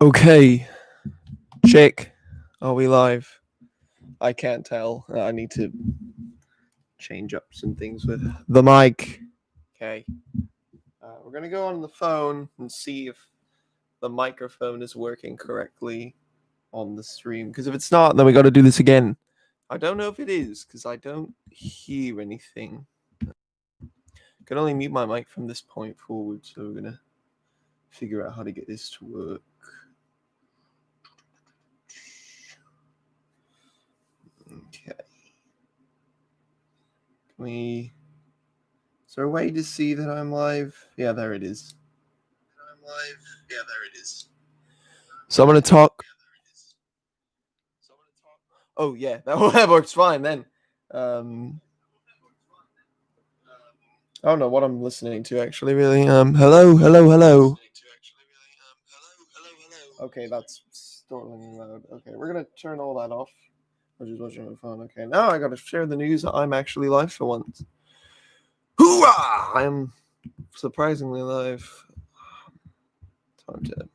Okay, check. Are we live? I can't tell. I need to change up some things with the mic. Okay. We're going to go on the phone and see if the microphone is working correctly on the stream. Because if it's not, then we got to do this again. I don't know if it is because I don't hear anything. I can only mute my mic from this point forward, so we're going to figure out how to get this to work. Okay. Is there a way to see that I'm live? Yeah, there it is. I'm live. Yeah, there it is. So I'm gonna talk. Oh yeah, that works fine then. I don't know what I'm listening to actually. Really. Hello. Okay, that's startling loud. Okay, we're gonna turn all that off. We're just watching on the phone. Okay, now I gotta share the news that I'm actually live for once. Hoorah! I'm surprisingly live. Time to.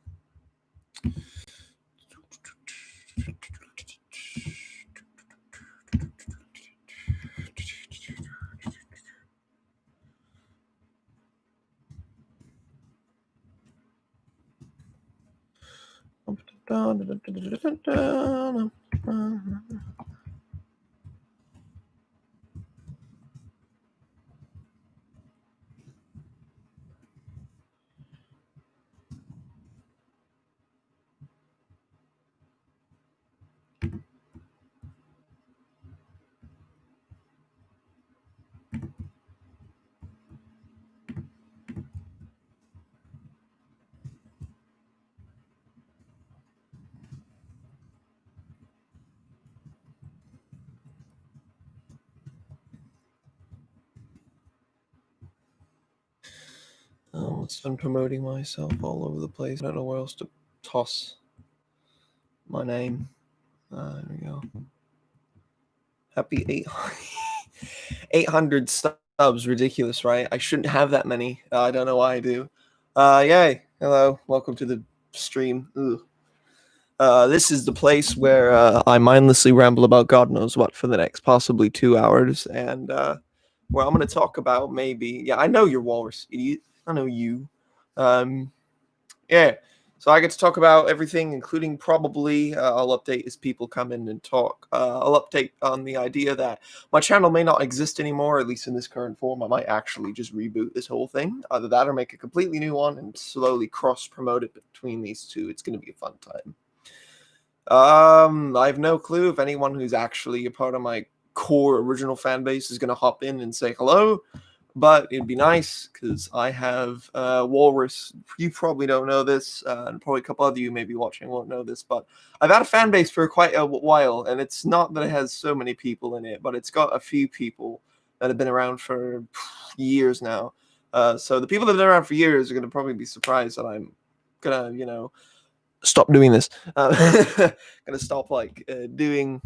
It's been promoting myself all over the place. I don't know where else to toss my name. There we go. Happy 800 subs. Ridiculous, right? I shouldn't have that many. I don't know why I do. Yay. Hello. Welcome to the stream. This is the place where I mindlessly ramble about God knows what for the next possibly 2 hours. And where I'm going to talk about maybe... Yeah, I know you're Walrus, idiot. I know you. Yeah. So I get to talk about everything, including probably I'll update as people come in and talk. I'll update on the idea that my channel may not exist anymore, at least in this current form. I might actually just reboot this whole thing. Either that or make a completely new one and slowly cross-promote it between these two. It's going to be a fun time. I have no clue if anyone who's actually a part of my core original fan base is going to hop in and say hello. But it'd be nice because I have Walrus. You probably don't know this, and probably a couple of you maybe watching won't know this, but I've had a fan base for quite a while, and it's not that it has so many people in it, but it's got a few people that have been around for years now. So the people that have been around for years are going to probably be surprised that I'm going to, stop doing this. Going to stop, doing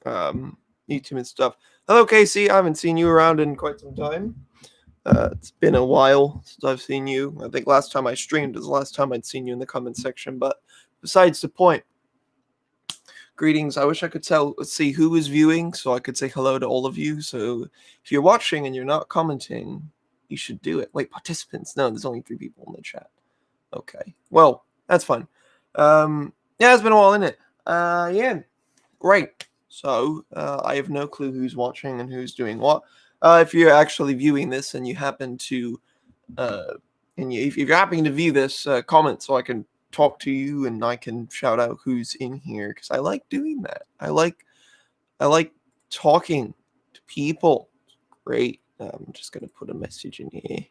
YouTube and stuff. Hello, Casey. I haven't seen you around in quite some time. It's been a while since I've seen you. I think last time I streamed was the last time I'd seen you in the comment section. But besides the point, greetings. I wish I could see who is viewing so I could say hello to all of you. So if you're watching and you're not commenting, you should do it. Wait, participants? No, there's only 3 people in the chat. Okay. Well, that's fine. Yeah, it's been a while, isn't it? Yeah. Great. So I have no clue who's watching and who's doing what. If you're actually viewing this and you happen to, if you're happening to view this, comment so I can talk to you and I can shout out who's in here because I like doing that. I like talking to people. Great. I'm just gonna put a message in here.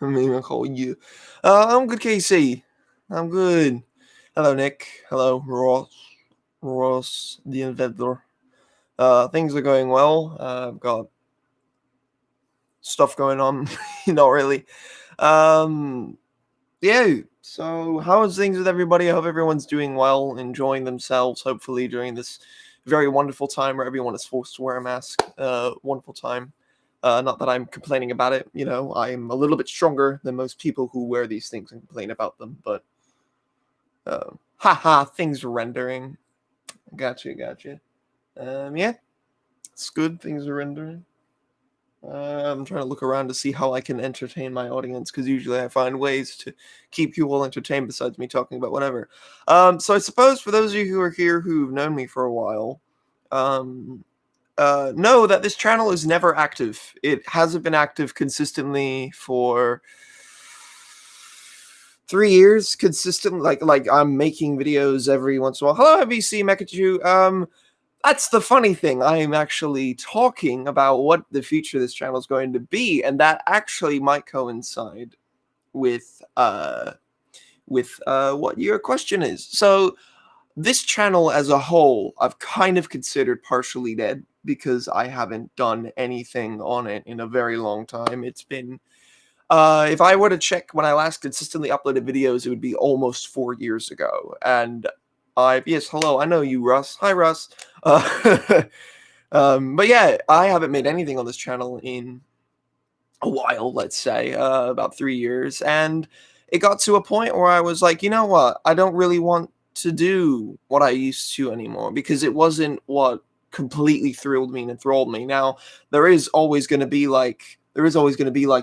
I'm even call you. I'm good, Casey. I'm good. Hello, Nick. Hello, Ross, the inventor. Things are going well. I've got stuff going on. Not really. Yeah, So, how is things with everybody? I hope everyone's doing well, enjoying themselves, hopefully, during this very wonderful time where everyone is forced to wear a mask. Wonderful time. Not that I'm complaining about it. You know, I'm a little bit stronger than most people who wear these things and complain about them, but haha, things are rendering. Gotcha. Yeah, it's good. Things are rendering. I'm trying to look around to see how I can entertain my audience because usually I find ways to keep you all entertained besides me talking about whatever. So I suppose for those of you who are here who've known me for a while, um, know that this channel is never active. It hasn't been active consistently for 3 years consistently. Like I'm making videos every once in a while. Hello, MVC Mekachu. That's the funny thing. I am actually talking about what the future of this channel is going to be, and that actually might coincide with what your question is. So this channel as a whole, I've kind of considered partially dead because I haven't done anything on it in a very long time. It's been if I were to check when I last consistently uploaded videos, it would be almost 4 years ago. And yes, hello, I know you, Russ. Hi, Russ. But yeah, I haven't made anything on this channel in a while, let's say, about 3 years. And it got to a point where I was like, you know what? I don't really want to do what I used to anymore because it wasn't what completely thrilled me and enthralled me. Now, there is always going to be like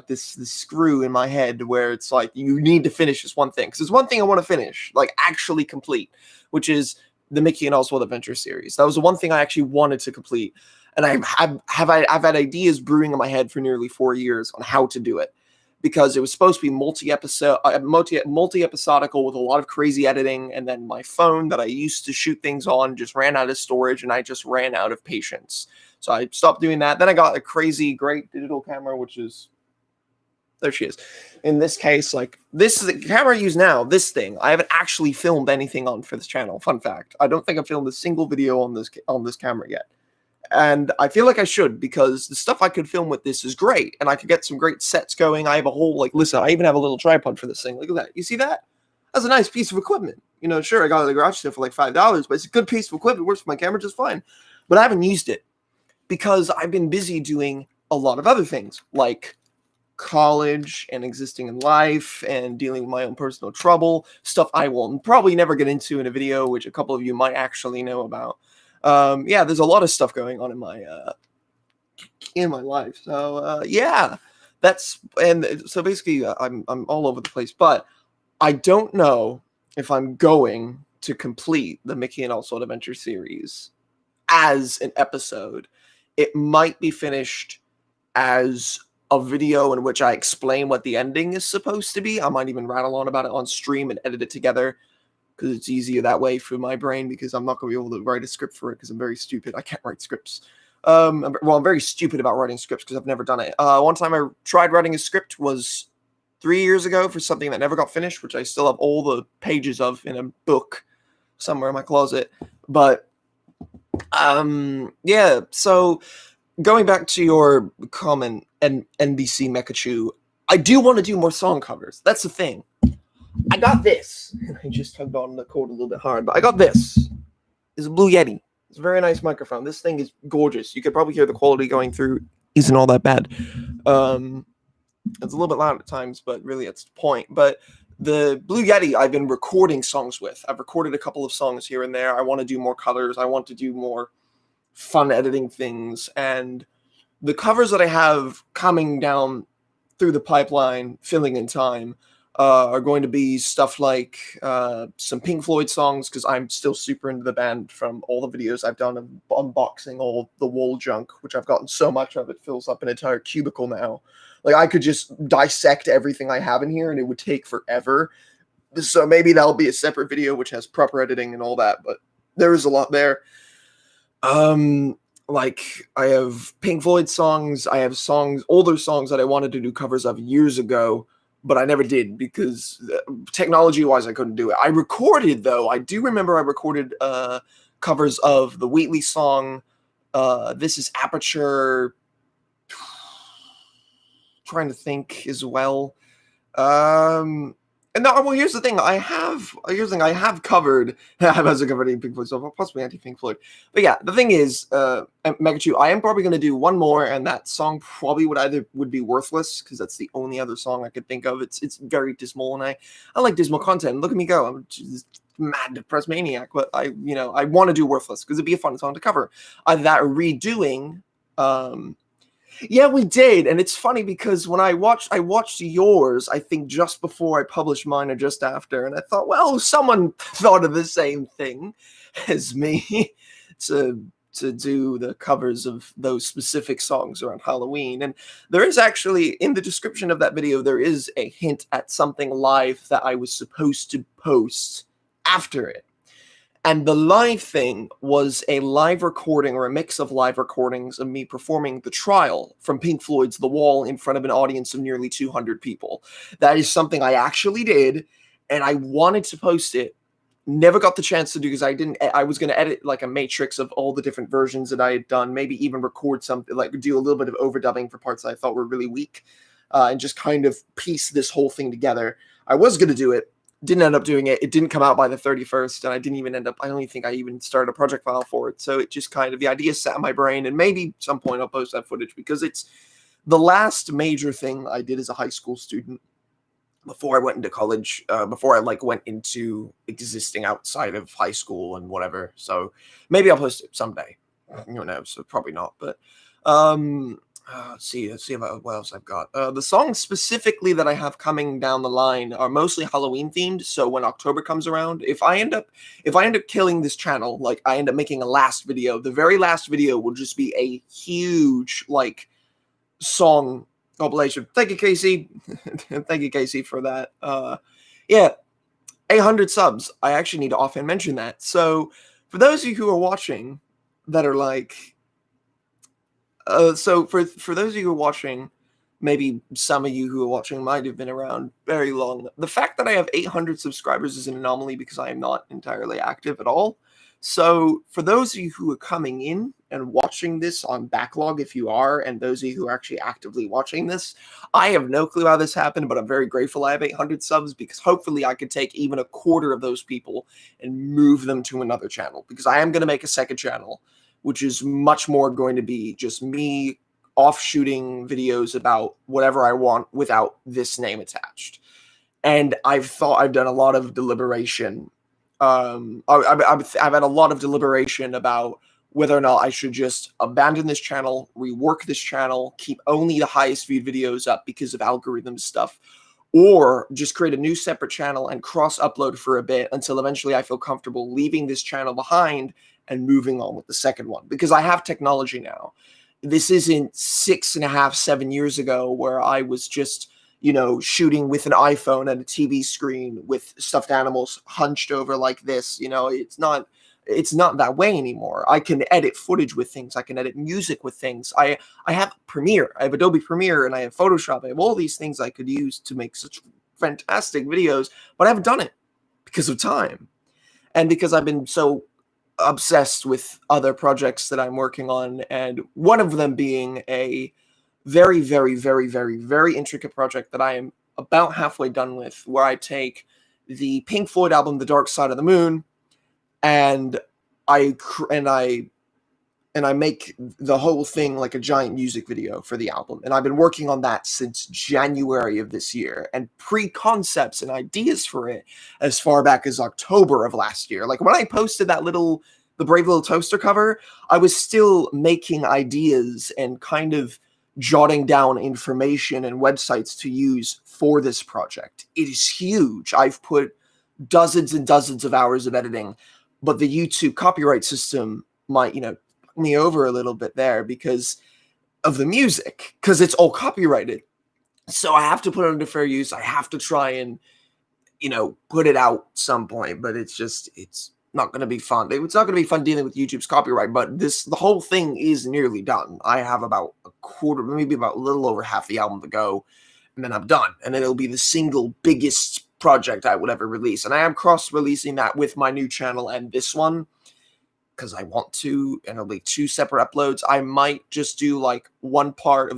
this screw in my head where it's like you need to finish this one thing because there's one thing I want to finish, like actually complete, which is the Mickey and Oswald Adventure series. That was the one thing I actually wanted to complete, and I've had ideas brewing in my head for nearly 4 years on how to do it because it was supposed to be multi-episodical with a lot of crazy editing, and then my phone that I used to shoot things on just ran out of storage, and I just ran out of patience. So I stopped doing that. Then I got a crazy great digital camera, which is there she is. In this case, like this is the camera I use now, this thing. I haven't actually filmed anything on for this channel. Fun fact. I don't think I've filmed a single video on this camera yet. And I feel like I should because the stuff I could film with this is great and I could get some great sets going. I have a whole listen, I even have a little tripod for this thing. Look at that. You see that? That's a nice piece of equipment. You know, sure, I got it at the garage sale for like $5, but it's a good piece of equipment. It works for my camera just fine. But I haven't used it because I've been busy doing a lot of other things like college and existing in life and dealing with my own personal trouble, stuff I will probably never get into in a video, which a couple of you might actually know about. Yeah, there's a lot of stuff going on in my life. So yeah, so basically I'm all over the place, but I don't know if I'm going to complete the Mickey and Oswald Adventure series as an episode. It might be finished as a video in which I explain what the ending is supposed to be. I might even rattle on about it on stream and edit it together because it's easier that way for my brain because I'm not going to be able to write a script for it because I'm very stupid. I can't write scripts. I'm very stupid about writing scripts because I've never done it. One time I tried writing a script was 3 years ago for something that never got finished, which I still have all the pages of in a book somewhere in my closet. But yeah, so going back to your comment and NBC Mekachu, I do want to do more song covers. That's the thing. I got this. I just tugged on the cord a little bit hard, but I got this. It's a Blue Yeti. It's a very nice microphone. This thing is gorgeous. You could probably hear the quality going through. Isn't all that bad. It's a little bit loud at times, but really it's the point. But the Blue Yeti I've been recording songs with. I've recorded a couple of songs here and there. I want to do more covers. I want to do more fun editing things. And the covers that I have coming down through the pipeline, filling in time, are going to be stuff like some Pink Floyd songs, because I'm still super into the band from all the videos I've done of unboxing all the wall junk, which I've gotten so much of it fills up an entire cubicle now. Like, I could just dissect everything I have in here and it would take forever. So maybe that'll be a separate video which has proper editing and all that, but there is a lot there. Like, I have Pink Floyd songs, I have songs, older songs that I wanted to do covers of years ago, but I never did because technology-wise I couldn't do it. I recorded, though. I do remember I recorded covers of the Wheatley song, This Is Aperture, trying to think as well. And no, well, here's the thing. I have covered. I have covered any Pink Floyd so far, possibly anti Pink Floyd. But yeah, the thing is, Megachu, I am probably going to do one more, and that song probably would be Worthless, because that's the only other song I could think of. It's very dismal, and I like dismal content. Look at me go. I'm just mad depressed maniac, but I want to do Worthless because it'd be a fun song to cover. That redoing. Yeah, we did, and it's funny because when I watched yours, I think just before I published mine or just after, and I thought, well, someone thought of the same thing as me to do the covers of those specific songs around Halloween. And there is actually, in the description of that video, there is a hint at something live that I was supposed to post after it. And the live thing was a live recording or a mix of live recordings of me performing The Trial from Pink Floyd's The Wall in front of an audience of nearly 200 people. That is something I actually did, and I wanted to post it. Never got the chance to do because I was going to edit like a matrix of all the different versions that I had done, maybe even record something, like do a little bit of overdubbing for parts that I thought were really weak, and just kind of piece this whole thing together. I was going to do it. Didn't end up doing it. It didn't come out by the 31st, and I didn't even end up, I don't even think I even started a project file for it. So it just kind of, the idea sat in my brain, and maybe at some point I'll post that footage because it's the last major thing I did as a high school student before I went into college, before I went into existing outside of high school and whatever. So maybe I'll post it someday. Who knows? So probably not, but, let's see about what else I've got. The songs specifically that I have coming down the line are mostly Halloween themed. So when October comes around, if I end up killing this channel, like I end up making a last video, the very last video will just be a huge song compilation. Thank you, Casey. Thank you, Casey, for that. Yeah, 800 subs. I actually need to often mention that. So for those of you who are watching that are so for those of you who are watching, maybe some of you who are watching might have been around very long. The fact that I have 800 subscribers is an anomaly because I am not entirely active at all. So for those of you who are coming in and watching this on backlog, if you are, and those of you who are actually actively watching this, I have no clue how this happened, but I'm very grateful I have 800 subs because hopefully I could take even a quarter of those people and move them to another channel, because I am going to make a second channel, which is much more going to be just me offshooting videos about whatever I want without this name attached. And I've done a lot of deliberation. I've had a lot of deliberation about whether or not I should just abandon this channel, rework this channel, keep only the highest viewed videos up because of algorithm stuff, or just create a new separate channel and cross-upload for a bit until eventually I feel comfortable leaving this channel behind and moving on with the second one. Because I have technology now. This isn't 6.5, 7 years ago where I was just, shooting with an iPhone and a TV screen with stuffed animals hunched over like this. It's not that way anymore. I can edit footage with things. I can edit music with things. I have Premiere. I have Adobe Premiere, and I have Photoshop. I have all these things I could use to make such fantastic videos, but I haven't done it because of time. And because I've been so obsessed with other projects that I'm working on, and one of them being a very, very, very, very, very intricate project that I am about halfway done with, where I take the Pink Floyd album, The Dark Side of the Moon, and I make the whole thing like a giant music video for the album. And I've been working on that since January of this year, and pre-concepts and ideas for it as far back as October of last year. Like when I posted the Brave Little Toaster cover, I was still making ideas and kind of jotting down information and websites to use for this project. It is huge. I've put dozens and dozens of hours of editing, but the YouTube copyright system might, me over a little bit there because of the music, because it's all copyrighted. So I have to put it under fair use. I have to try and, put it out some point, but it's not going to be fun. It's not going to be fun dealing with YouTube's copyright, but the whole thing is nearly done. I have about a quarter, maybe about a little over half the album to go, and then I'm done. And then it'll be the single biggest project I would ever release. And I am cross-releasing that with my new channel and this one. because I want to, and it'll be 2 separate uploads. I might just do like one half of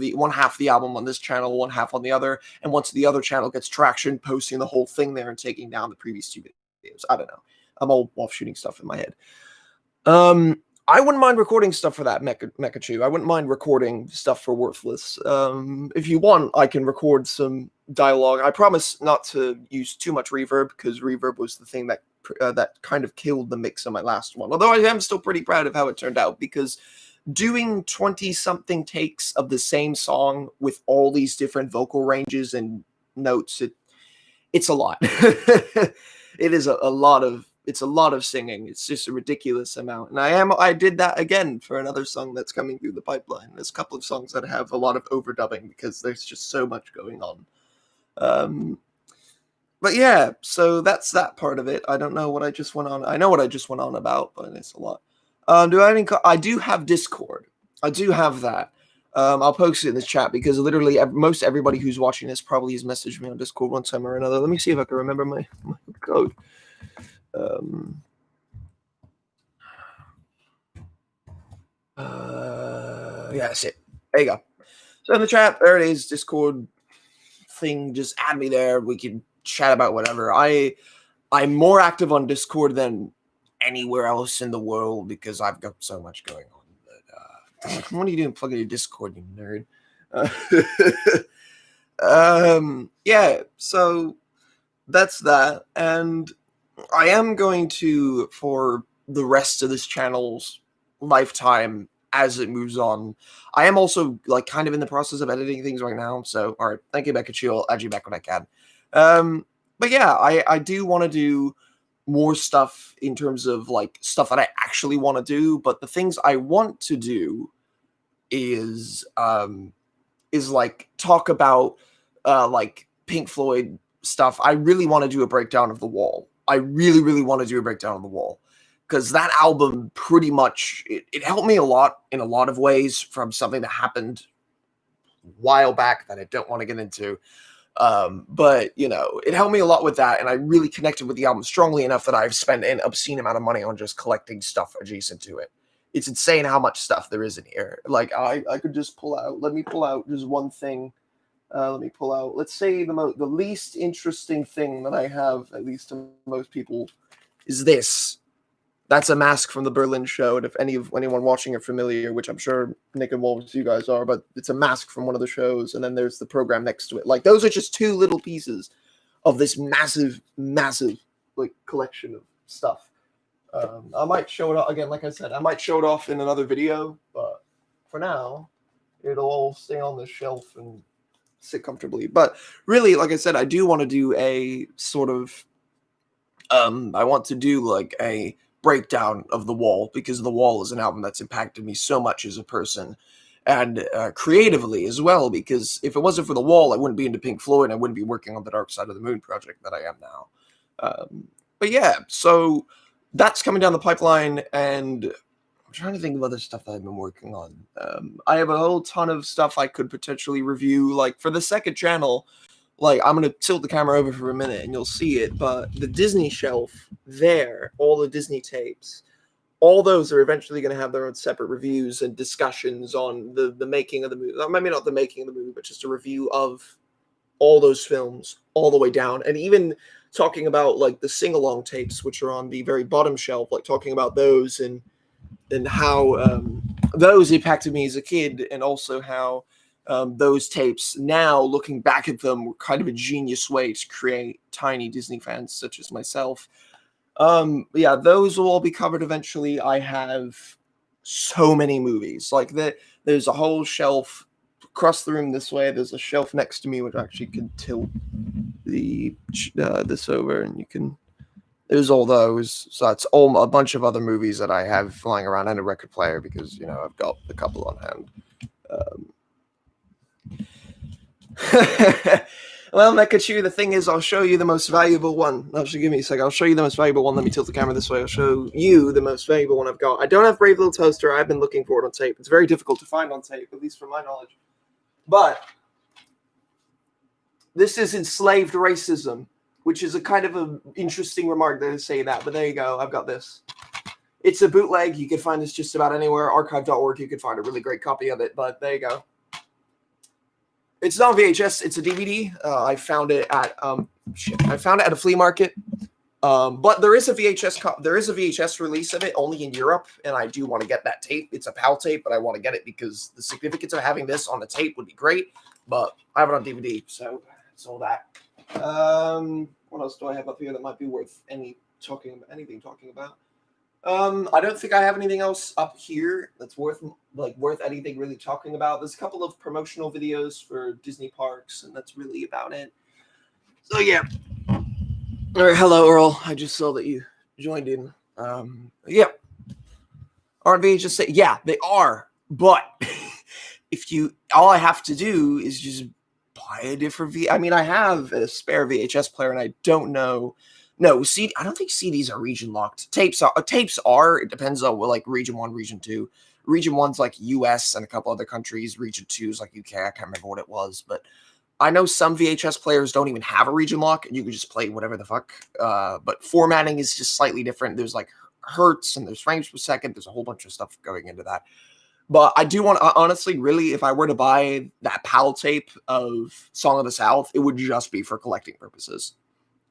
the album on this channel, one half on the other, and once the other channel gets traction, posting the whole thing there and taking down the previous 2 videos. I don't know. I'm all offshooting stuff in my head. I wouldn't mind recording stuff for that, Mechachu. I wouldn't mind recording stuff for Worthless. If you want, I can record some dialogue. I promise not to use too much reverb, because reverb was the thing that kind of killed the mix on my last one. Although I am still pretty proud of how it turned out, because doing 20-something takes of the same song with all these different vocal ranges and notes, it's a lot. It is a lot of singing. It's just a ridiculous amount. And I did that again for another song that's coming through the pipeline. There's a couple of songs that have a lot of overdubbing because there's just so much going on. But yeah, so that's that part of it. I don't know what I just went on. I know what I just went on about, but it's a lot. I do have Discord. I do have that. I'll post it in the chat, because literally most everybody who's watching this probably has messaged me on Discord one time or another. Let me see if I can remember my code. Yeah, that's it. There you go. So in the chat, there it is. Discord thing. Just add me there. We can chat about whatever. I'm more active on Discord than anywhere else in the world, because I've got so much going on. But what are you doing plugging your Discord, you nerd? Yeah, so that's that. And I am going to, for the rest of this channel's lifetime, as it moves on, I am also like kind of in the process of editing things right now. So, all right, thank you, Mechachu. I'll add you back when I can. But yeah, I do want to do more stuff in terms of like stuff that I actually want to do. But the things I want to do is like talk about like Pink Floyd stuff. I really want to do a breakdown of The Wall. I really, really want to do a breakdown of The Wall, because that album pretty much, it helped me a lot in a lot of ways from something that happened a while back that I don't want to get into. But, you know, it helped me a lot with that, and I really connected with the album strongly enough that I've spent an obscene amount of money on just collecting stuff adjacent to it. It's insane how much stuff there is in here. Like, I could just let me pull out just one thing. Let me pull out, let's say the least interesting thing that I have, at least to most people, is this. That's a mask from the Berlin show, and if anyone watching are familiar, which I'm sure Nick and Wolves, you guys are, but it's a mask from one of the shows, and then there's the program next to it. Like, those are just 2 little pieces of this massive, massive, like, collection of stuff. I might show it off, again, like I said, I might show it off in another video, but for now, it'll all stay on the shelf and sit comfortably. But really, like I said, I do want to do a sort of, I want to do like a breakdown of The Wall, because The Wall is an album that's impacted me so much as a person, and creatively as well, because if it wasn't for The Wall, I wouldn't be into Pink Floyd, and I wouldn't be working on the Dark Side of the Moon project that I am now. But yeah, so that's coming down the pipeline, and I'm trying to think of other stuff that I've been working on. I have a whole ton of stuff I could potentially review, like for the second channel. Like, I'm going to tilt the camera over for a minute and you'll see it, but the Disney shelf there, all the Disney tapes, all those are eventually going to have their own separate reviews and discussions on the making of the movie. Maybe not the making of the movie, but just a review of all those films all the way down. And even talking about like the sing-along tapes, which are on the very bottom shelf, like talking about those and how those impacted me as a kid, and also how those tapes, now looking back at them, were kind of a genius way to create tiny Disney fans such as myself. Yeah, those will all be covered eventually. I have so many movies. Like, there's a whole shelf across the room this way. There's a shelf next to me, which actually could tilt this over, and you can. There's all those. So it's all a bunch of other movies that I have flying around, and a record player, because, you know, I've got a couple on hand. Well, Mechachu, the thing is, I'll show you the most valuable one. Actually, give me a sec. I'll show you the most valuable one. Let me tilt the camera this way. I'll show you the most valuable one I've got. I don't have Brave Little Toaster. I've been looking for it on tape. It's very difficult to find on tape, at least from my knowledge. But this is Enslaved Racism, which is a kind of an interesting remark to say that. But there you go. I've got this. It's a bootleg. You can find this just about anywhere. Archive.org, you can find a really great copy of it, but there you go. It's not VHS, it's a DVD. I found it at a flea market. But there is a VHS release of it only in Europe, and I do want to get that tape. It's a PAL tape, but I want to get it because the significance of having this on the tape would be great. But I have it on DVD, so that's all that. What else do I have up here that might be worth anything talking about? I don't think I have anything else up here that's worth anything really talking about. There's a couple of promotional videos for Disney parks, and that's really about it. So yeah. All right, hello Earl. I just saw that you joined in. Yeah. Aren't VHS? Yeah, they are. But all I have to do is just buy a different I mean, I have a spare VHS player, and I don't know. No, I don't think CDs are region locked. Tapes are. It depends on like region 1, region 2. Region 1's like US and a couple other countries. Region 2 is like UK. I can't remember what it was, but I know some VHS players don't even have a region lock, and you can just play whatever the fuck. But formatting is just slightly different. There's like hertz and there's frames per second. There's a whole bunch of stuff going into that. But I do want to, honestly, really, if I were to buy that PAL tape of Song of the South, it would just be for collecting purposes.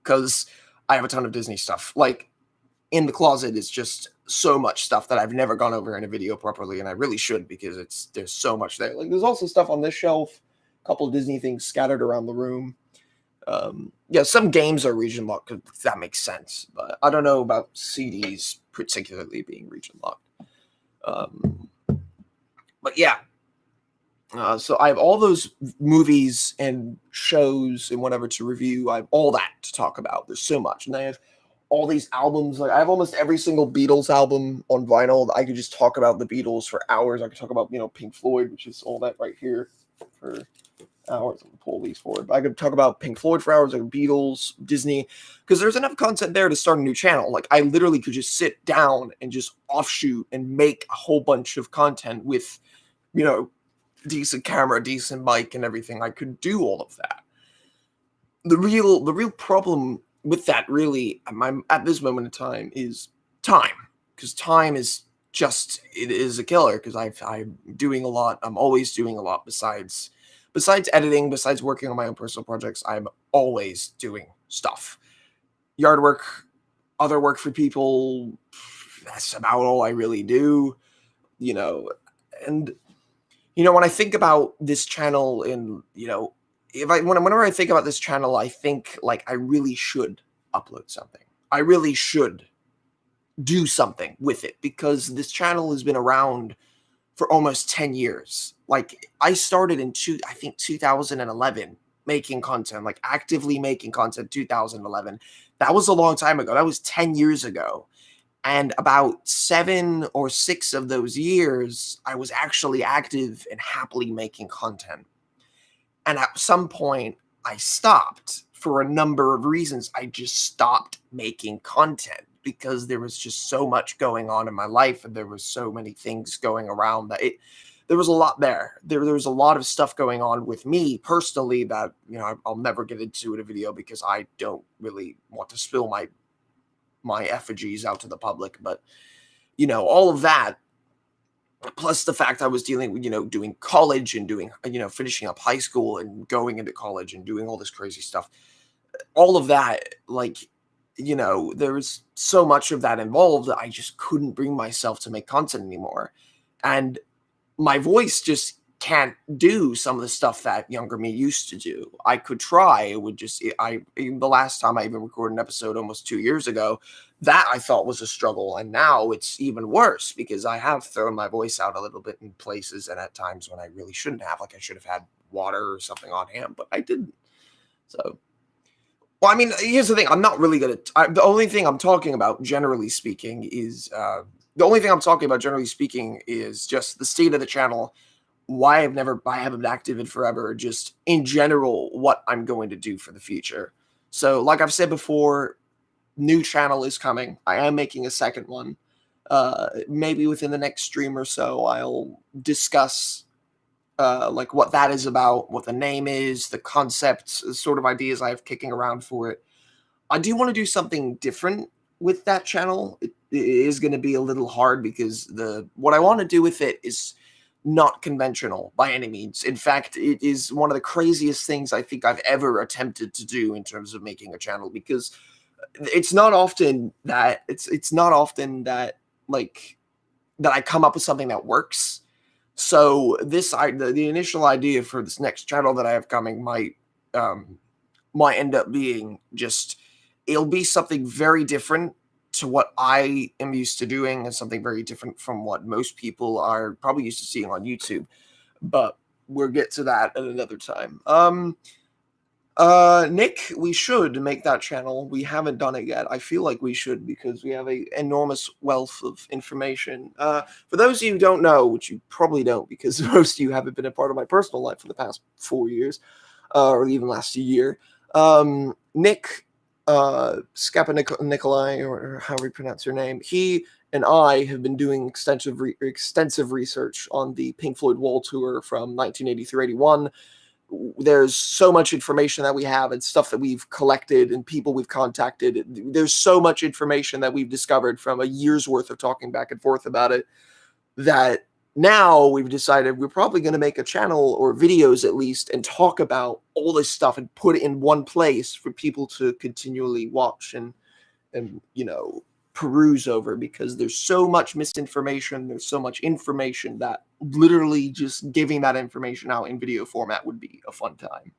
Because I have a ton of Disney stuff. Like, in the closet is just so much stuff that I've never gone over in a video properly, and I really should, because there's so much there. Like, there's also stuff on this shelf, a couple of Disney things scattered around the room. Yeah, some games are region locked, if that makes sense, but I don't know about CDs particularly being region locked. But yeah, so I have all those movies and shows and whatever to review. I have all that to talk about. There's so much, and I have all these albums. Like, I have almost every single Beatles album on vinyl. I could just talk about the Beatles for hours. I could talk about, Pink Floyd, which is all that right here, for hours. I'm gonna pull these forward. But I could talk about Pink Floyd for hours, like Beatles, Disney, because there's enough content there to start a new channel. Like, I literally could just sit down and just offshoot and make a whole bunch of content with, decent camera, decent mic, and everything. I could do all of that. The real problem with that, really, at this moment in time, is time. Because time is it is a killer. Because I'm doing a lot. I'm always doing a lot. Besides editing, besides working on my own personal projects, I'm always doing stuff. Yard work, other work for people. That's about all I really do. And when I think about this channel, and whenever I think about this channel, I think like I really should upload something. I really should do something with it, because this channel has been around for almost 10 years. Like, I started in 2011 making content, like actively making content, 2011. That was a long time ago. That was 10 years ago. And about 7 or 6 of those years, I was actually active and happily making content. And at some point, I stopped for a number of reasons. I just stopped making content because there was just so much going on in my life, and there was so many things going around that there was a lot there. There was a lot of stuff going on with me personally that, I'll never get into in a video, because I don't really want to spill my effigies out to the public. But, all of that, plus the fact I was dealing with, doing college and doing, finishing up high school and going into college and doing all this crazy stuff, all of that, like, there was so much of that involved that I just couldn't bring myself to make content anymore. And my voice just can't do some of the stuff that younger me used to do. I could try. It would just, the last time I even recorded an episode almost 2 years ago, that I thought was a struggle. And now it's even worse, because I have thrown my voice out a little bit in places and at times when I really shouldn't have. Like, I should have had water or something on hand, but I didn't. So, well, I mean, here's the thing. I'm not really going to, the only thing I'm talking about, generally speaking, is just the state of the channel, why I haven't been active in forever, just in general, what I'm going to do for the future. So, like I've said before, new channel is coming. I am making a second one. Maybe within the next stream or so, I'll discuss like what that is about, what the name is, the concepts, the sort of ideas I have kicking around for it. I do want to do something different with that channel. is going to be a little hard because what I want to do with it is not conventional by any means. In fact, it is one of the craziest things I think I've ever attempted to do in terms of making a channel, because it's not often that like that I come up with something that works. So the initial idea for this next channel that I have coming might end up being just, it'll be something very different to what I am used to doing, and something very different from what most people are probably used to seeing on YouTube. But we'll get to that at another time. Nick, we should make that channel. We haven't done it yet. I feel like we should, because we have an enormous wealth of information. For those of you who don't know, which you probably don't, because most of you haven't been a part of my personal life for the past 4 years, or even last year, Nick Scapa Nikolai, or however you pronounce your name, he and I have been doing extensive research on the Pink Floyd Wall tour from 1980 through 81. There's so much information that we have, and stuff that we've collected, and people we've contacted. There's so much information that we've discovered from a year's worth of talking back and forth about it, that now we've decided we're probably going to make a channel, or videos at least, and talk about all this stuff and put it in one place for people to continually watch and peruse over, because there's so much misinformation, there's so much information, that literally just giving that information out in video format would be a fun time.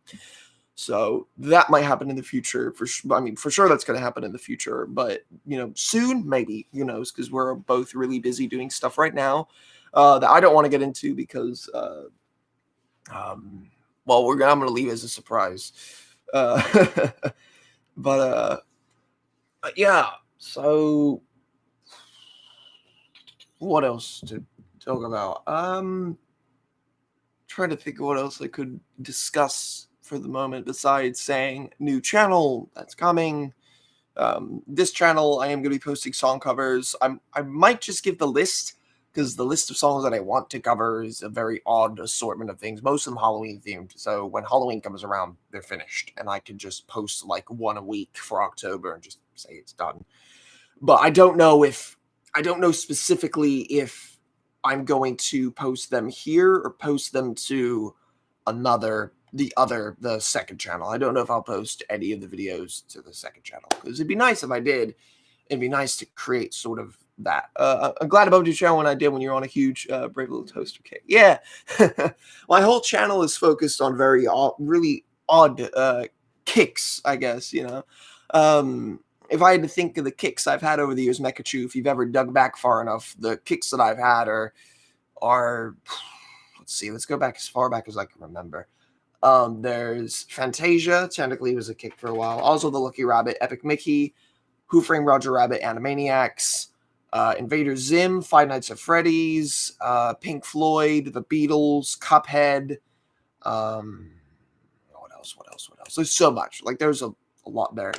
So that might happen in the future. For sure that's going to happen in the future, but soon, maybe, who knows, because we're both really busy doing stuff right now that I don't want to get into, because I'm going to leave it as a surprise. But yeah. So, what else to talk about? Trying to think of what else I could discuss for the moment, besides saying new channel that's coming. This channel, I am going to be posting song covers. I might just give the list, because the list of songs that I want to cover is a very odd assortment of things. Most of them Halloween themed. So when Halloween comes around, they're finished, and I can just post like one a week for October and just say it's done. But I don't know specifically if I'm going to post them here or post them to the second channel. I don't know if I'll post any of the videos to the second channel, because it'd be nice if I did. It'd be nice to create sort of that. I'm glad about your channel when I did, when you're on a huge Brave Little Toaster cake. Yeah. My whole channel is focused on really odd kicks, I guess, if I had to think of the kicks I've had over the years, Mekachu, if you've ever dug back far enough, the kicks that I've had are let's go back as far back as I can remember. There's Fantasia, technically was a kick for a while. Also the Lucky Rabbit, Epic Mickey, Who Framed Roger Rabbit, Animaniacs, Invader Zim, Five Nights at Freddy's, Pink Floyd, The Beatles, Cuphead. What else? There's so much. Like, there's a lot there.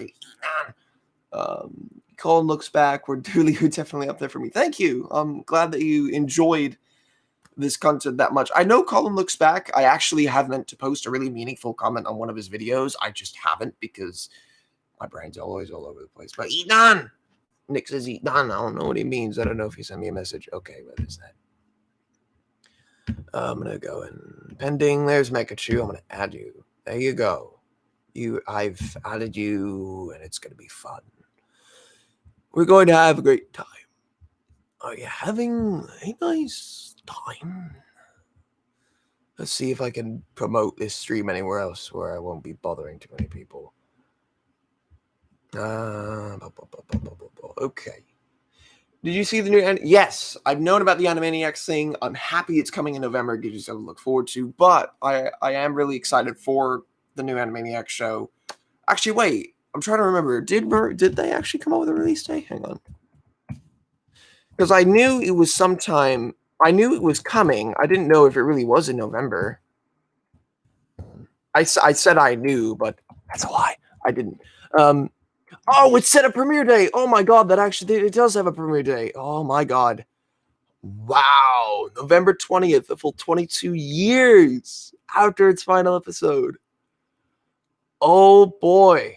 Colin Looks Back, you're definitely up there for me. Thank you. I'm glad that you enjoyed this content that much. I know Colin Looks Back, I actually have meant to post a really meaningful comment on one of his videos. I just haven't, because my brain's always all over the place. But eat done. Nick says eat done. I don't know what he means. I don't know if he sent me a message. Okay, what is that? I'm gonna go and pending. There's Mekachu. I'm gonna add you. There you go. I've added you, and it's gonna be fun. We're going to have a great time. Are you having a nice time? Let's see if I can promote this stream anywhere else where I won't be bothering too many people. Okay. Did you see the new? Yes, I've known about the Animaniacs thing. I'm happy it's coming in November. Gives you something to look forward to. But I am really excited for the new Animaniacs show. Actually, wait. I'm trying to remember. Did they actually come out with a release date? Hang on. Because I knew it was sometime. I knew it was coming. I didn't know if it really was in November. I said I knew, but that's a lie. I didn't. Oh, it set a premiere date. Oh my god, it does have a premiere date. Oh my god. Wow. November 20th, a full 22 years after its final episode. Oh boy.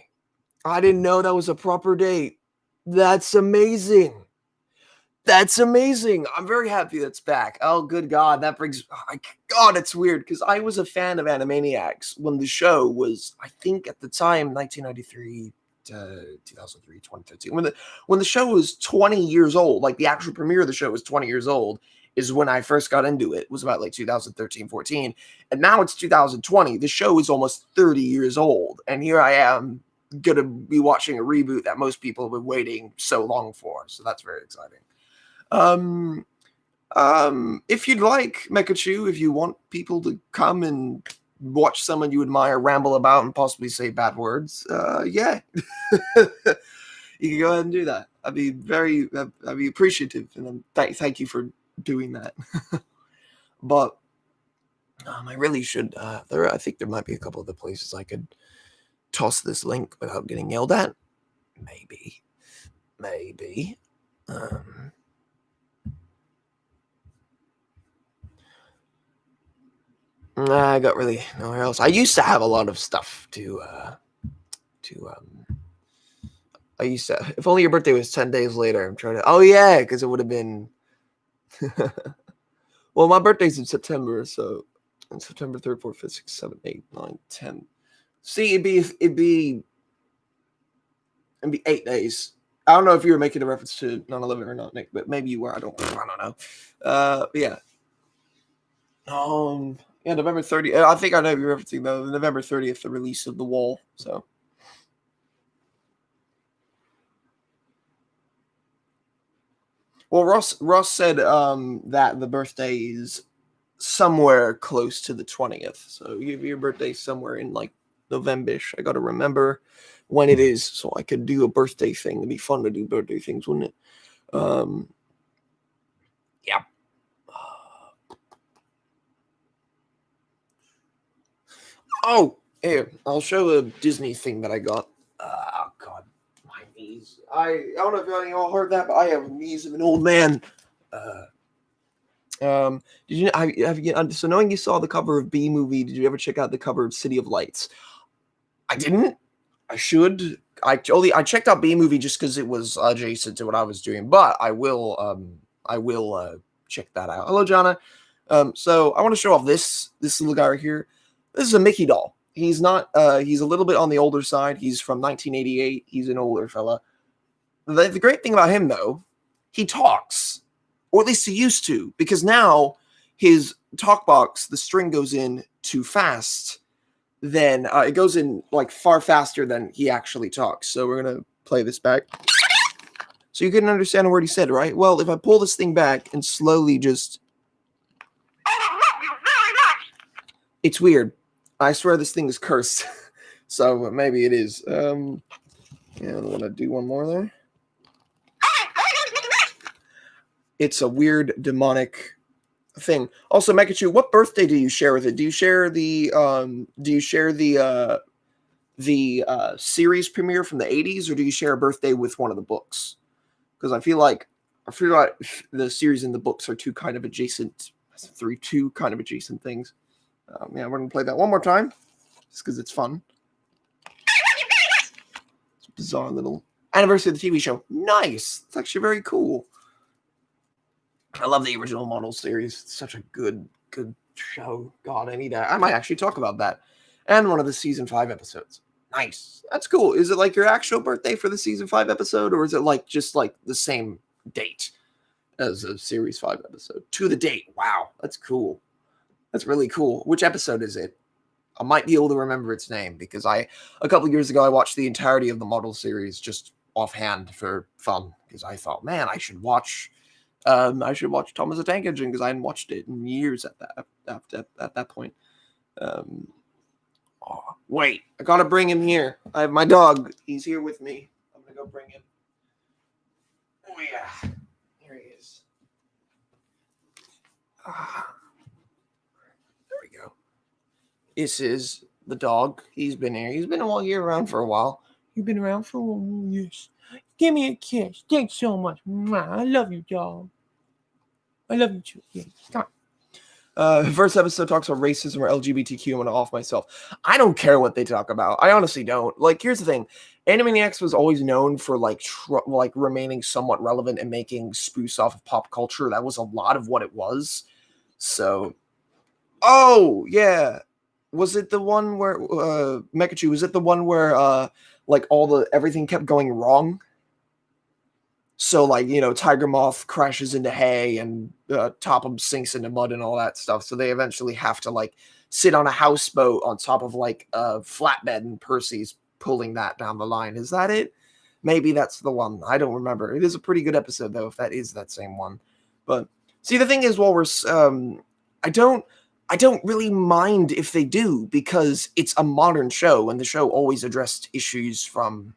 I didn't know that was a proper date. That's amazing. That's amazing. I'm very happy that's back. Oh, good God. That brings, God, it's weird because I was a fan of Animaniacs when the show was, I think at the time, 1993 to 2003, 2013. When the show was 20 years old, like the actual premiere of the show was 20 years old, is when I first got into it. It was about like 2013, 14. And now it's 2020. The show is almost 30 years old. And here I am going to be watching a reboot that most people have been waiting so long for. So that's very exciting. If you'd like, Mekachu, if you want people to come and watch someone you admire ramble about and possibly say bad words, yeah, you can go ahead and do that. I'd be appreciative, and thank you for doing that. But I really should. I think there might be a couple of the places I could toss this link without getting yelled at. Maybe. I got really nowhere else. I used to have a lot of stuff I used to, if only your birthday was 10 days later. I'm trying to, oh yeah, because it would have been, well, my birthday's in September, so on September 3rd, 4th, 5th, 6th, 7th, 8th, 9th, 10th. See, it'd be 8 days. I don't know if you were making a reference to 9/11 or not, Nick, but maybe you were. I don't know. But yeah. Yeah, November 30th. I think I know you're referencing though. November 30th, the release of The Wall. So, well, Ross said that the birthday is somewhere close to the 20th. So your birthday's somewhere in like November-ish. I got to remember when it is so I could do a birthday thing. It'd be fun to do birthday things, wouldn't it? Yeah. Oh, here, I'll show a Disney thing that I got. Oh, God, my knees. I don't know if any of y'all heard that, but I have knees of an old man. Did you have you so knowing you saw the cover of B Movie? Did you ever check out the cover of City of Lights? I didn't. I should. I checked out B Movie just because it was adjacent to what I was doing, but I will check that out. Hello, Jana. So I want to show off this little guy right here. This is a Mickey doll. He's not. He's a little bit on the older side. He's from 1988. He's an older fella. The great thing about him, though, he talks, or at least he used to, because now his talk box, the string goes in too fast. Then it goes in like far faster than he actually talks. So we're gonna play this back, so you can understand a word he said, right? Well, if I pull this thing back and slowly just, it's weird. I swear this thing is cursed. So maybe it is. Yeah, I want to do one more there. It's a weird demonic thing. Also, Mekachu, what birthday do you share with it? Do you share the series premiere from the 80s, or do you share a birthday with one of the books? Because I feel like the series and the books are two kind of adjacent things. Yeah, we're gonna play that one more time, just because it's fun. It's a bizarre little anniversary of the TV show. Nice. It's actually very cool. I love the original model series. It's such a good show. God, I might actually talk about that. And one of the season 5 episodes. Nice. That's cool. Is it like your actual birthday for the season 5 episode, or is it like just like the same date as a series 5 episode? To the date. Wow, that's cool. That's really cool. Which episode is it? I might be able to remember its name because a couple years ago I watched the entirety of the model series just offhand for fun because I thought, man, I should watch Thomas the Tank Engine because I hadn't watched it in years at that point. Wait, I gotta bring him here. I have my dog. He's here with me. I'm gonna go bring him. Oh yeah, here he is. There we go. This is the dog. He's been here. He's been here around for a while. You've been around for a while, yes. Give me a kiss. Thanks so much. I love you, dog. I love you too. Yeah. Come on. First episode talks about racism or LGBTQ. I'm gonna off myself. I don't care what they talk about. I honestly don't. Like, here's the thing: Animaniacs was always known for like remaining somewhat relevant and making spoofs off of pop culture. That was a lot of what it was. So, oh yeah, was it the one where Mekachu? Was it the one where like everything kept going wrong? So, like, Tiger Moth crashes into hay and Topham sinks into mud and all that stuff. So they eventually have to, like, sit on a houseboat on top of, like, a flatbed, and Percy's pulling that down the line. Is that it? Maybe that's the one. I don't remember. It is a pretty good episode, though, if that is that same one. But, see, the thing is, Walrus, I don't really mind if they do, because it's a modern show, and the show always addressed issues from,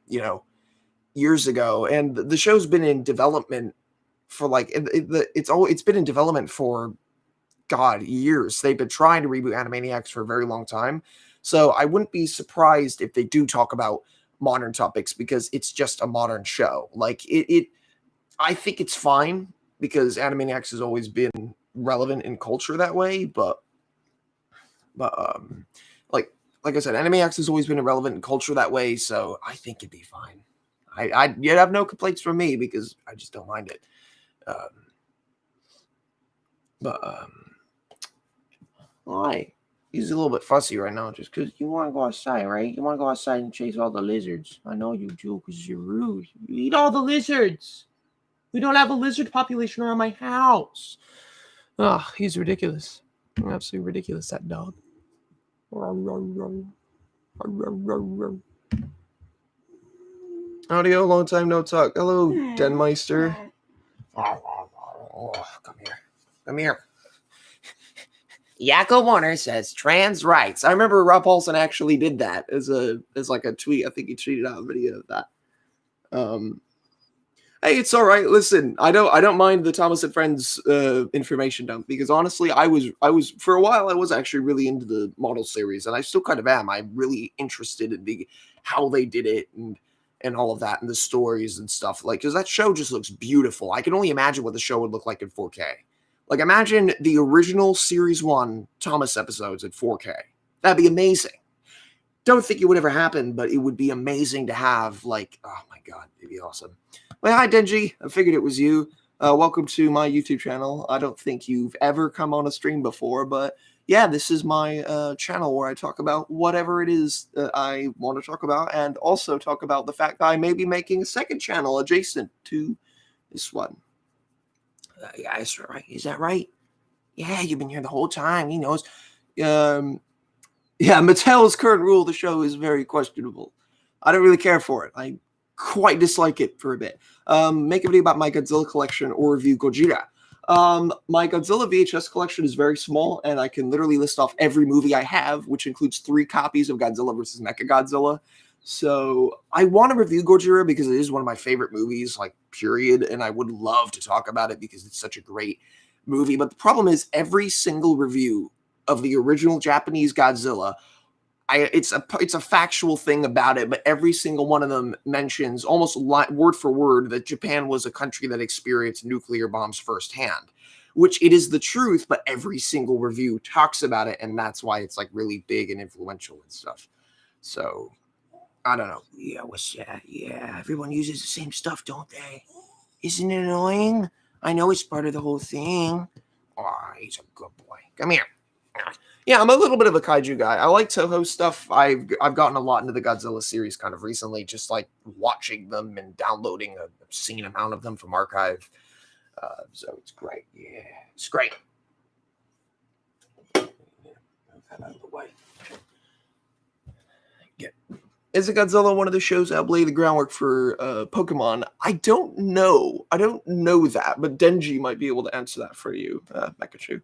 years ago, and the show's been in development for like it's been in development for years. They've been trying to reboot Animaniacs for a very long time, so I wouldn't be surprised if they do talk about modern topics, because it's just a modern show. Like I think it's fine, because Animaniacs has always been relevant in culture that way, but like I said, Animaniacs has always been relevant in culture that way, so I think it'd be fine. You'd have no complaints from me, because I just don't mind it. Why? He's a little bit fussy right now, just because you want to go outside, right? You want to go outside and chase all the lizards. I know you do, because you're rude. You eat all the lizards. We don't have a lizard population around my house. Ah, he's ridiculous. Absolutely ridiculous, that dog. Audio, long time no talk. Hello, Denmeister. Oh, come here. Yakko Warner says trans rights. I remember Rob Paulson actually did that as like a tweet. I think he tweeted out a video of that. Hey, it's all right. Listen, I don't mind the Thomas and Friends information dump, because honestly, I was for a while I was actually really into the model series, and I still kind of am. I'm really interested in how they did it and all of that, and the stories and stuff, like, because that show just looks beautiful. I can only imagine what the show would look like in 4K. Like, imagine the original Series 1 Thomas episodes in 4K. That'd be amazing. Don't think it would ever happen, but it would be amazing to have, like, oh my god, it'd be awesome. Well, hi, Denji. I figured it was you. Welcome to my YouTube channel. I don't think you've ever come on a stream before, but yeah, this is my channel where I talk about whatever it is that I want to talk about, and also talk about the fact that I may be making a second channel adjacent to this one. Yeah, that's right. Is that right? Yeah, you've been here the whole time. He knows. Yeah, Mattel's current rule of the show is very questionable. I don't really care for it. I quite dislike it for a bit. Make a video about my Godzilla collection or review Gojira. My Godzilla VHS collection is very small, and I can literally list off every movie I have, which includes 3 copies of Godzilla vs. Mechagodzilla. So I want to review Gojira because it is one of my favorite movies, like, period, and I would love to talk about it because it's such a great movie. But the problem is, every single review of the original Japanese Godzilla, it's a factual thing about it, but every single one of them mentions almost word for word that Japan was a country that experienced nuclear bombs firsthand, which it is the truth, but every single review talks about it, and that's why it's, like, really big and influential and stuff. So I don't know. Yeah, what's that? Yeah, everyone uses the same stuff, don't they? Isn't it annoying? I know it's part of the whole thing. Oh, he's a good boy. Come here. Yeah, I'm a little bit of a kaiju guy. I like Toho stuff. I've gotten a lot into the Godzilla series kind of recently, just like watching them and downloading an obscene amount of them from Archive. So it's great. Yeah, it's great. Move that out of the way. Yeah. Is it Godzilla one of the shows that laid the groundwork for Pokemon? I don't know. I don't know that, but Denji might be able to answer that for you, Mekachu.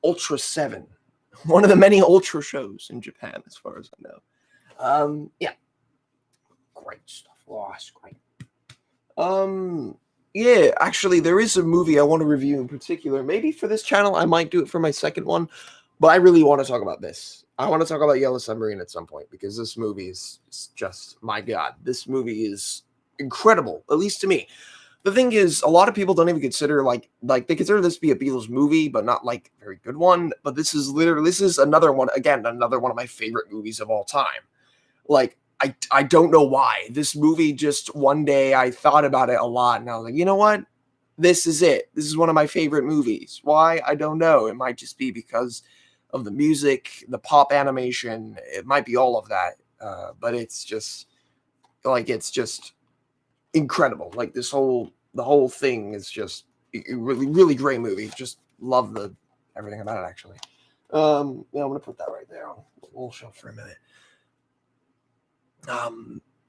Ultra 7. One of the many Ultra shows in Japan, as far as I know. Yeah. Great stuff. Oh, that's great. Yeah, actually, there is a movie I want to review in particular. Maybe for this channel, I might do it for my second one, but I really want to talk about this. I want to talk about Yellow Submarine at some point, because this movie is just, my God, this movie is incredible, at least to me. The thing is, a lot of people don't even consider like they consider this to be a Beatles movie, but not like a very good one. But this is another one, again, another one of my favorite movies of all time. Like I don't know why. This movie, just one day I thought about it a lot and I was like, you know what? This is it. This is one of my favorite movies. Why? I don't know. It might just be because of the music, the pop animation. It might be all of that. But it's just incredible. Like the whole thing is just a really, really great movie. Just love everything about it, actually. Yeah, I'm gonna put that right there on the little shelf for a minute.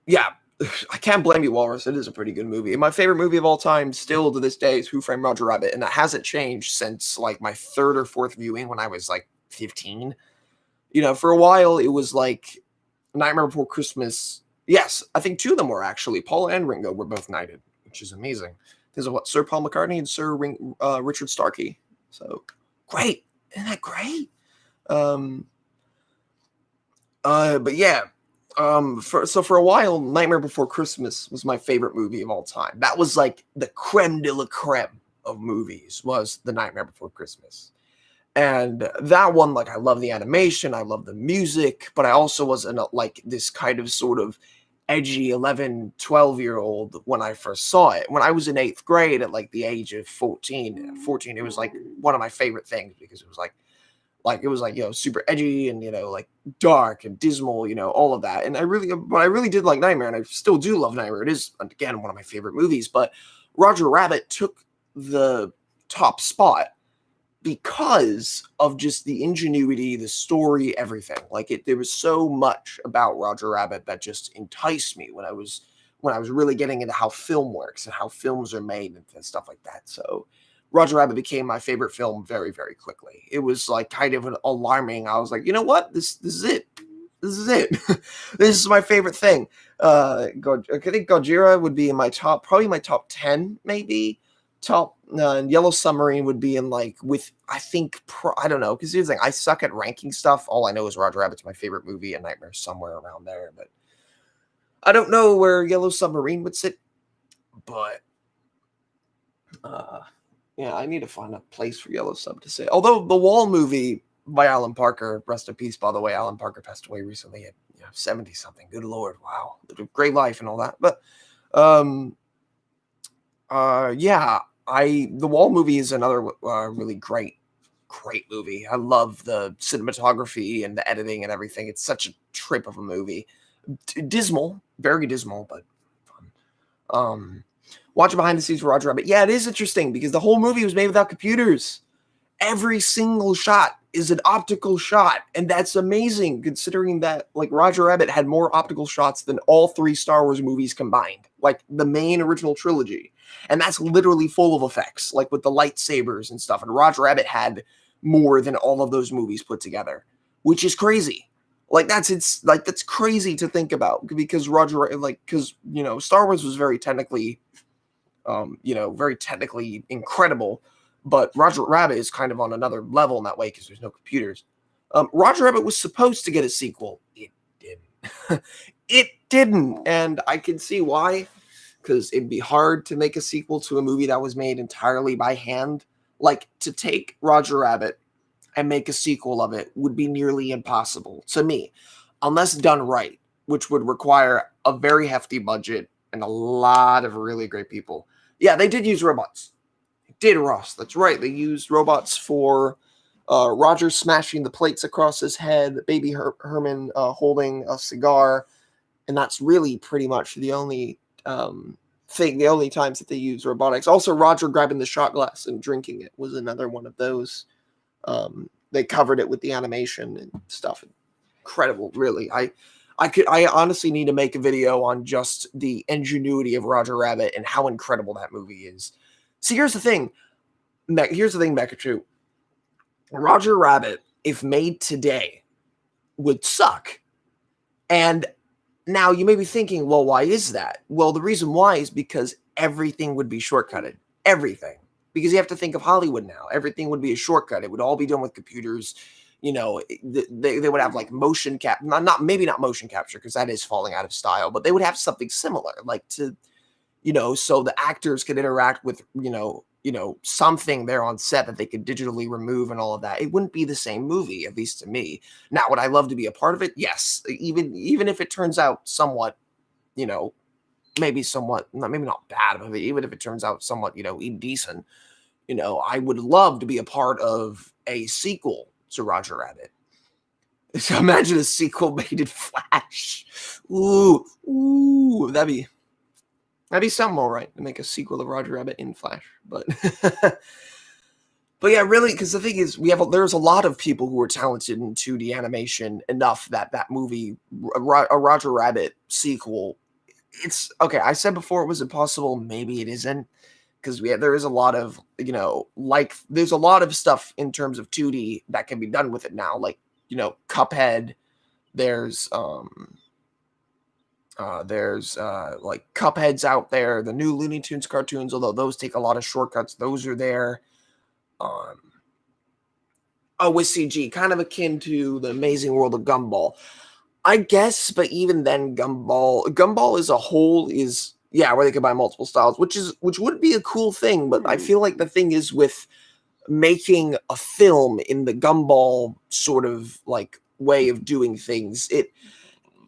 Yeah, I can't blame you, Walrus. It is a pretty good movie. And my favorite movie of all time, still to this day, is Who Framed Roger Rabbit, and that hasn't changed since like my third or fourth viewing when I was like 15. For a while it was like Nightmare Before Christmas. Yes, I think two of them were actually. Paul and Ringo were both knighted, which is amazing. There's Sir Paul McCartney and Richard Starkey. So great, isn't that great? But yeah. For a while, Nightmare Before Christmas was my favorite movie of all time. That was like the creme de la creme of movies, was The Nightmare Before Christmas. And that one, like, I love the animation, I love the music, but I also was like this kind of sort of edgy 11, 12-year-old when I first saw it. When I was in 8th grade at like the age of 14, it was like one of my favorite things because it was like it was like, super edgy and, like dark and dismal, all of that. And I really did like Nightmare, and I still do love Nightmare. It is, again, one of my favorite movies, but Roger Rabbit took the top spot because of just the ingenuity, the story, everything. Like there was so much about Roger Rabbit that just enticed me when I was really getting into how film works and how films are made and stuff like that. So Roger Rabbit became my favorite film very, very quickly. It was like kind of an alarming. I was like, you know what? This is it. This is it. This is my favorite thing. I think Gojira would be in probably my top 10, maybe. And Yellow Submarine would be in like I don't know, because here's the thing, I suck at ranking stuff. All I know is Roger Rabbit's my favorite movie and Nightmare's somewhere around there, but I don't know where Yellow Submarine would sit. But yeah, I need to find a place for Yellow Sub to sit. Although the Wall movie by Alan Parker, rest in peace, by the way, Alan Parker passed away recently at 70 something. Good Lord, wow, lived a great life and all that. But yeah, the Wall movie is another really great movie. I love the cinematography and the editing and everything. It's such a trip of a movie. Dismal, very dismal, but fun. Watching behind the scenes for Roger Rabbit. Yeah, it is interesting because the whole movie was made without computers. Every single shot is an optical shot, and that's amazing considering that like Roger Rabbit had more optical shots than all 3 Star Wars movies combined, like the main original trilogy. And that's literally full of effects, like with the lightsabers and stuff. And Roger Rabbit had more than all of those movies put together, which is crazy. Like that's crazy to think about because Star Wars was very technically incredible, but Roger Rabbit is kind of on another level in that way because there's no computers. Roger Rabbit was supposed to get a sequel. It didn't. It didn't, and I can see why, because it'd be hard to make a sequel to a movie that was made entirely by hand. Like, to take Roger Rabbit and make a sequel of it would be nearly impossible to me, unless done right, which would require a very hefty budget and a lot of really great people. Yeah, they did use robots. They did, Ross. That's right. They used robots for Roger smashing the plates across his head, Baby Herman holding a cigar, and that's really pretty much the only the only times that they use robotics. Also, Roger grabbing the shot glass and drinking it was another one of those. They covered it with the animation and stuff. Incredible, really. I honestly need to make a video on just the ingenuity of Roger Rabbit and how incredible that movie is. See, here's the thing, Becca True. Roger Rabbit, if made today, would suck. And now you may be thinking, well, why is that? Well, the reason why is because everything would be shortcutted. Everything. Because you have to think of Hollywood now. Everything would be a shortcut. It would all be done with computers. They would have like motion maybe not motion capture because that is falling out of style, but they would have something similar, like to, so the actors could interact with, something there on set that they could digitally remove and all of that. It wouldn't be the same movie, at least to me. Now, would I love to be a part of it? Yes. Even if it turns out somewhat, you know, maybe somewhat, maybe not bad, but even if it turns out somewhat, indecent, I would love to be a part of a sequel to Roger Rabbit. So imagine a sequel made in Flash. Ooh, that'd be something, all right, to make a sequel of Roger Rabbit in Flash. But but yeah, really, because the thing is, there's a lot of people who are talented in 2D animation enough that movie, a Roger Rabbit sequel, it's okay. I said before it was impossible. Maybe it isn't, because there is a lot of, there's a lot of stuff in terms of 2D that can be done with it now, like, Cuphead. There's like Cuphead's out there, the new Looney Tunes cartoons, although those take a lot of shortcuts, those are there. With CG, kind of akin to the Amazing World of Gumball, I guess, but even then, Gumball as a whole is, where they combine multiple styles, which would be a cool thing. But I feel like the thing is with making a film in the Gumball sort of like way of doing things,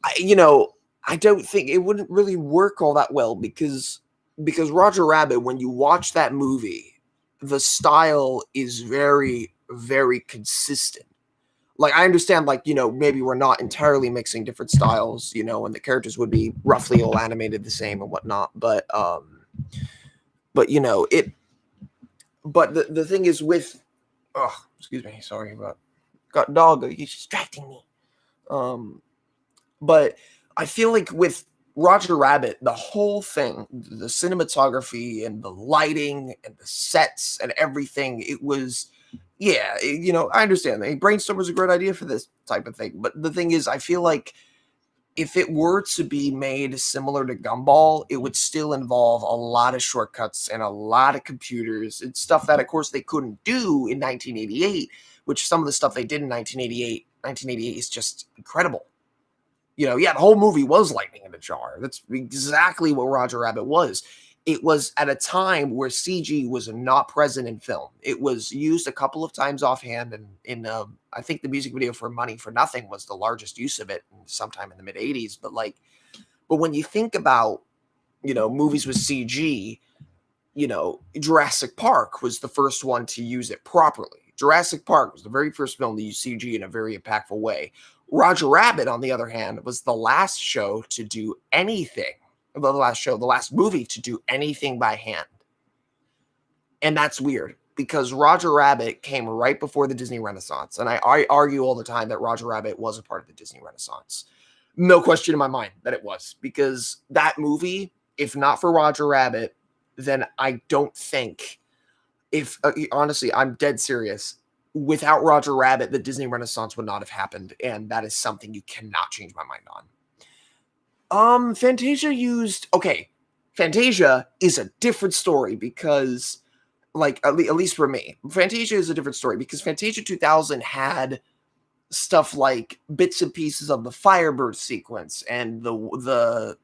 I don't think it wouldn't really work all that well because Roger Rabbit, when you watch that movie, the style is very, very consistent. Like, I understand, like, maybe we're not entirely mixing different styles, and the characters would be roughly all animated the same and whatnot, but the thing is with, excuse me, sorry about, got dog, he's distracting me. But I feel like with Roger Rabbit, the whole thing, the cinematography and the lighting and the sets and everything, it was, I understand. Brainstorm was a great idea for this type of thing. But the thing is, I feel like if it were to be made similar to Gumball, it would still involve a lot of shortcuts and a lot of computers. It's stuff that, of course, they couldn't do in 1988, which some of the stuff they did in 1988 is just incredible. The whole movie was lightning in a jar. That's exactly what Roger Rabbit was. It was at a time where CG was not present in film. It was used a couple of times offhand, and I think the music video for Money for Nothing was the largest use of it sometime in the mid-'80s. But when you think about, movies with CG, Jurassic Park was the first one to use it properly. Jurassic Park was the very first film to use CG in a very impactful way. Roger Rabbit, on the other hand, was the last show to do anything. The last movie to do anything by hand. And that's weird because Roger Rabbit came right before the Disney Renaissance. And I argue all the time that Roger Rabbit was a part of the Disney Renaissance. No question in my mind that it was, because that movie, if not for Roger Rabbit, then I don't think, honestly, I'm dead serious. Without Roger Rabbit, the Disney Renaissance would not have happened, and that is something you cannot change my mind on. Fantasia is a different story because, like, at least for me, Fantasia is a different story because Fantasia 2000 had stuff like bits and pieces of the Firebird sequence and the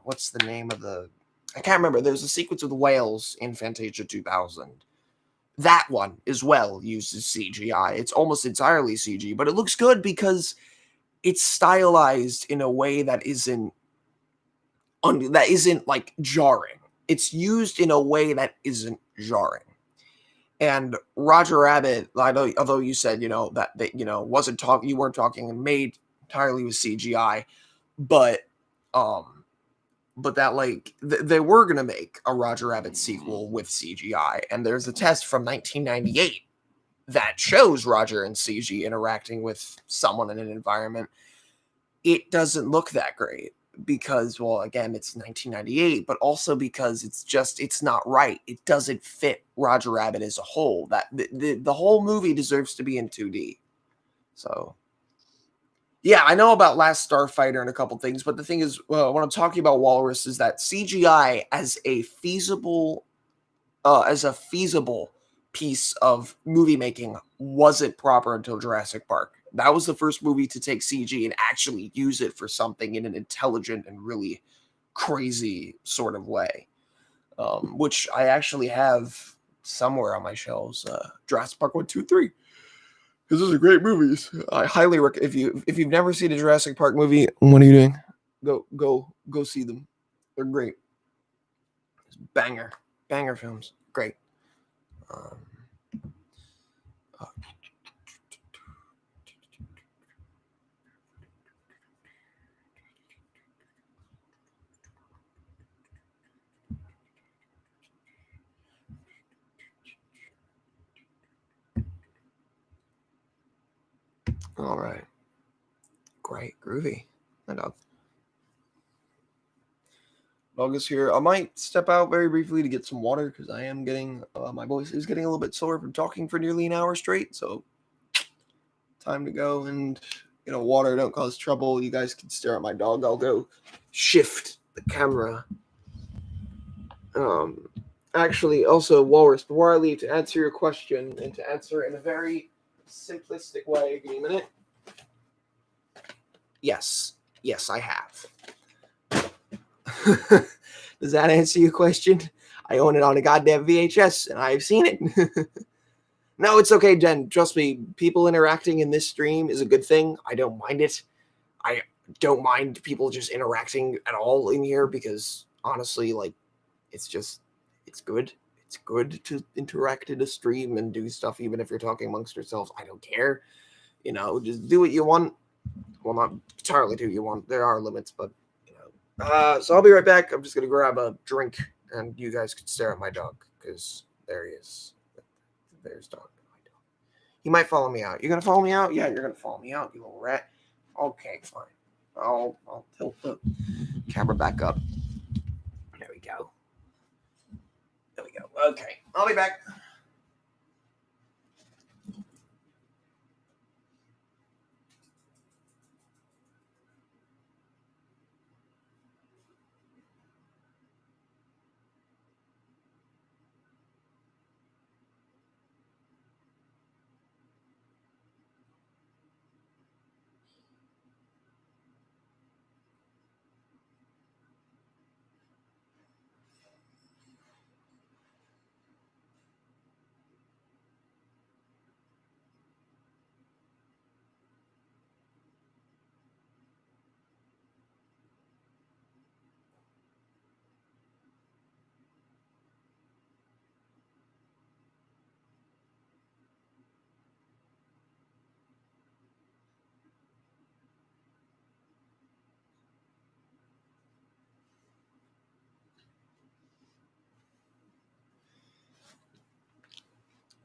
what's the name of the, I can't remember. There's a sequence of the whales in Fantasia 2000. That one as well uses CGI. It's almost entirely CG, but it looks good because it's stylized in a way that isn't like jarring. It's used in a way that isn't jarring. And Roger Rabbit, although you said, that you weren't talking and made entirely with CGI, but that, like, they were going to make a Roger Rabbit sequel with CGI. And there's a test from 1998 that shows Roger and CG interacting with someone in an environment. It doesn't look that great because, well, again, it's 1998, but also because it's not right. It doesn't fit Roger Rabbit as a whole. That the whole movie deserves to be in 2D. So, yeah, I know about Last Starfighter and a couple things, but the thing is, when I'm talking about Walrus, is that CGI as a feasible piece of movie making wasn't proper until Jurassic Park. That was the first movie to take CG and actually use it for something in an intelligent and really crazy sort of way. which I actually have somewhere on my shelves. Jurassic Park 1, 2, 3. Because those are great movies. I highly recommend. If you've never seen a Jurassic Park movie, what are you doing? Go see them. They're great. Banger films. Great. All right. Great, groovy. My dog. Dog is here. I might step out very briefly to get some water because I am getting my voice is getting a little bit sore from talking for nearly an hour straight. So time to go and water. Don't cause trouble. You guys can stare at my dog. I'll go shift the camera. Actually, also Walrus. Before I leave, to answer your question and to answer in a very simplistic way. Give me a minute. Yes, I have. Does that answer your question? I own it on a goddamn VHS, and I've seen it. No, it's okay, Jen. Trust me, people interacting in this stream is a good thing. I don't mind it. I don't mind people just interacting at all in here because, honestly, like, it's good. It's good to interact in a stream and do stuff, even if you're talking amongst yourselves. I don't care. Just do what you want. Well, not entirely do what you want. There are limits, but so I'll be right back. I'm just gonna grab a drink, and you guys can stare at my dog because there he is. There's dog. You might follow me out. You're gonna follow me out? Yeah, you're gonna follow me out, you little rat. Okay, fine. I'll tilt the camera back up. There we go. Okay, I'll be back.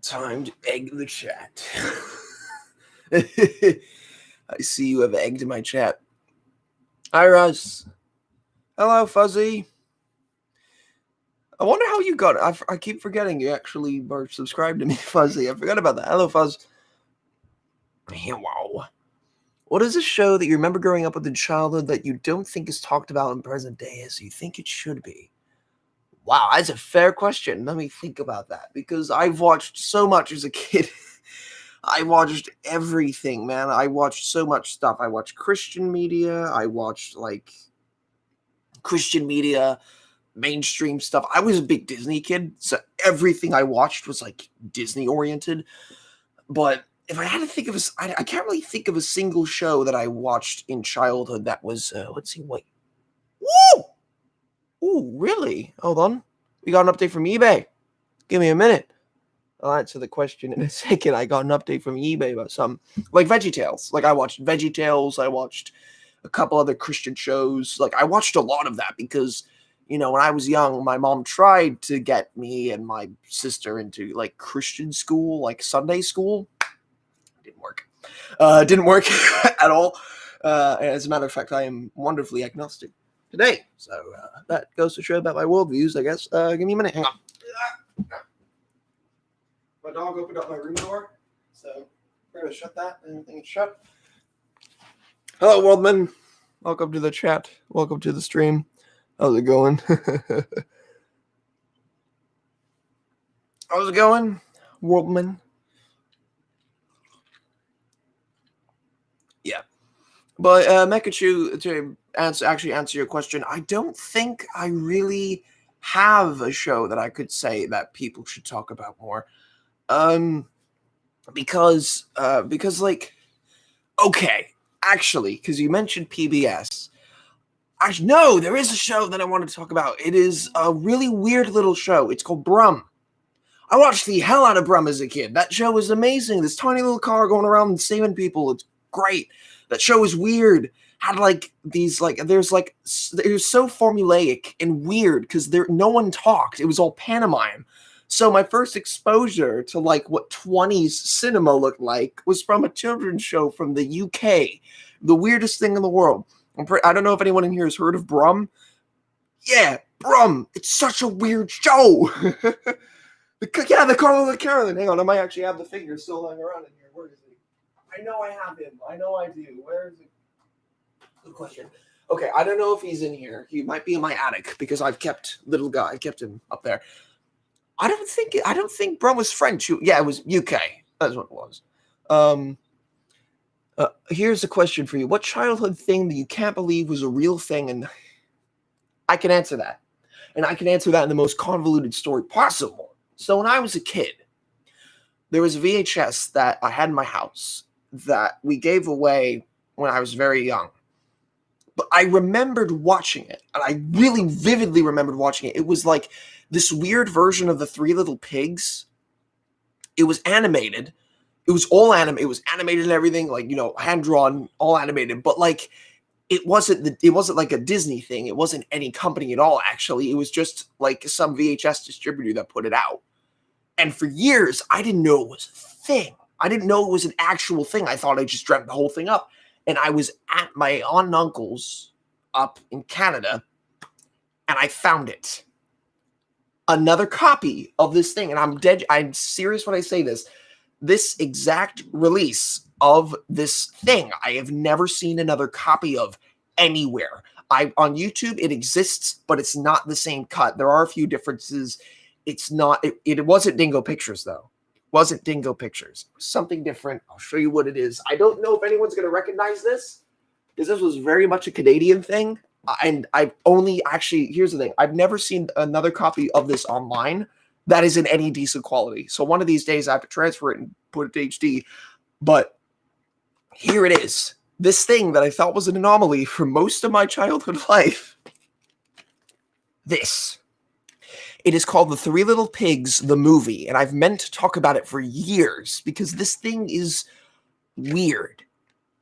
Time to egg the chat. I see you have egged my chat. Hi, Russ. Hello, Fuzzy. I wonder how you got it. I keep forgetting you actually are subscribed to me, Fuzzy. I forgot about that. Hello, Fuzz. Wow. What is a show that you remember growing up with in childhood that you don't think is talked about in present day as you think it should be? Wow, that's a fair question. Let me think about that because I've watched so much as a kid. I watched everything, man. I watched so much stuff. I watched Christian media. I watched Christian media, mainstream stuff. I was a big Disney kid, so everything I watched was Disney oriented. But if I had to think of I can't really think of a single show that I watched in childhood that was. Let's see, wait. Woo! Ooh, really? Hold on. We got an update from eBay. Give me a minute. I'll answer the question in a second. I got an update from eBay about some VeggieTales. I watched VeggieTales. I watched a couple other Christian shows. I watched a lot of that because, when I was young, my mom tried to get me and my sister into Christian school, Sunday school. Didn't work. Didn't work at all. As a matter of fact, I am wonderfully agnostic today. So that goes to show about my worldviews, I guess. Give me a minute. Hang on. My dog opened up my room door, so we're going to shut that. Anything is shut. Hello, Worldman. Welcome to the chat. Welcome to the stream. How's it going? How's it going, Worldman? Yeah. But Mekachu, to answer your question, I don't think I really have a show that I could say that people should talk about more. Because like, okay, actually, because you mentioned PBS. Actually, no, there is a show that I want to talk about. It is a really weird little show. It's called Brum. I watched the hell out of Brum as a kid. That show was amazing. This tiny little car going around and saving people. It's great. That show was weird. Had like these like it was so formulaic and weird because no one talked. It was all pantomime. So my first exposure to like what 20s cinema looked like was from a children's show from the UK. The weirdest thing in the world. I don't know if anyone in here has heard of Brum. Yeah, Brum. It's such a weird show. The Carolyn. Hang on, I might actually have the figure still lying around in here. Where is he? I know I have him. I know I do. Where is he? Good question. Okay, I don't know if he's in here. He might be in my attic because I've kept I kept him up there. I don't think Brum was French. Yeah, it was UK. That's what it was. Here's a question for you. What childhood thing that you can't believe was a real thing? And I can answer that. And I can answer that in the most convoluted story possible. So when I was a kid, there was a VHS that I had in my house that we gave away when I was very young. But I remembered watching it, and I really vividly remembered watching it. It was like this weird version of the Three Little Pigs. It was animated. It was all it was animated and everything, like, hand drawn, all animated. But like, it wasn't like a Disney thing. It wasn't any company at all. Actually, it was just like some VHS distributor that put it out. And for years, I didn't know it was a thing. I didn't know it was an actual thing. I thought I just dreamt the whole thing up. And I was at my aunt and uncle's up in Canada, and I found it. Another copy of this thing, and I'm serious when I say this. This exact release of this thing, I have never seen another copy of anywhere. On YouTube, it exists, but it's not the same cut. There are a few differences. It's not. It wasn't Dingo Pictures though. It wasn't Dingo Pictures. It was something different. I'll show you what it is. I don't know if anyone's going to recognize this, because this was very much a Canadian thing. And I've only here's the thing. I've never seen another copy of this online that is in any decent quality. So one of these days I have to transfer it and put it to HD. But here it is. This thing that I thought was an anomaly for most of my childhood life. This. It is called The Three Little Pigs, the movie. And I've meant to talk about it for years because this thing is weird.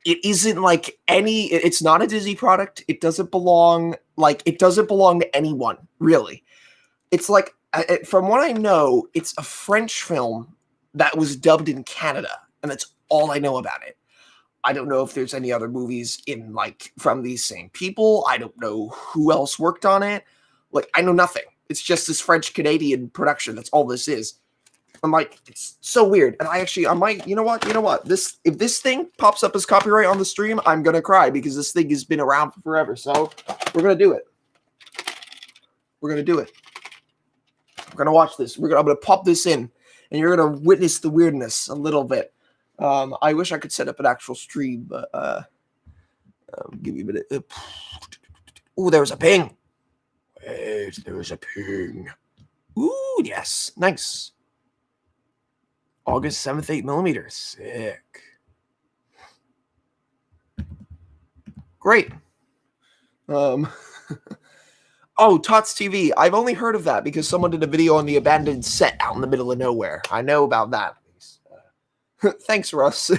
It isn't like it's not a Disney product. It doesn't belong to anyone, really. It's like, from what I know, it's a French film that was dubbed in Canada, and that's all I know about it. I don't know if there's any other movies from these same people. I don't know who else worked on it. Like, I know nothing. It's just this French-Canadian production. That's all this is. I'm like, it's so weird. And I might, you know what? If this thing pops up as copyright on the stream, I'm going to cry because this thing has been around for forever. So we're going to do it. We're going to do it. We're going to watch this. I'm going to pop this in, and you're going to witness the weirdness a little bit. I wish I could set up an actual stream, but give me a minute. Ooh, there was a ping. Wait, there was a ping. Ooh, yes. Nice. August 7th, 8mm. Sick. Great. Oh, Tots TV. I've only heard of that because someone did a video on the abandoned set out in the middle of nowhere. I know about that. Thanks, Russ.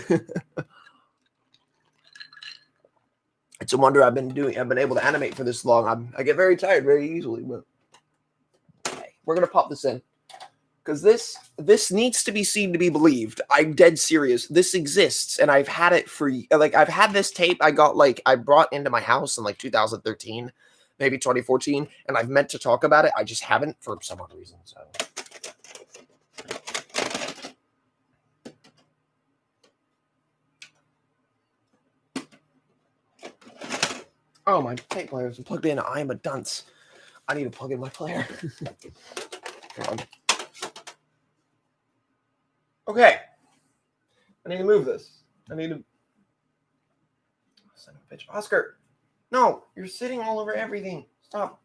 It's a wonder I've been able to animate for this long. I get very tired very easily, but okay, we're gonna pop this in because this needs to be seen to be believed. I'm dead serious. This exists, and I've had it for I've had this tape. I brought into my house in 2013, maybe 2014, and I've meant to talk about it. I just haven't for some odd reason. So. Oh, my tape player isn't plugged in. I am a dunce. I need to plug in my player. Okay. I need to move this. Son of a bitch. Oscar. No, you're sitting all over everything. Stop.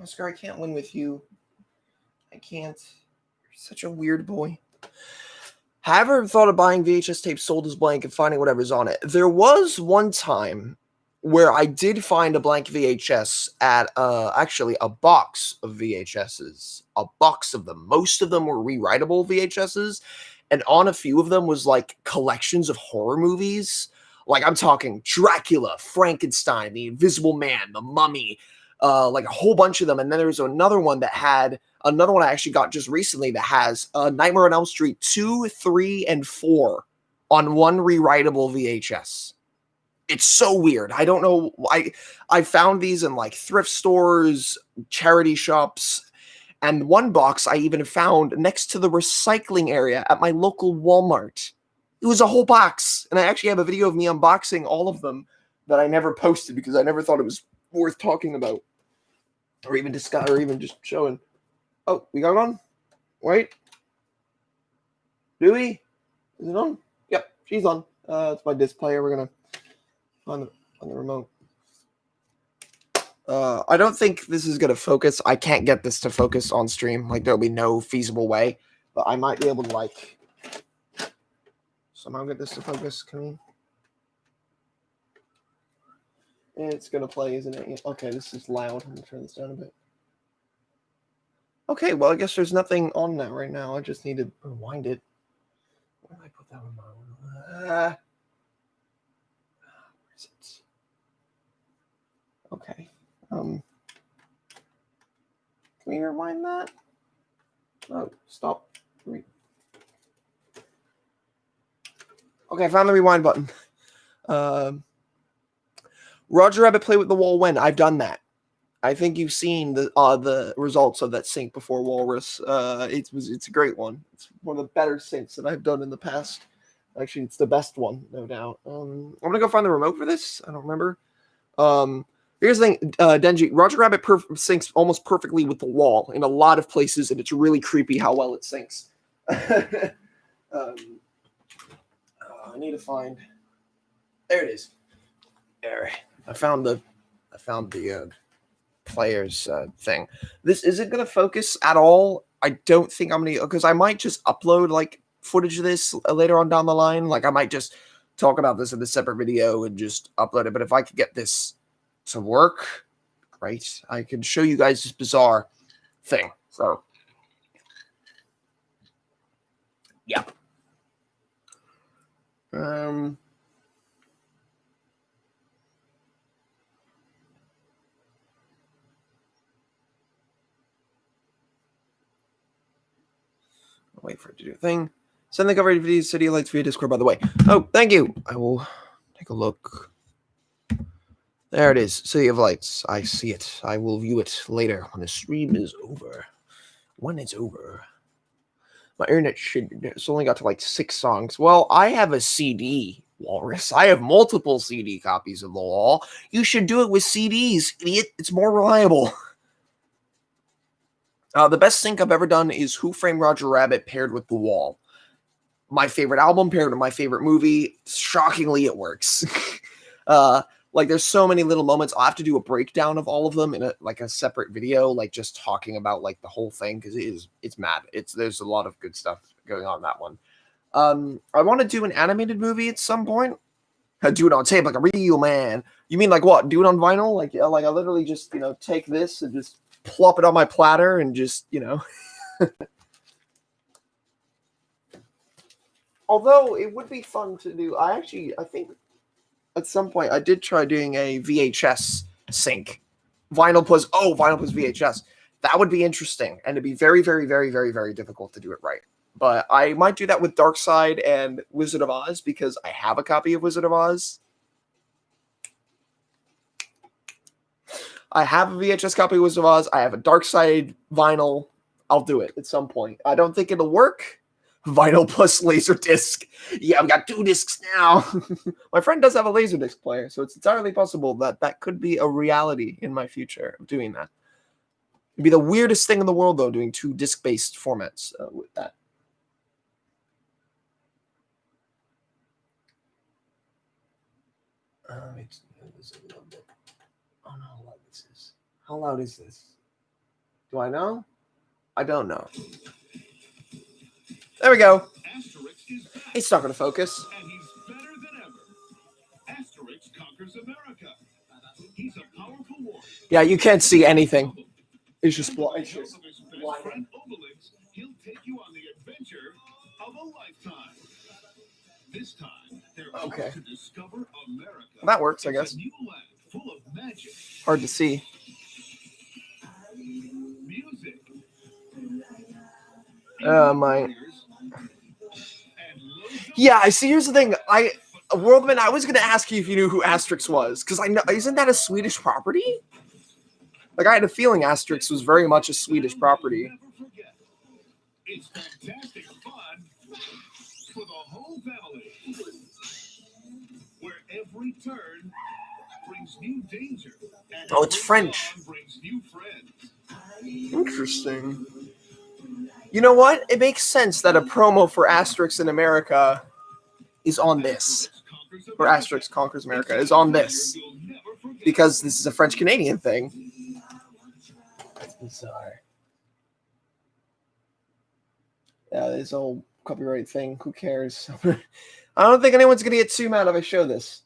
Oscar, I can't win with you. I can't. You're such a weird boy. Have ever thought of buying VHS tapes sold as blank and finding whatever's on it? There was one time where I did find a blank VHS at actually a box of VHSs. A box of them. Most of them were rewritable VHSs, and on a few of them was like collections of horror movies. Like I'm talking Dracula, Frankenstein, The Invisible Man, The Mummy, like a whole bunch of them. And then there was another one that had another one I actually got just recently that has Nightmare on Elm Street 2, 3, and 4 on one rewritable VHS. It's so weird. I don't know. I found these in like thrift stores, charity shops, and one box I even found next to the recycling area at my local Walmart. It was a whole box, and I actually have a video of me unboxing all of them that I never posted because I never thought it was worth talking about, or even discuss, or even just showing. Oh, we got it on? Wait. Do we? Is it on? Yep, she's on. It's my disc player. We're gonna on the remote. I don't think this is gonna focus. I can't get this to focus on stream. Like there'll be no feasible way, but I might be able to like somehow get this to focus. Can we? It's gonna play, isn't it? Okay, this is loud. I'm gonna turn this down a bit. Okay, well, I guess there's nothing on that right now. I just need to rewind it. Where did I put that one? Where is it? Okay. Can we rewind that? Oh, stop. Okay, I found the rewind button. Roger Rabbit play with the wall when? I've done that. I think you've seen the results of that sync before, Walrus. It's a great one. It's one of the better syncs that I've done in the past. Actually, it's the best one, no doubt. I'm gonna go find the remote for this. I don't remember. Here's the thing, Denji. Roger Rabbit syncs almost perfectly with the wall in a lot of places, and it's really creepy how well it syncs. I need to find. There it is. There, I found the players thing. This isn't going to focus at all. I don't think I'm going to, because I might just upload like footage of this later on down the line. Like I might just talk about this in a separate video and just upload it. But if I could get this to work, great. I can show you guys this bizarre thing. So, yeah. Wait for it to do a thing. Send the cover of the City Lights via Discord, by the way. Oh, thank you. I will take a look. There it is. City of Lights. I see it. I will view it later when the stream is over. When it's over. My internet it's only got to like 6 songs. Well, I have a CD, Walrus. I have multiple CD copies of The Wall. You should do it with CDs, idiot. It's more reliable. The best sync I've ever done is Who Framed Roger Rabbit paired with The Wall. My favorite album paired with my favorite movie. Shockingly, it works. Like there's so many little moments. I'll have to do a breakdown of all of them in a separate video, like just talking about like the whole thing because it's mad. There's a lot of good stuff going on in that one. I want to do an animated movie at some point. I do it on tape like a real man. You mean like what? Do it on vinyl? Like I literally just take this and just plop it on my platter and just Although it would be fun to do. I think at some point I did try doing a VHS sync. Vinyl plus VHS. That would be interesting. And it'd be very, very, very, very, very difficult to do it right. But I might do that with Dark Side and Wizard of Oz because I have a copy of Wizard of Oz. I have a VHS copy of Wizard of Oz. I have a Dark Side vinyl. I'll do it at some point. I don't think it'll work. Vinyl plus Laserdisc. Yeah, I've got 2 discs now. My friend does have a Laserdisc player, so it's entirely possible that could be a reality in my future of doing that. It'd be the weirdest thing in the world, though, doing 2 disc-based formats with that. It's a little bit. Oh no, how loud this is. How loud is this? Do I know? I don't know. There we go. It's not going to focus. And he's better than ever. Asterix conquers America. He's a powerful warrior. Yeah, you can't see anything. It's just blind. Friend Obelix, he'll take you on the adventure of a lifetime. This time, they're Okay. to discover America. That works, I guess. It's a new land full of magic, Hard to see. music, My. Yeah, I see. Here's the thing. Worldman, I was going to ask you if you knew who Asterix was, because I know, isn't that a Swedish property? Like, I had a feeling Asterix was very much a Swedish property. It's fantastic fun for the whole family. Where every turn brings new danger. And Oh, it's French. brings new friends. Interesting. You know what? It makes sense that a promo for Asterix in America is on this. Or Asterix Conquers America is on this. Because this is a French-Canadian thing. That's bizarre. Yeah, this whole copyright thing. Who cares? I don't think anyone's going to get too mad if I show this.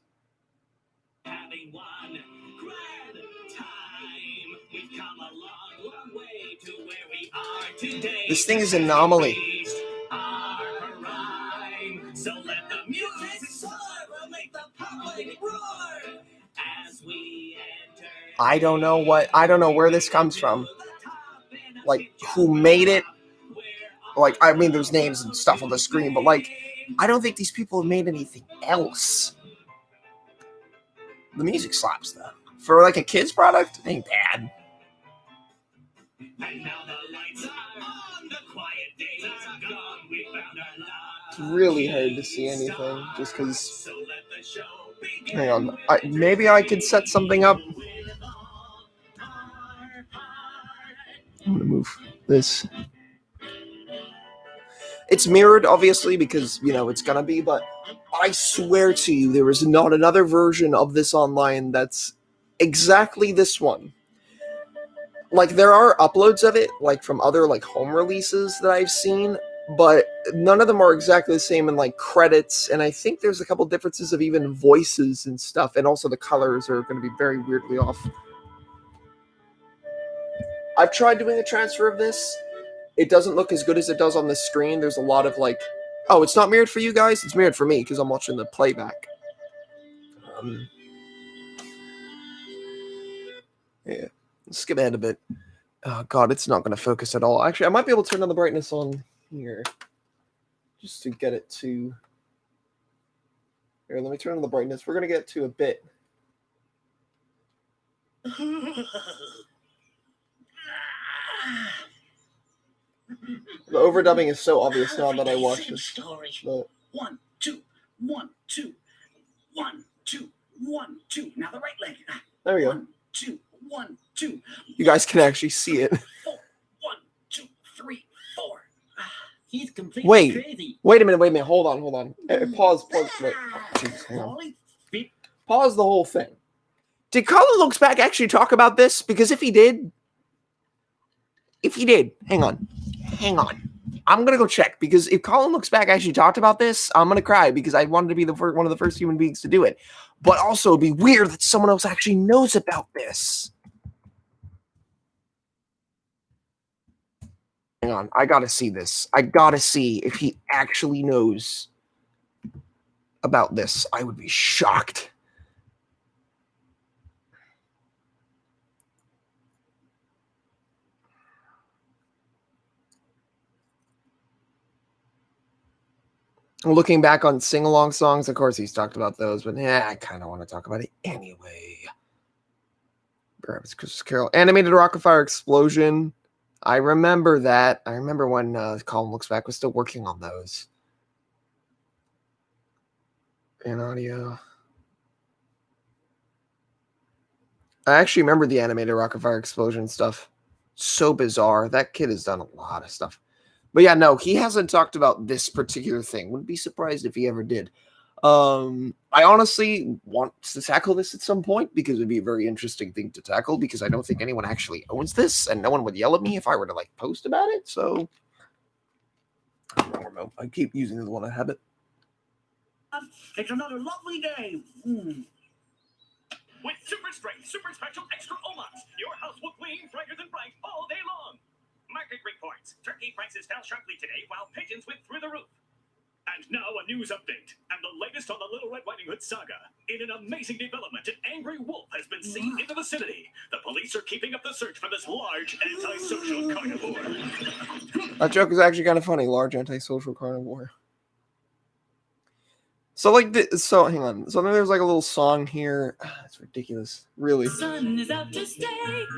Having one grand time. We've come a long, long way to where we are today. This thing is Anomaly. Our rhyme. So let the music soar. We'll make the public roar. As we enter. I don't know where this comes from. Like, who made it? Like, I mean, there's names and stuff on the screen, but, like, I don't think these people have made anything else. The music slaps, though. For, like, a kid's product, it ain't bad. And now the lights are on. The quiet days are gone. We found our love. It's really hard to see anything, just because... So let the show begin. Hang on. Maybe I could set something up. I'm gonna move this. It's mirrored, obviously, because, you know, it's gonna be, but I swear to you, there is not another version of this online that's exactly this one. Like, there are uploads of it, like, from other, like, home releases that I've seen, but none of them are exactly the same in, like, credits, and I think there's a couple differences of even voices and stuff, and also the colors are going to be very weirdly off. I've tried doing a transfer of this. It doesn't look as good as it does on the screen. There's a lot of, like... Oh, it's not mirrored for you guys? It's mirrored for me, because I'm watching the playback. Yeah. Skip ahead a bit. Oh, God, it's not going to focus at all. Actually, I might be able to turn on the brightness on here. Just to get it to... Here, let me turn on the brightness. We're going to get to a bit. The overdubbing is so obvious now that I watch this. But... 1, 2, 1, 2, 1, 2, 1, 2. Now the right leg. There we go. 1, 2, 1, 2. You guys can actually see it. 4, 1, 2, 3, 4. He's completely crazy. Wait a minute. Hold on. Pause. Wait. Jeez, hang on. Pause the whole thing. Did Colin Looks Back actually talk about this? Because if he did, hang on. I'm going to go check, because if Colin Looks Back actually talked about this, I'm going to cry, because I wanted to be one of the first human beings to do it. But also, it'd be weird that someone else actually knows about this. Hang on. I got to see this. I got to see if he actually knows about this. I would be shocked. Looking back on sing-along songs, of course he's talked about those, but I kind of want to talk about it anyway. Perhaps Christmas Carol. Animated Rocket Fire Explosion. I remember that. I remember when Colin Looks Back was still working on those. And audio. I actually remember the animated Rocket Fire Explosion stuff. So bizarre. That kid has done a lot of stuff. But yeah, no, he hasn't talked about this particular thing. Wouldn't be surprised if he ever did. I honestly want to tackle this at some point because it'd be a very interesting thing to tackle because I don't think anyone actually owns this and no one would yell at me if I were to like post about it. So wrong remote. I keep using the one I have it. It's another lovely day. With super strength, super special extra Omox, your house will gleam brighter than bright all day long. Market reports: turkey prices fell sharply today while pigeons went through the roof. And now a news update and the latest on the Little Red Riding Hood saga. In an amazing development, an angry wolf has been seen in the vicinity. The police are keeping up the search for this large antisocial carnivore. That joke is actually kind of funny. Large antisocial carnivore. So like, so hang on. So then there's like a little song here. It's ridiculous, really. Sun is out to stay.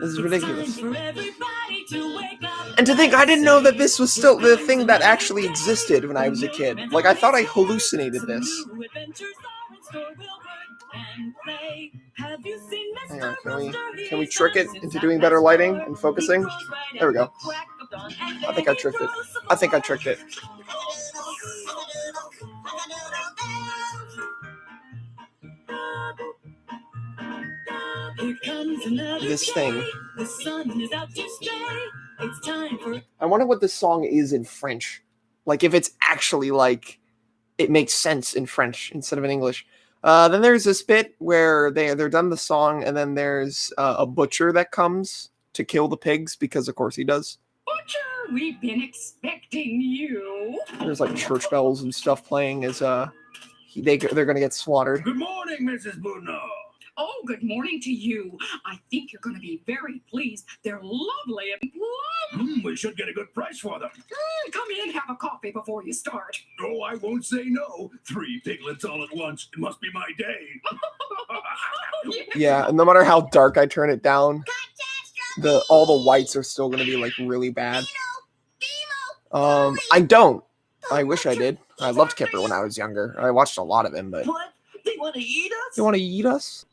This is It's ridiculous. time for everybody to wake up. And to think, I didn't know that this was still the thing that actually existed when I was a kid. Like, I thought I hallucinated this. New adventures are in store. We'll work and play. Have you seen Hang Mr. on, Rooster? can we trick it into doing better lighting and focusing? There we go. I think I tricked it. I think I tricked it. Here comes another This day. thing. The sun is out to stay. It's time for I wonder what this song is in French. Like, if it's actually like it makes sense in French instead of in English. Then there's this bit where they're done the song, and then there's a butcher that comes to kill the pigs because, of course, he does. Butcher, we've been expecting you. There's like church bells and stuff playing as they're gonna get slaughtered. Good morning, Mrs. Bruno. Oh, good morning to you. I think you're going to be very pleased. They're lovely and plump. We should get a good price for them. Come in, have a coffee before you start. Oh, I won't say no. 3 piglets all at once. It must be my day. Yeah, and no matter how dark I turn it down, all the whites are still gonna be like really bad. I don't. I wish I did. I loved Kipper when I was younger. I watched a lot of him, but what? They want to eat us? you want to eat us?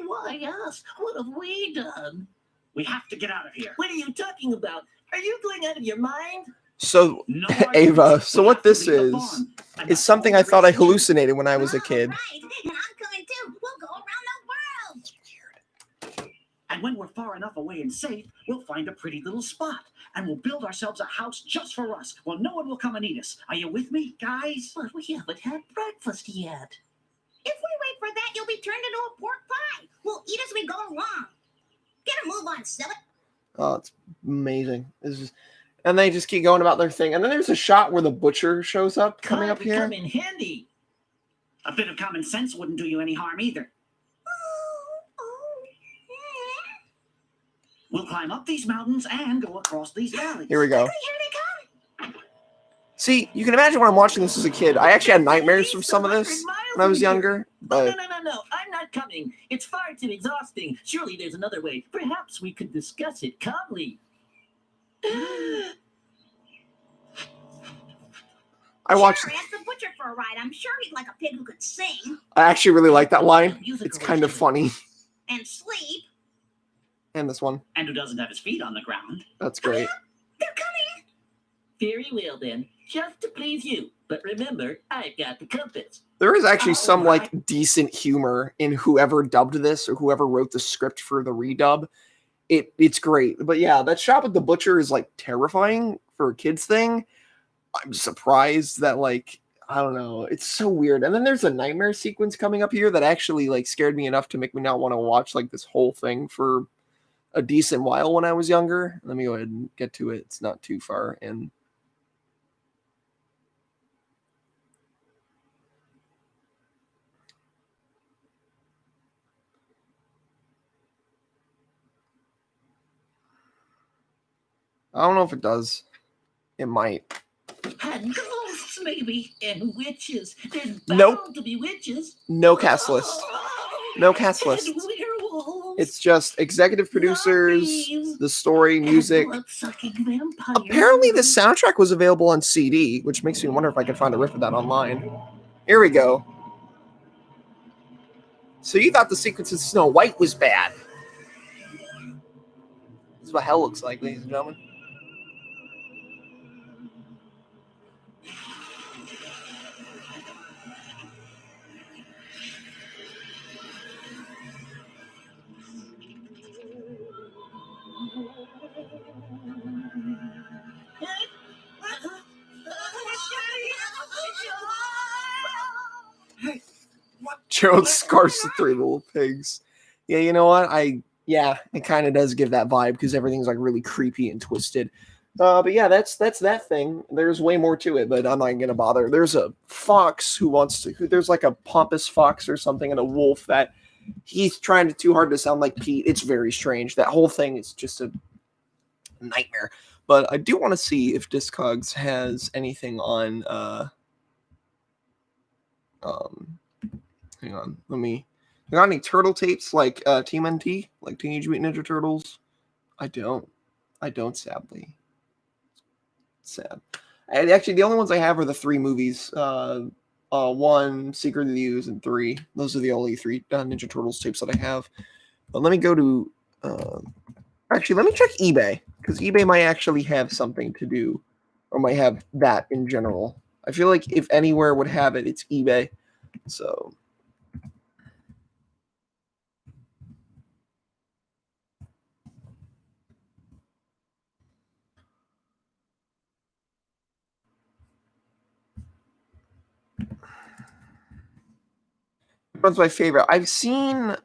Why us? What have we done? We have to get out of here. What are you talking about? Are you going out of your mind? So, No Ava, arguments. so We what have to this leave the is farm. And is that's something all I thought I there is to it. hallucinated when I was a kid. Right, and I'm coming too. We'll go around the world. And when we're far enough away and safe, we'll find a pretty little spot. And we'll build ourselves a house just for us. Well, no one will come and eat us. Are you with me, guys? But we haven't had breakfast yet. If we wait for that, you'll be turned into a pork pie. We'll eat as we go along. Get a move on, silly. Oh, it's amazing. And they just keep going about their thing. And then there's a shot where the butcher shows up coming up here. Come in handy. A bit of common sense wouldn't do you any harm either. We'll climb up these mountains and go across these valleys. Here we go. Here they come. See, you can imagine when I'm watching this as a kid. I actually had nightmares from some of this when I was younger. No, But no. I'm not coming. It's far too exhausting. Surely there's another way. Perhaps we could discuss it calmly. I watched. Sure, ask the butcher for a ride. I'm sure he'd like a pig who could sing I actually really like that line. Musical It's kind of funny. and sleep. And this one. And who doesn't have his feet on the ground? That's great. They're coming. Very well then. Just to please you. But remember, I've got the compass. There is actually some Alright. like decent humor in whoever dubbed this or whoever wrote the script for the redub. It's great. But yeah, that shot with the butcher is like terrifying for a kid's thing. I'm surprised that like I don't know. It's so weird. And then there's a nightmare sequence coming up here that actually like scared me enough to make me not want to watch like this whole thing for a decent while when I was younger. Let me go ahead and get to it. It's not too far in. I don't know if it does. It might. And ghosts, maybe. And witches. There's bound Nope. to be witches. No cast list. No cast list. And werewolves. It's just executive producers, the story, music. And blood-sucking vampires. Apparently, the soundtrack was available on CD, which makes me wonder if I can find a riff of that online. Here we go. So you thought the sequence in Snow White was bad. This is what hell looks like, ladies and gentlemen. Gerald scarfs the three little pigs. Yeah, you know what? Yeah, it kind of does give that vibe because everything's like really creepy and twisted. But yeah, that's that thing. There's way more to it, but I'm not gonna bother. There's a fox there's like a pompous fox or something, and a wolf that he's trying too hard to sound like Pete. It's very strange. That whole thing is just a nightmare. But I do want to see if Discogs has anything on. Hang on, You got any turtle tapes like TMNT, like Teenage Mutant Ninja Turtles? I don't, sadly. Sad. And actually, the only ones I have are the 3 movies. 1, Secret of the Ooze, and 3. Those are the only 3 Ninja Turtles tapes that I have. But let me go to. Actually, let me check eBay, because eBay might actually have something to do, or might have that in general. I feel like if anywhere would have it, it's eBay. So. One's my favorite. I've seen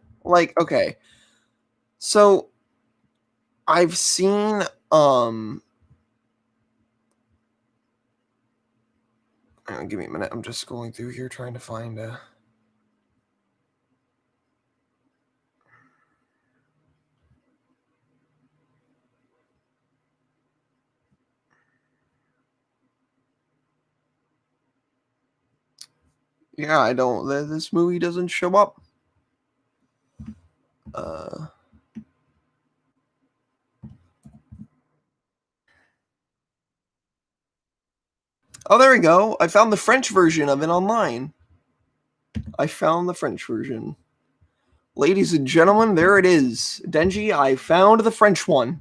so I've seen give me a minute. I'm just going through here trying to find yeah, I don't. This movie doesn't show up. Oh, there we go. I found the French version of it online. I found the French version. Ladies and gentlemen, there it is. Denji, I found the French one.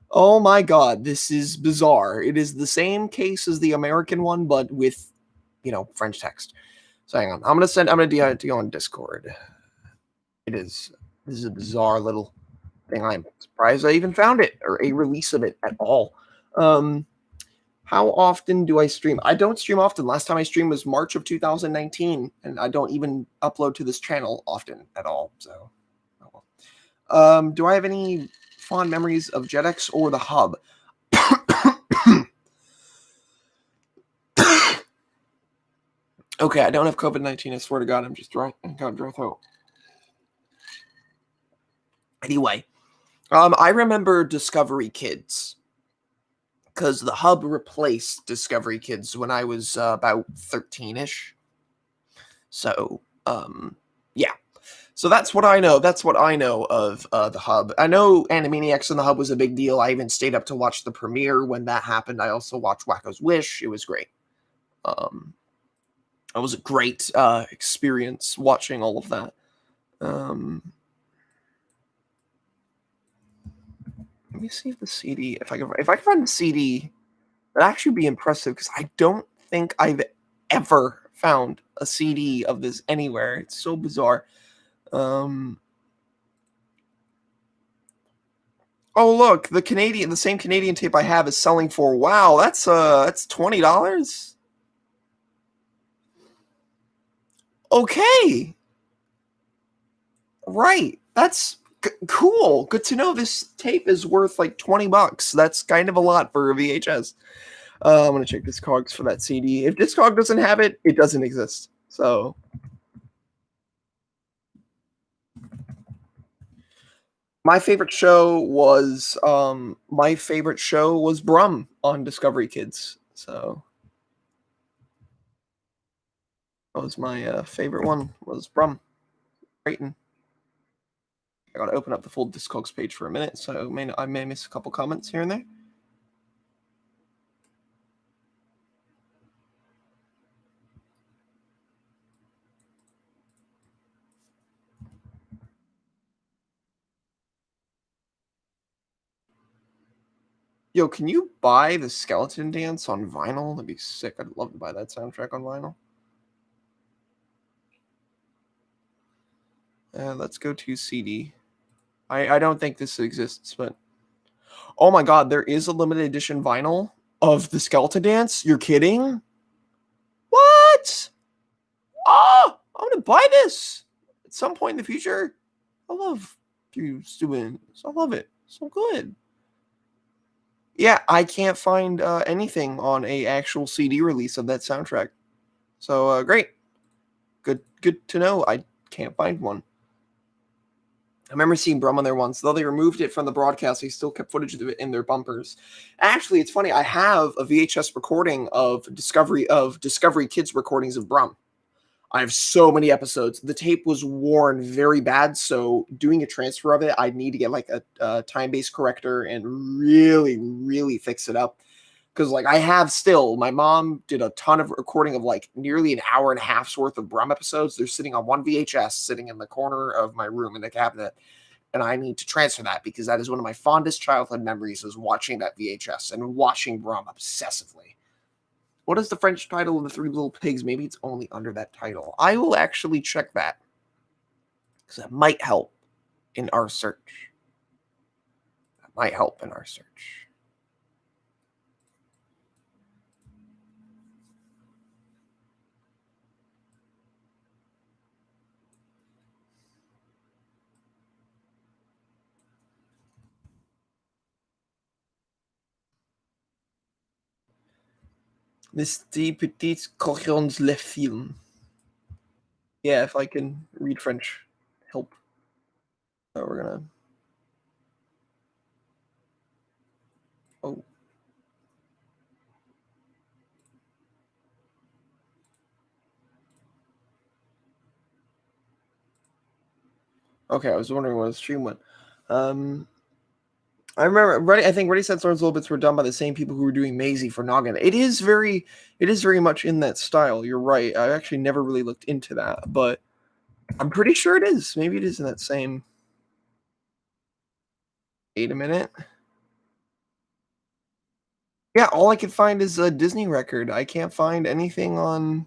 Oh my god, this is bizarre. It is the same case as the American one, but with, French text. So hang on. I'm gonna go on Discord. This is a bizarre little thing. I'm surprised I even found it, or a release of it at all. How often do I stream? I don't stream often. Last time I streamed was March of 2019, and I don't even upload to this channel often at all. So, do I have any fond memories of Jetix or the Hub? Okay, I don't have COVID-19. I swear to God, I'm just dry throat. Anyway, I remember Discovery Kids, because the Hub replaced Discovery Kids when I was about 13-ish. So, yeah. So that's what I know. That's what I know of the Hub. I know Animaniacs and the Hub was a big deal. I even stayed up to watch the premiere when that happened. I also watched Wacko's Wish. It was great. It was a great experience watching all of that. Let me see if the CD, if I can find the CD, that'd actually be impressive, because I don't think I've ever found a CD of this anywhere. It's so bizarre. Oh look, the same Canadian tape I have is selling for, wow, that's $20. Okay. Right. That's cool. Good to know this tape is worth like $20. That's kind of a lot for a VHS. I'm going to check Discogs for that CD. If Discog doesn't have it, it doesn't exist. So. My favorite show was Brum on Discovery Kids. So. That was my favorite one, was Brum. Creighton. I gotta open up the full Discogs page for a minute, so I may miss a couple comments here and there. Yo, can you buy the Skeleton Dance on vinyl? That'd be sick. I'd love to buy that soundtrack on vinyl. Let's go to CD. I don't think this exists, but oh my god, there is a limited edition vinyl of the Skeleton Dance. You're kidding? What? Oh I'm gonna buy this at some point in the future. I love Three Steuben's. I love it. So good. Yeah, I can't find anything on a actual CD release of that soundtrack. So great. Good to know. I can't find one. I remember seeing Brum on there once. Though they removed it from the broadcast, they still kept footage of it in their bumpers. Actually, it's funny. I have a VHS recording of Discovery Kids recordings of Brum. I have so many episodes. The tape was worn very bad, so doing a transfer of it, I'd need to get like a time-based corrector and really, really fix it up. Because like I have still, my mom did a ton of recording of like nearly an hour and a half's worth of Brum episodes. They're sitting on one VHS, sitting in the corner of my room in the cabinet, and I need to transfer that because that is one of my fondest childhood memories is watching that VHS and watching Brum obsessively. What is the French title of the Three Little Pigs? Maybe it's only under that title. I will actually check that because that might help in our search. That might help in our search. Les Petits Cochons le Film. Yeah, if I can read French, help. So we're gonna. Oh. Okay, I was wondering what the stream went. I remember I think Ready Set Swords Little Bits were done by the same people who were doing Maisie for Noggin. It is very much in that style. You're right. I actually never really looked into that, but I'm pretty sure it is. Maybe it is in that same. Wait a minute. Yeah, all I can find is a Disney record. I can't find anything on.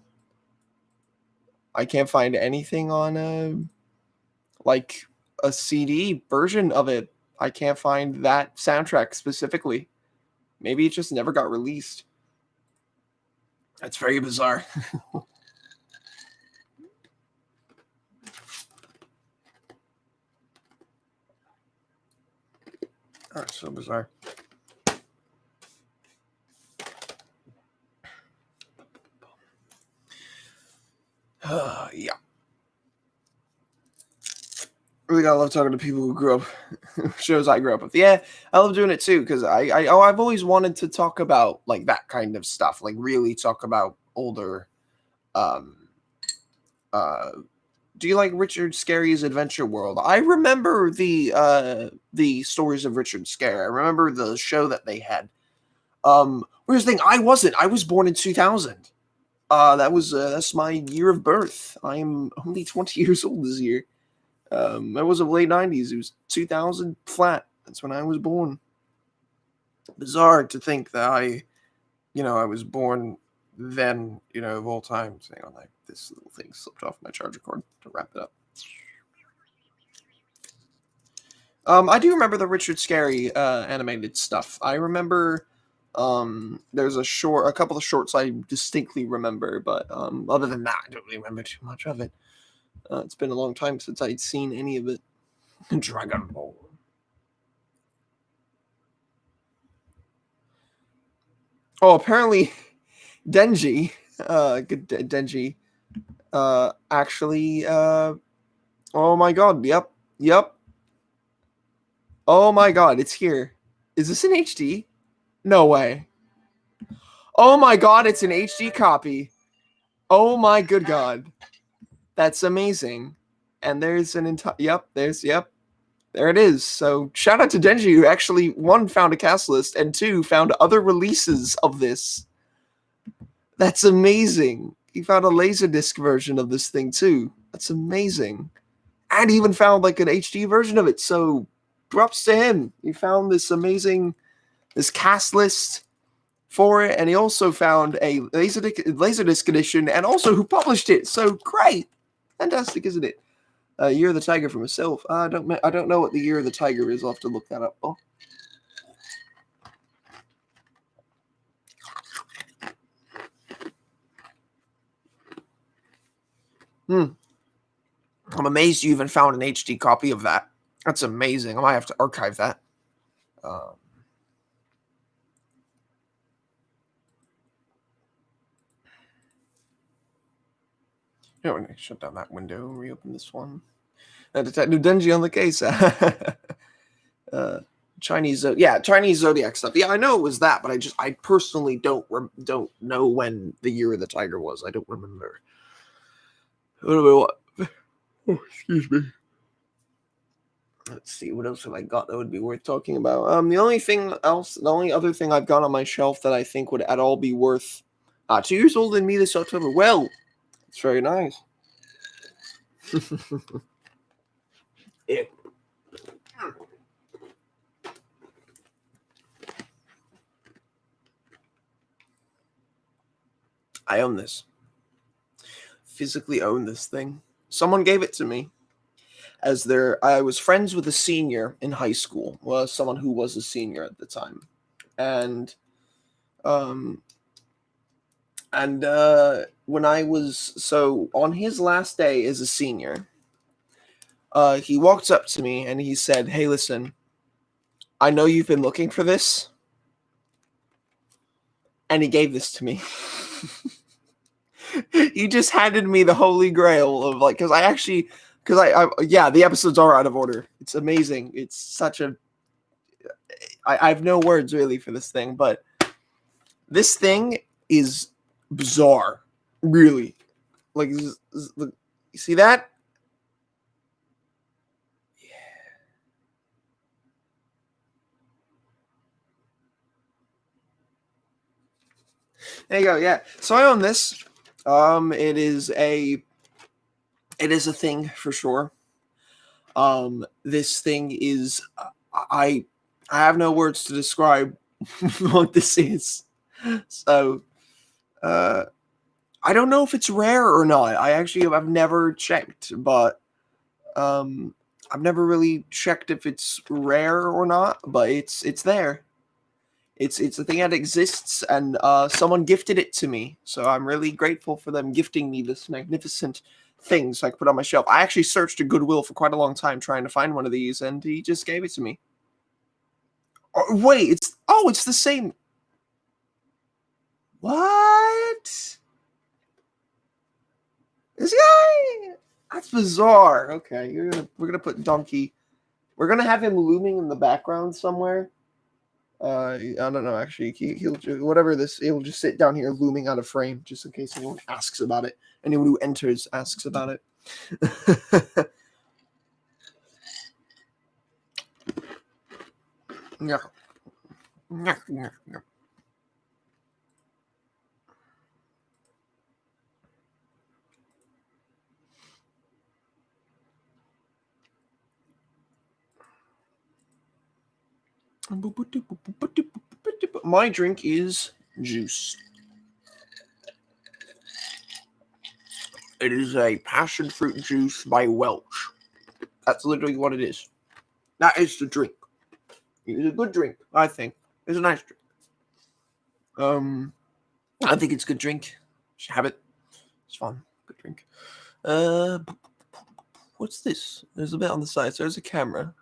Like a CD version of it. I can't find that soundtrack specifically. Maybe it just never got released. That's very bizarre. Oh, so bizarre. Yeah. Really gotta love talking to people who grew up shows I grew up with. Yeah, I love doing it too because I've always wanted to talk about like that kind of stuff, like really talk about older. Do you like Richard Scarry's Adventure World? I remember the stories of Richard Scarry. I remember the show that they had. Here's the thing: I was born in 2000. That's my year of birth. I'm only 20 years old this year. It was the late 90s. It was 2000 flat. That's when I was born. Bizarre to think that I was born then, of all time. Hang on, this little thing slipped off my charger cord to wrap it up. I do remember the Richard Scarry animated stuff. I remember there's a couple of shorts I distinctly remember, but other than that, I don't really remember too much of it. It's been a long time since I'd seen any of it. Dragon Ball. Oh, apparently Denji, Denji, actually, oh my god, yep. Oh my god, it's here. Is this in HD? No way. Oh my god, it's an HD copy. Oh my good god. That's amazing. And there's an entire, there it is. So shout out to Denji, who actually, one, found a cast list, and two, found other releases of this. That's amazing. He found a Laserdisc version of this thing too. That's amazing. And he even found like an HD version of it. So props to him. He found this cast list for it, and he also found a Laserdisc edition, and also who published it. So great. Fantastic, isn't it? Year of the Tiger for myself. I don't know what the Year of the Tiger is. I'll have to look that up. I'm amazed you even found an HD copy of that. That's amazing. I might have to archive that. Shut down that window and reopen this one. Detective Denji on the case. Chinese Zodiac stuff. Yeah, I know it was that, but I personally don't know when the Year of the Tiger was. I don't remember. Oh, excuse me. Let's see, what else have I got that would be worth talking about? The only other thing I've got on my shelf that I think would at all be worth 2 years old in me this October. Well, it's very nice. Yeah. I own this. Physically own this thing. Someone gave it to me. I was friends with a senior in high school. Well, someone who was a senior at the time. And when I was on his last day as a senior, he walked up to me and he said, "Hey, listen, I know you've been looking for this." And he gave this to me. He just handed me the holy grail of the episodes are out of order. It's amazing. It's such I have no words really for this thing, but this thing is bizarre, really. You see that? Yeah. There you go. Yeah. So I own this. It is a thing for sure. This thing is I have no words to describe what this is. So I don't know if it's rare or not. I've never checked, but I've never really checked if it's rare or not, but it's there. It's a thing that exists, and someone gifted it to me, so I'm really grateful for them gifting me this magnificent thing so I could put on my shelf. I actually searched at Goodwill for quite a long time trying to find one of these, and he just gave it to me. Oh, wait, it's the same. What? This guy? That's bizarre. Okay, we're gonna put Donkey. We're gonna have him looming in the background somewhere. I don't know. Actually, he'll just sit down here looming out of frame, just in case anyone asks about it. Anyone who enters asks about it. Yeah. My drink is juice. It is a passion fruit juice by Welch. That's literally what it is. That is the drink. It is a good drink, I think. It's a nice drink. I think it's a good drink. You should have it. It's fun. Good drink. What's this? There's a bit on the side. So there's a camera.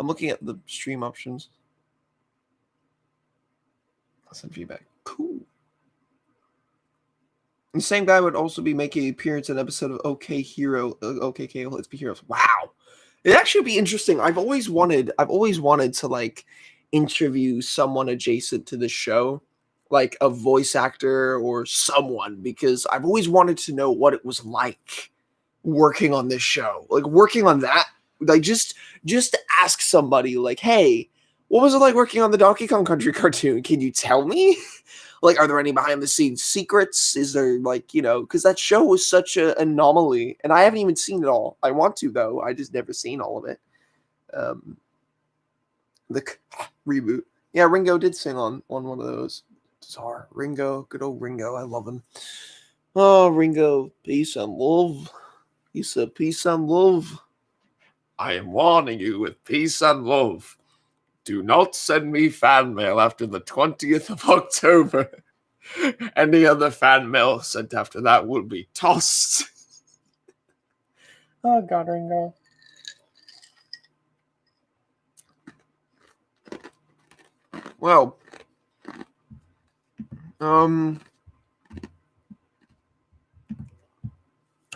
I'm looking at the stream options. I'll send feedback. Cool. The same guy would also be making an appearance in an episode of OK Let's Be Heroes. Wow. It'd actually be interesting. I've always wanted to interview someone adjacent to the show, like a voice actor or someone, because I've always wanted to know what it was like working on this show. Like working on that. Like just ask somebody like, "Hey, what was it like working on the Donkey Kong Country cartoon? Can you tell me? Like, are there any behind the scenes secrets? Is there because that show was such an anomaly, and I haven't even seen it all. I want to though. I just never seen all of it. The reboot. Yeah, Ringo did sing on one of those. Bizarre. Ringo, good old Ringo. I love him. Oh, Ringo, peace and love. He said, "Peace and love. I am warning you with peace and love. Do not send me fan mail after the 20th of October. Any other fan mail sent after that will be tossed." Oh God, Ringo. Well,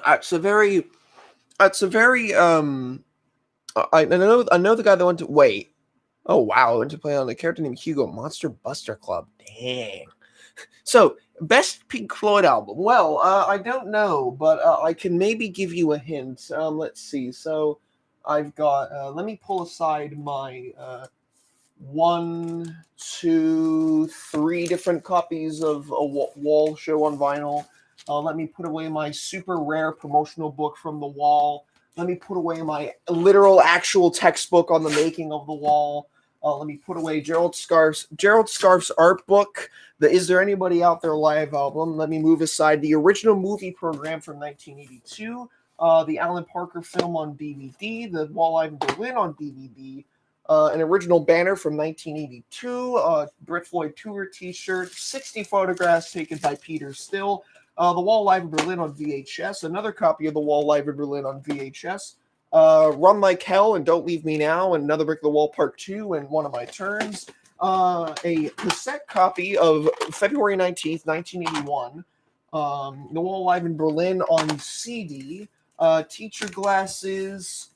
it's a very, I know the guy that went to wait. Oh wow, went to play on a character named Hugo, Monster Buster Club. Dang. So best Pink Floyd album. Well, I don't know, but I can maybe give you a hint. Let's see. So I've got. Let me pull aside my 1, 2, 3 different copies of a Wall show on vinyl. Let me put away my super rare promotional book from the Wall. Let me put away my literal actual textbook on the making of the Wall. Let me put away Gerald Scarf's art book, the Is There Anybody Out There live album. Let me move aside the original movie program from 1982, the Alan Parker film on DVD, the Wall Live in Berlin on DVD, an original banner from 1982, Brit Floyd tour t-shirt, 60 photographs taken by Peter Still, the Wall Live in Berlin on VHS, another copy of the Wall Live in Berlin on VHS, Run Like Hell and Don't Leave Me Now, and Another Brick of the Wall Part 2, and One of My Turns, a cassette copy of February 19th, 1981, the Wall Live in Berlin on CD, Teacher Glasses,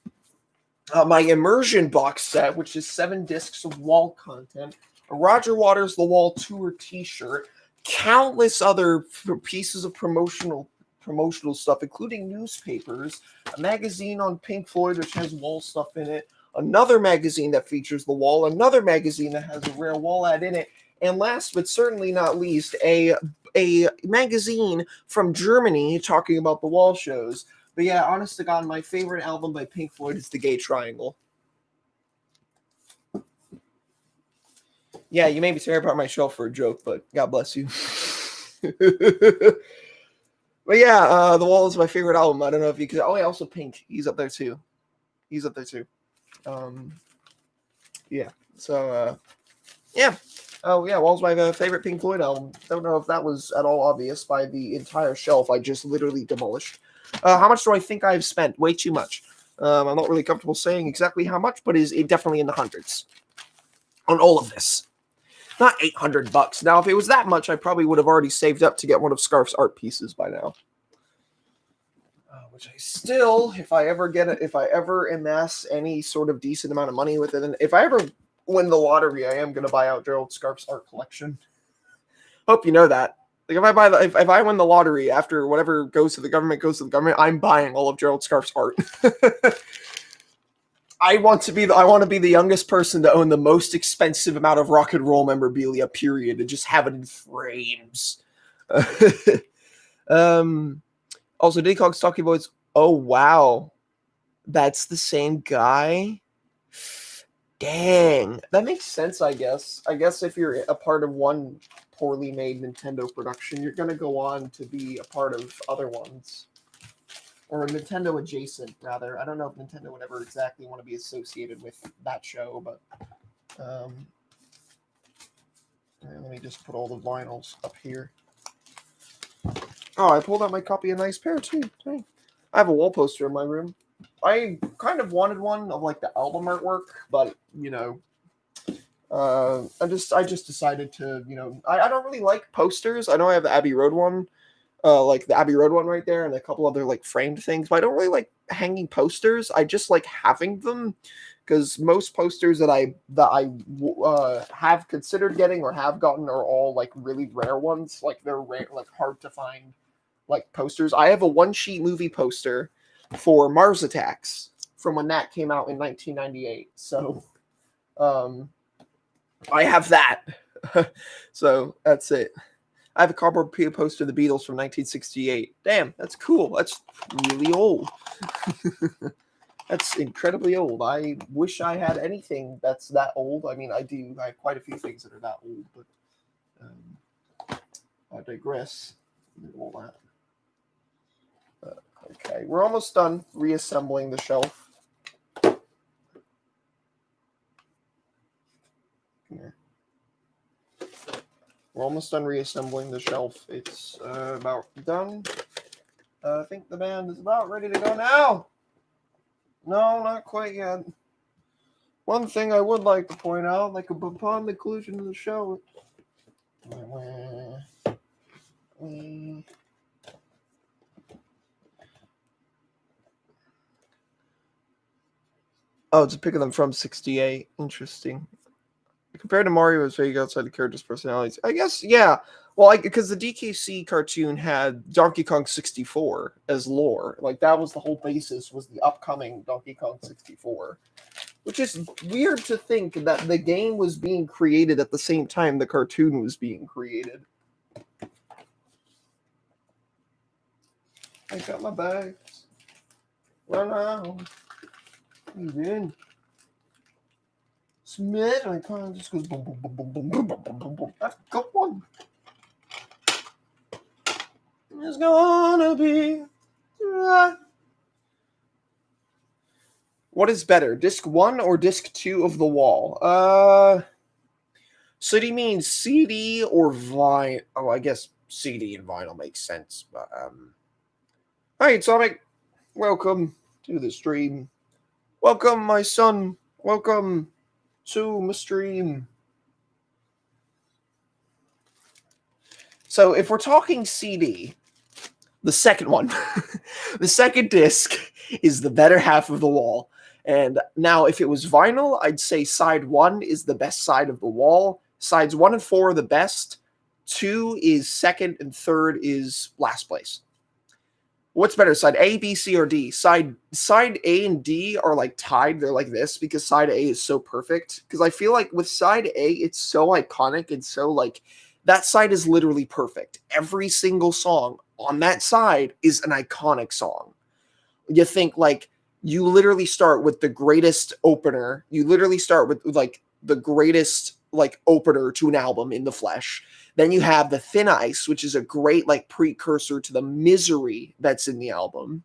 my Immersion box set, which is 7 discs of Wall content, a Roger Waters The Wall tour t-shirt, countless other pieces of promotional stuff, including newspapers, a magazine on Pink Floyd which has Wall stuff in it, another magazine that features the Wall, another magazine that has a rare Wall ad in it, and last but certainly not least, a magazine from Germany talking about the Wall shows. But yeah, honest to God, my favorite album by Pink Floyd is The Gay Triangle. Yeah, you made me tear apart my shelf for a joke, but God bless you. But yeah, The Wall is my favorite album. I don't know if you could. Oh, yeah, also Pink. He's up there too. Yeah. So, yeah. Oh, yeah, Wall's my favorite Pink Floyd album. Don't know if that was at all obvious by the entire shelf I just literally demolished. How much do I think I've spent? Way too much. I'm not really comfortable saying exactly how much, but is it definitely in the hundreds on all of this. Not $800. Now, if it was that much, I probably would have already saved up to get one of Scarf's art pieces by now. Which I still, if I ever amass any sort of decent amount of money with it, and if I ever win the lottery, I am going to buy out Gerald Scarf's art collection. Hope you know that. Like if I win the lottery, after whatever goes to the government, I'm buying all of Gerald Scarf's art. I want to be the youngest person to own the most expensive amount of rock and roll memorabilia, period, and just have it in frames. Also, Decog's Talking Boys. Oh wow, that's the same guy. Dang, that makes sense. I guess if you're a part of one poorly made Nintendo production, you're gonna go on to be a part of other ones, or Nintendo adjacent rather. I don't know if Nintendo would ever exactly want to be associated with that show, but let me just put all the vinyls up here. Oh, I pulled out my copy of Nice Pair too. Dang. I have a wall poster in my room. I kind of wanted one of like the album artwork, but I just decided to, I don't really like posters. I know I have the Abbey Road one, like the Abbey Road one right there, and a couple other like framed things, but I don't really like hanging posters. I just like having them, because most posters that I have considered getting or have gotten are all like really rare ones. Like they're rare, like hard to find, like posters. I have a one-sheet movie poster for Mars Attacks from when that came out in 1998. So, I have that. So that's it. I have a cardboard poster of the Beatles from 1968. Damn, that's cool. That's really old. That's incredibly old. I wish I had anything that's that old. I mean, I do. I have quite a few things that are that old, but I digress. All that. Okay, we're almost done reassembling the shelf. Here. We're almost done reassembling the shelf. It's about done. I think the band is about ready to go now. No, not quite yet. One thing I would like to point out, like upon the conclusion of the show. Oh, it's a pick of them from 68. Interesting. Compared to Mario, it's vague outside the character's personalities. I guess, yeah. Well, because the DKC cartoon had Donkey Kong 64 as lore. Like, that was the whole basis, was the upcoming Donkey Kong 64. Which is weird to think that the game was being created at the same time the cartoon was being created. I got my bags. Run out. You in? Smith, and it kind of just goes boom, boom, boom, boom, boom, boom, boom, boom, boom, boom. That's a good one. It's gonna be right. What is better, disc 1 or disc 2 of The Wall? So do you mean CD or vinyl? Oh, I guess CD and vinyl makes sense. But hey, Sonic, welcome to the stream. Welcome, my son. Welcome to my stream. So if we're talking CD, the second one, the second disc is the better half of The Wall. And now if it was vinyl, I'd say side 1 is the best side of The Wall. Sides 1 and 4 are the best. 2 is second, and 3rd is last place. What's better, side A, B, C, or D? Side A and D are like tied. They're like this because side A is so perfect. Because I feel like with side A, it's so iconic and so like that side is literally perfect. Every single song on that side is an iconic song. You think like you literally start with the greatest opener. You literally start with like the greatest like opener to an album in the flesh. Then you have the Thin Ice, which is a great like precursor to the Misery that's in the album.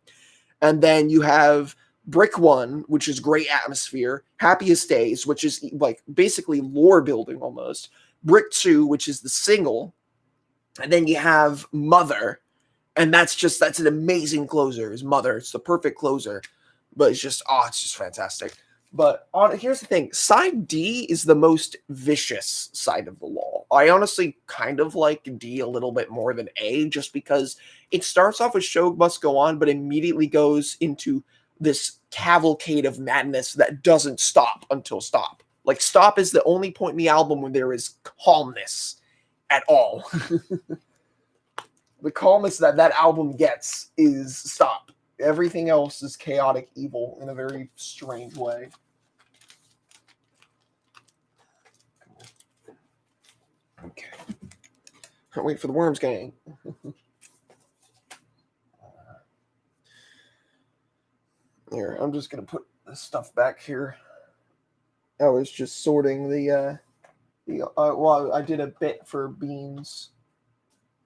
And then you have Brick 1, which is great atmosphere. Happiest Days, which is like basically lore building almost. Brick 2, which is the single. And then you have Mother. And that's an amazing closer. Is Mother. It's the perfect closer. But it's just fantastic. But here's the thing. Side D is the most vicious side of The Wall. I honestly kind of like D a little bit more than A, just because it starts off with Show Must Go On, but immediately goes into this cavalcade of madness that doesn't stop until Stop. Like, Stop is the only point in the album when there is calmness at all. The calmness that album gets is Stop. Everything else is chaotic evil in a very strange way. Okay. Can't wait for the Worms gang. Here, I'm just going to put this stuff back here. I was just sorting well, I did a bit for Beans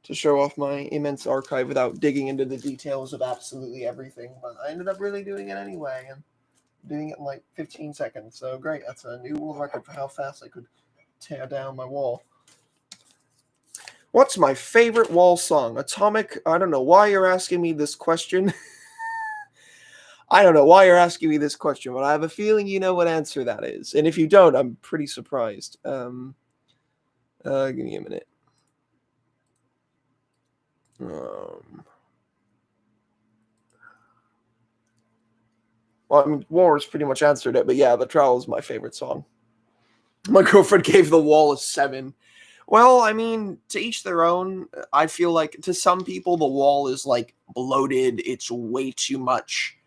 to show off my immense archive without digging into the details of absolutely everything. But I ended up really doing it anyway, and doing it in like 15 seconds. So great, that's a new world record for how fast I could tear down my wall. What's my favorite Wall song? Atomic, I don't know why you're asking me this question. I don't know why you're asking me this question, but I have a feeling you know what answer that is. And if you don't, I'm pretty surprised. Give me a minute. Well, I mean, Walrus pretty much answered it, but yeah, The Trowel is my favorite song. My girlfriend gave The Wall a 7. Well, I mean, to each their own. I feel like to some people, The Wall is like bloated. It's way too much.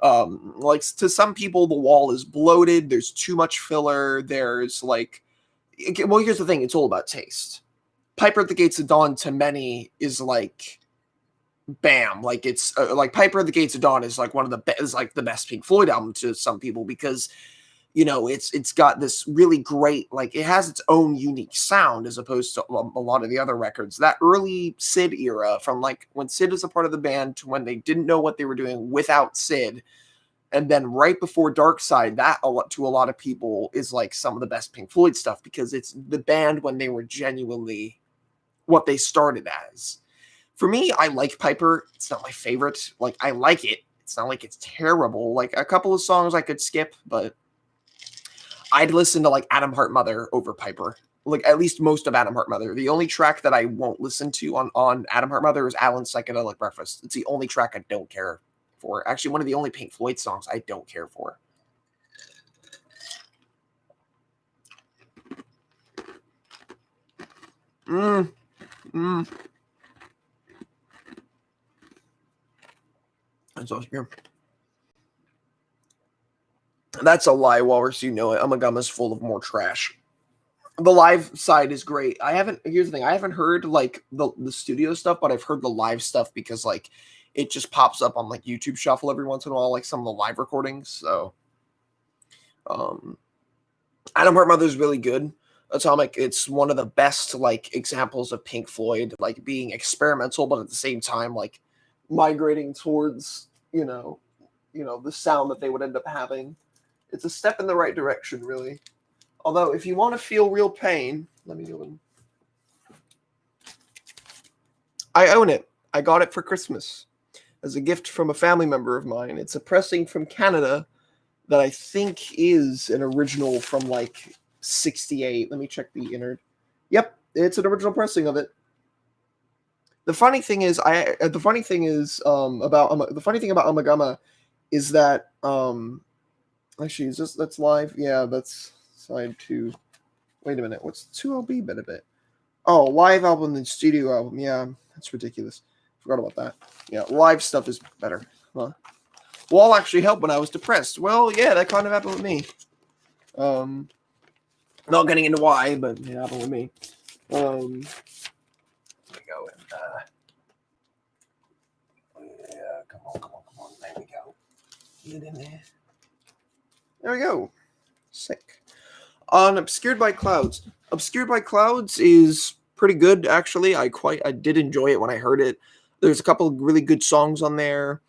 Like to some people, The Wall is bloated. There's too much filler. There's like, well, here's the thing. It's all about taste. Piper at the Gates of Dawn to many is like, bam, like it's like Piper at the Gates of Dawn is like one of the best, like the best Pink Floyd album to some people because, you know, it's got this really great, like it has its own unique sound as opposed to a lot of the other records. That early Sid era, from like when Sid was a part of the band to when they didn't know what they were doing without Sid, and then right before Dark Side, that to a lot of people is like some of the best Pink Floyd stuff because it's the band when they were genuinely what they started as. For me, I like Piper. It's not my favorite. Like, I like it. It's not like it's terrible. Like a couple of songs I could skip, but I'd listen to like Atom Heart Mother over Piper. Like at least most of Atom Heart Mother. The only track that I won't listen to on Atom Heart Mother is Alan's Psychedelic Breakfast. It's the only track I don't care for. Actually, one of the only Pink Floyd songs I don't care for. That's awesome. Yeah. That's a lie, Walrus. You know it. Amagama's full of more trash. The live side is great. Here's the thing. I haven't heard like the studio stuff, but I've heard the live stuff because like it just pops up on like YouTube Shuffle every once in a while, like some of the live recordings. So, Atom Heart Mother is really good. Atomic, it's one of the best like examples of Pink Floyd like being experimental, but at the same time like migrating towards you know the sound that they would end up having. It's a step in the right direction, really. Although, if you want to feel real pain, let me go in. I own it. I got it for Christmas as a gift from a family member of mine. It's a pressing from Canada that I think is an original from like 68. Let me check the innard. Yep, it's an original pressing of it. The funny thing about Amagama is that actually that's live. Yeah, that's side 2. Wait a minute. What's 2LB bit of it? Oh, live album and studio album. Yeah, that's ridiculous. Forgot about that. Yeah, live stuff is better. Huh? Wall actually helped when I was depressed. Well, yeah, that kind of happened with me. Not getting into why, but it happened with me. Let me go and yeah, come on. There we go. Get in there. There we go. Sick. On Obscured by Clouds. Obscured by Clouds is pretty good, actually. I did enjoy it when I heard it. There's a couple of really good songs on there.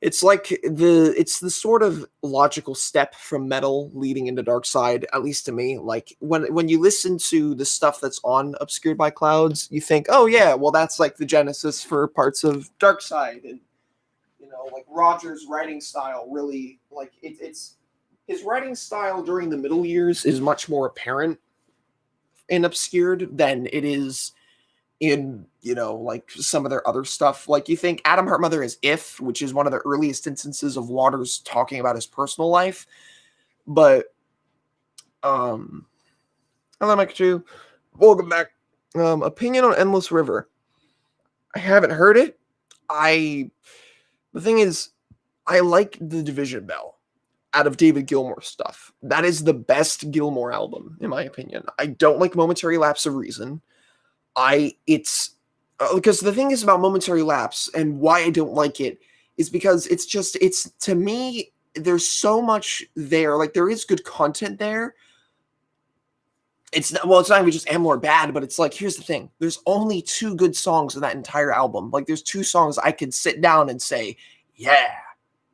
It's like it's the sort of logical step from metal leading into Dark Side, at least to me. Like when you listen to the stuff that's on Obscured by Clouds, you think, oh yeah, well that's like the genesis for parts of Dark Side, and like Roger's writing style really like it's his writing style during the middle years is much more apparent in Obscured than it is in, like some of their other stuff. Like you think Atom Heart Mother is If, which is one of the earliest instances of Waters talking about his personal life. But, hello, Mike 2. Welcome back. Opinion on Endless River. I haven't heard it. The thing is, I like the Division Bell out of David Gilmour's stuff. That is the best Gilmour album, in my opinion. I don't like Momentary Lapse of Reason. Because the thing is about Momentary Lapse and why I don't like it is because it's to me, there's so much there. Like there is good content there. It's not even just Am or Bad, but it's like, here's the thing. There's only 2 good songs in that entire album. Like there's 2 songs I could sit down and say, yeah,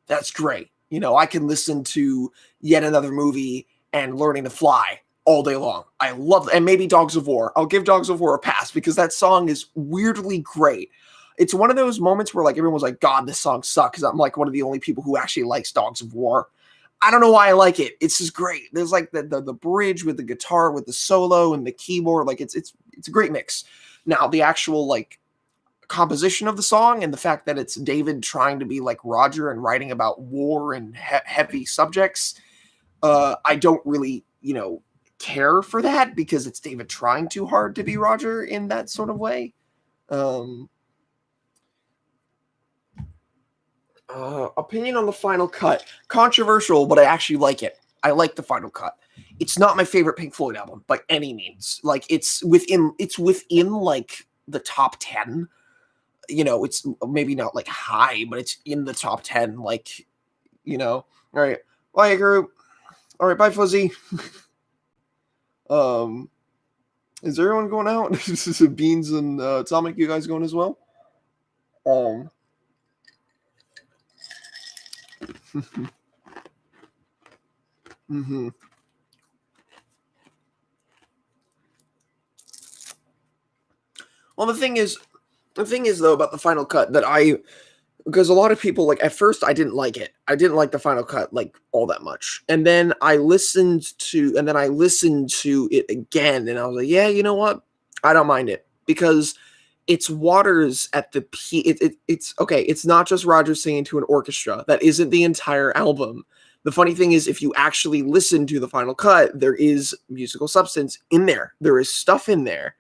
that's great. I can listen to Yet Another Movie and Learning to Fly all day long. I love, and maybe Dogs of War. I'll give Dogs of War a pass because that song is weirdly great. It's one of those moments where like everyone was like, God, this song sucks. I'm like one of the only people who actually likes Dogs of War. I don't know why I like it. It's just great. There's like the bridge with the guitar, with the solo and the keyboard. Like it's a great mix. Now the actual like composition of the song and the fact that it's David trying to be like Roger and writing about war and heavy subjects, I don't really, care for that because it's David trying too hard to be Roger in that sort of way. Opinion on the final cut. Controversial, but I actually like it. I like the final cut. It's not my favorite Pink Floyd album by any means. Like it's within like the top 10. It's maybe not like high, but it's in the top 10. Like, all right. Bye, group. All right. Bye, Fuzzy. Is everyone going out? Beans and Atomic, you guys going as well? Mm-hmm. Well, the thing is though about the final cut that because a lot of people, like, at first I didn't like it. I didn't like the final cut like all that much. And then I listened to it again, and I was like, yeah, you know what? I don't mind it, because it's Waters at the it's okay. It's not just Roger singing to an orchestra. That isn't the entire album. The funny thing is, if you actually listen to the final cut, there is musical substance in there. There is stuff in there.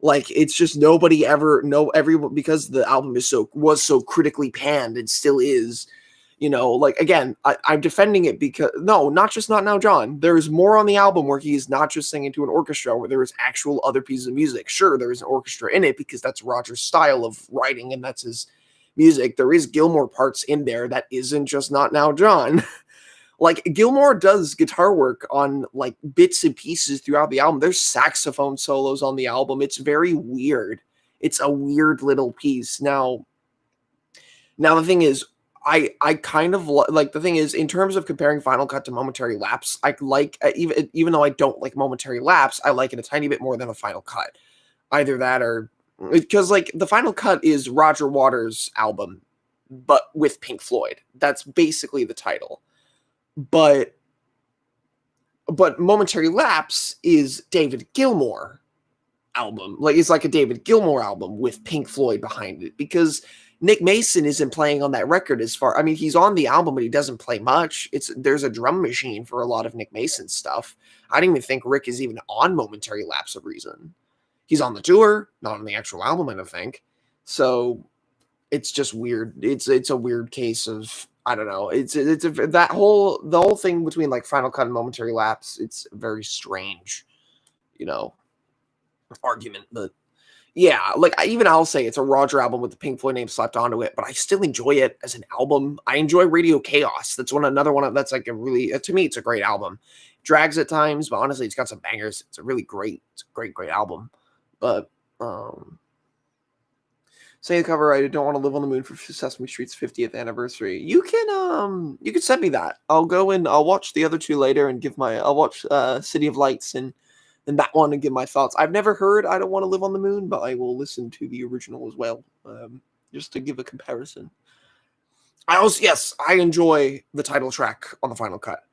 Like, it's just nobody ever everyone, because the album was so critically panned and still is. Like, again, I'm defending it because no, not just Not Now John. There's more on the album where he's not just singing to an orchestra, where there is actual other pieces of music. Sure, there is an orchestra in it because that's Roger's style of writing and that's his music. There is Gilmour parts in there that isn't just Not Now John. Like, Gilmour does guitar work on like bits and pieces throughout the album. There's saxophone solos on the album. It's very weird. It's a weird little piece. Now the thing is, I kind of like, the thing is, in terms of comparing Final Cut to Momentary Lapse, I like, even though I don't like Momentary Lapse, I like it a tiny bit more than a Final Cut. Either that, or because, like, the Final Cut is Roger Waters' album, but with Pink Floyd. That's basically the title. But Momentary Lapse is David Gilmour album. Like, it's like a David Gilmour album with Pink Floyd behind it, because Nick Mason isn't playing on that record I mean, he's on the album, but he doesn't play much. There's a drum machine for a lot of Nick Mason's stuff. I don't even think Rick is even on Momentary Lapse of Reason. He's on the tour, not on the actual album, I don't think. So it's just weird. It's a weird case of, I don't know. The whole thing between like Final Cut and Momentary Lapse, it's a very strange, argument, but yeah, like, I'll say it's a Roger album with the Pink Floyd name slapped onto it, but I still enjoy it as an album. I enjoy Radio Chaos. That's another one that's like a really, to me, it's a great album. Drags at times, but honestly, it's got some bangers. It's a great album. But say the cover, I Don't Want to Live on the Moon for Sesame Street's 50th anniversary. You can send me that. I'll go and I'll watch the other two later and I'll watch City of Lights and that one and give my thoughts. I've never heard I Don't Want to Live on the Moon, but I will listen to the original as well, just to give a comparison. I enjoy the title track on the Final Cut.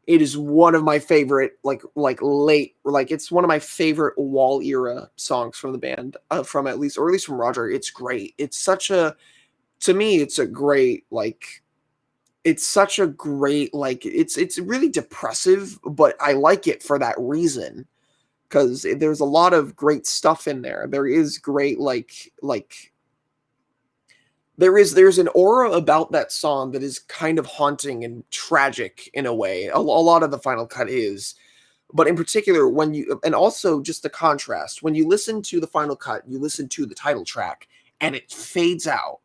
It is one of my favorite, it's one of my favorite Wall era songs from the band, from Roger. It's great. It's such a really depressive, but I like it for that reason. Because there's a lot of great stuff in there. There is great, there's an aura about that song that is kind of haunting and tragic in a way. A lot of the Final Cut is. But in particular, and also just the contrast, when you listen to the Final Cut, you listen to the title track, and it fades out.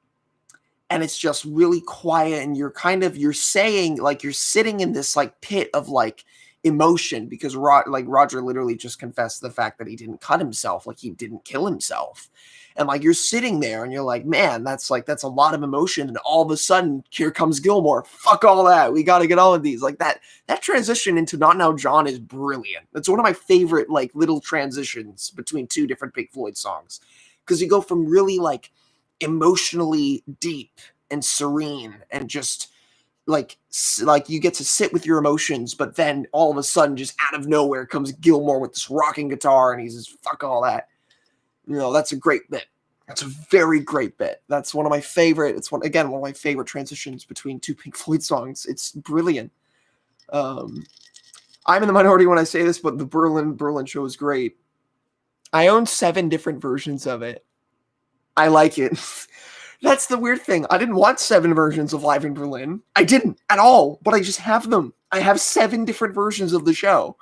And it's just really quiet, and you're saying, like, you're sitting in this, like, pit of, like, emotion, because Roger literally just confessed the fact that he didn't cut himself, like he didn't kill himself, and like you're sitting there and you're like, man, that's a lot of emotion, and all of a sudden here comes Gilmour. Fuck all that, we got to get on with these. Like that transition into Not Now John is brilliant. That's one of my favorite like little transitions between two different Pink Floyd songs, because you go from really like emotionally deep and serene and just like you get to sit with your emotions, but then all of a sudden, just out of nowhere, comes Gilmour with this rocking guitar, and he's just fuck all that. That's a great bit. That's a very great bit. That's one of my favorite. It's one of my favorite transitions between two Pink Floyd songs. It's brilliant. I'm in the minority when I say this, but the Berlin show is great. I own 7 different versions of it. I like it. That's the weird thing. I didn't want 7 versions of Live in Berlin. I didn't at all, but I just have them. I have 7 different versions of the show.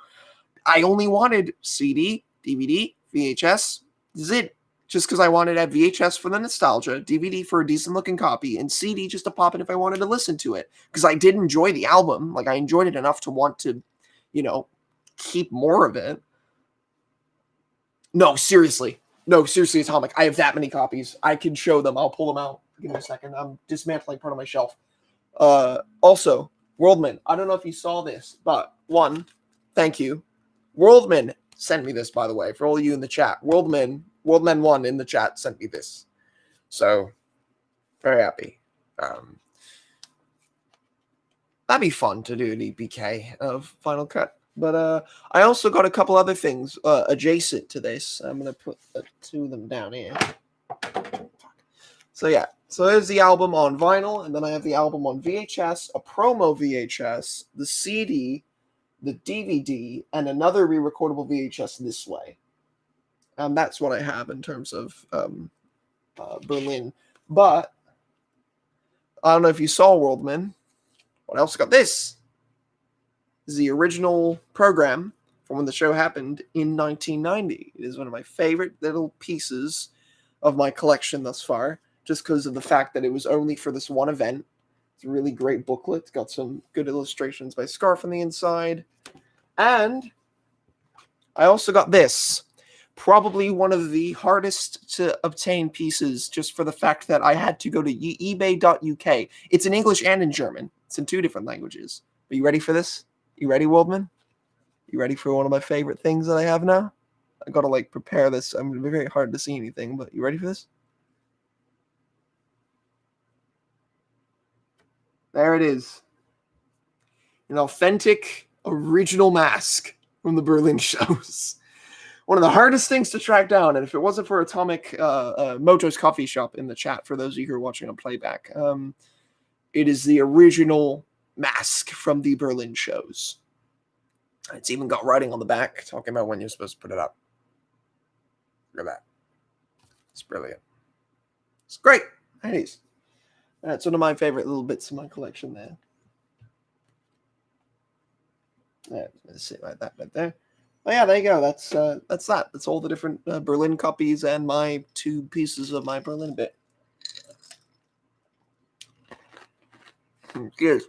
I only wanted CD, DVD, VHS. This is it. Just because I wanted to have VHS for the nostalgia, DVD for a decent looking copy, and CD just to pop in if I wanted to listen to it. Because I did enjoy the album. Like, I enjoyed it enough to want to, keep more of it. No, seriously, Atomic. I have that many copies. I can show them. I'll pull them out. Give me a second. I'm dismantling part of my shelf. Also, Worldman. I don't know if you saw this, but thank you. Worldman sent me this, by the way, for all of you in the chat. Worldman1 in the chat sent me this. So, very happy. That'd be fun to do an EPK of Final Cut. But I also got a couple other things adjacent to this. I'm going to put 2 of them down here. So yeah, so there's the album on vinyl, and then I have the album on VHS, a promo VHS, the CD, the DVD, and another re-recordable VHS this way. That's what I have in terms of Berlin. But I don't know if you saw Worldman. What else got this? This is the original program from when the show happened in 1990. It is one of my favorite little pieces of my collection thus far, just because of the fact that it was only for this one event. It's a really great booklet. It's got some good illustrations by Scarf on the inside. And I also got this. Probably one of the hardest to obtain pieces, just for the fact that I had to go to ebay.uk. It's in English and in German. It's in 2 different languages. Are you ready for this? You ready, Waldman? You ready for one of my favorite things that I have now? I gotta prepare this. I'm gonna be very hard to see anything, but you ready for this? There it is. An authentic, original mask from the Berlin shows. One of the hardest things to track down, and if it wasn't for Atomic Mojo's Coffee Shop in the chat, for those of you who are watching on playback, it is the original mask from the Berlin shows. It's even got writing on the back talking about when you're supposed to put it up. Look at that. It's brilliant. It's great. It is. That's one of my favorite little bits of my collection there. Yeah, let's see like that right there. Oh yeah, there you go. That's that. That's all the different Berlin copies and my 2 pieces of my Berlin bit. Good.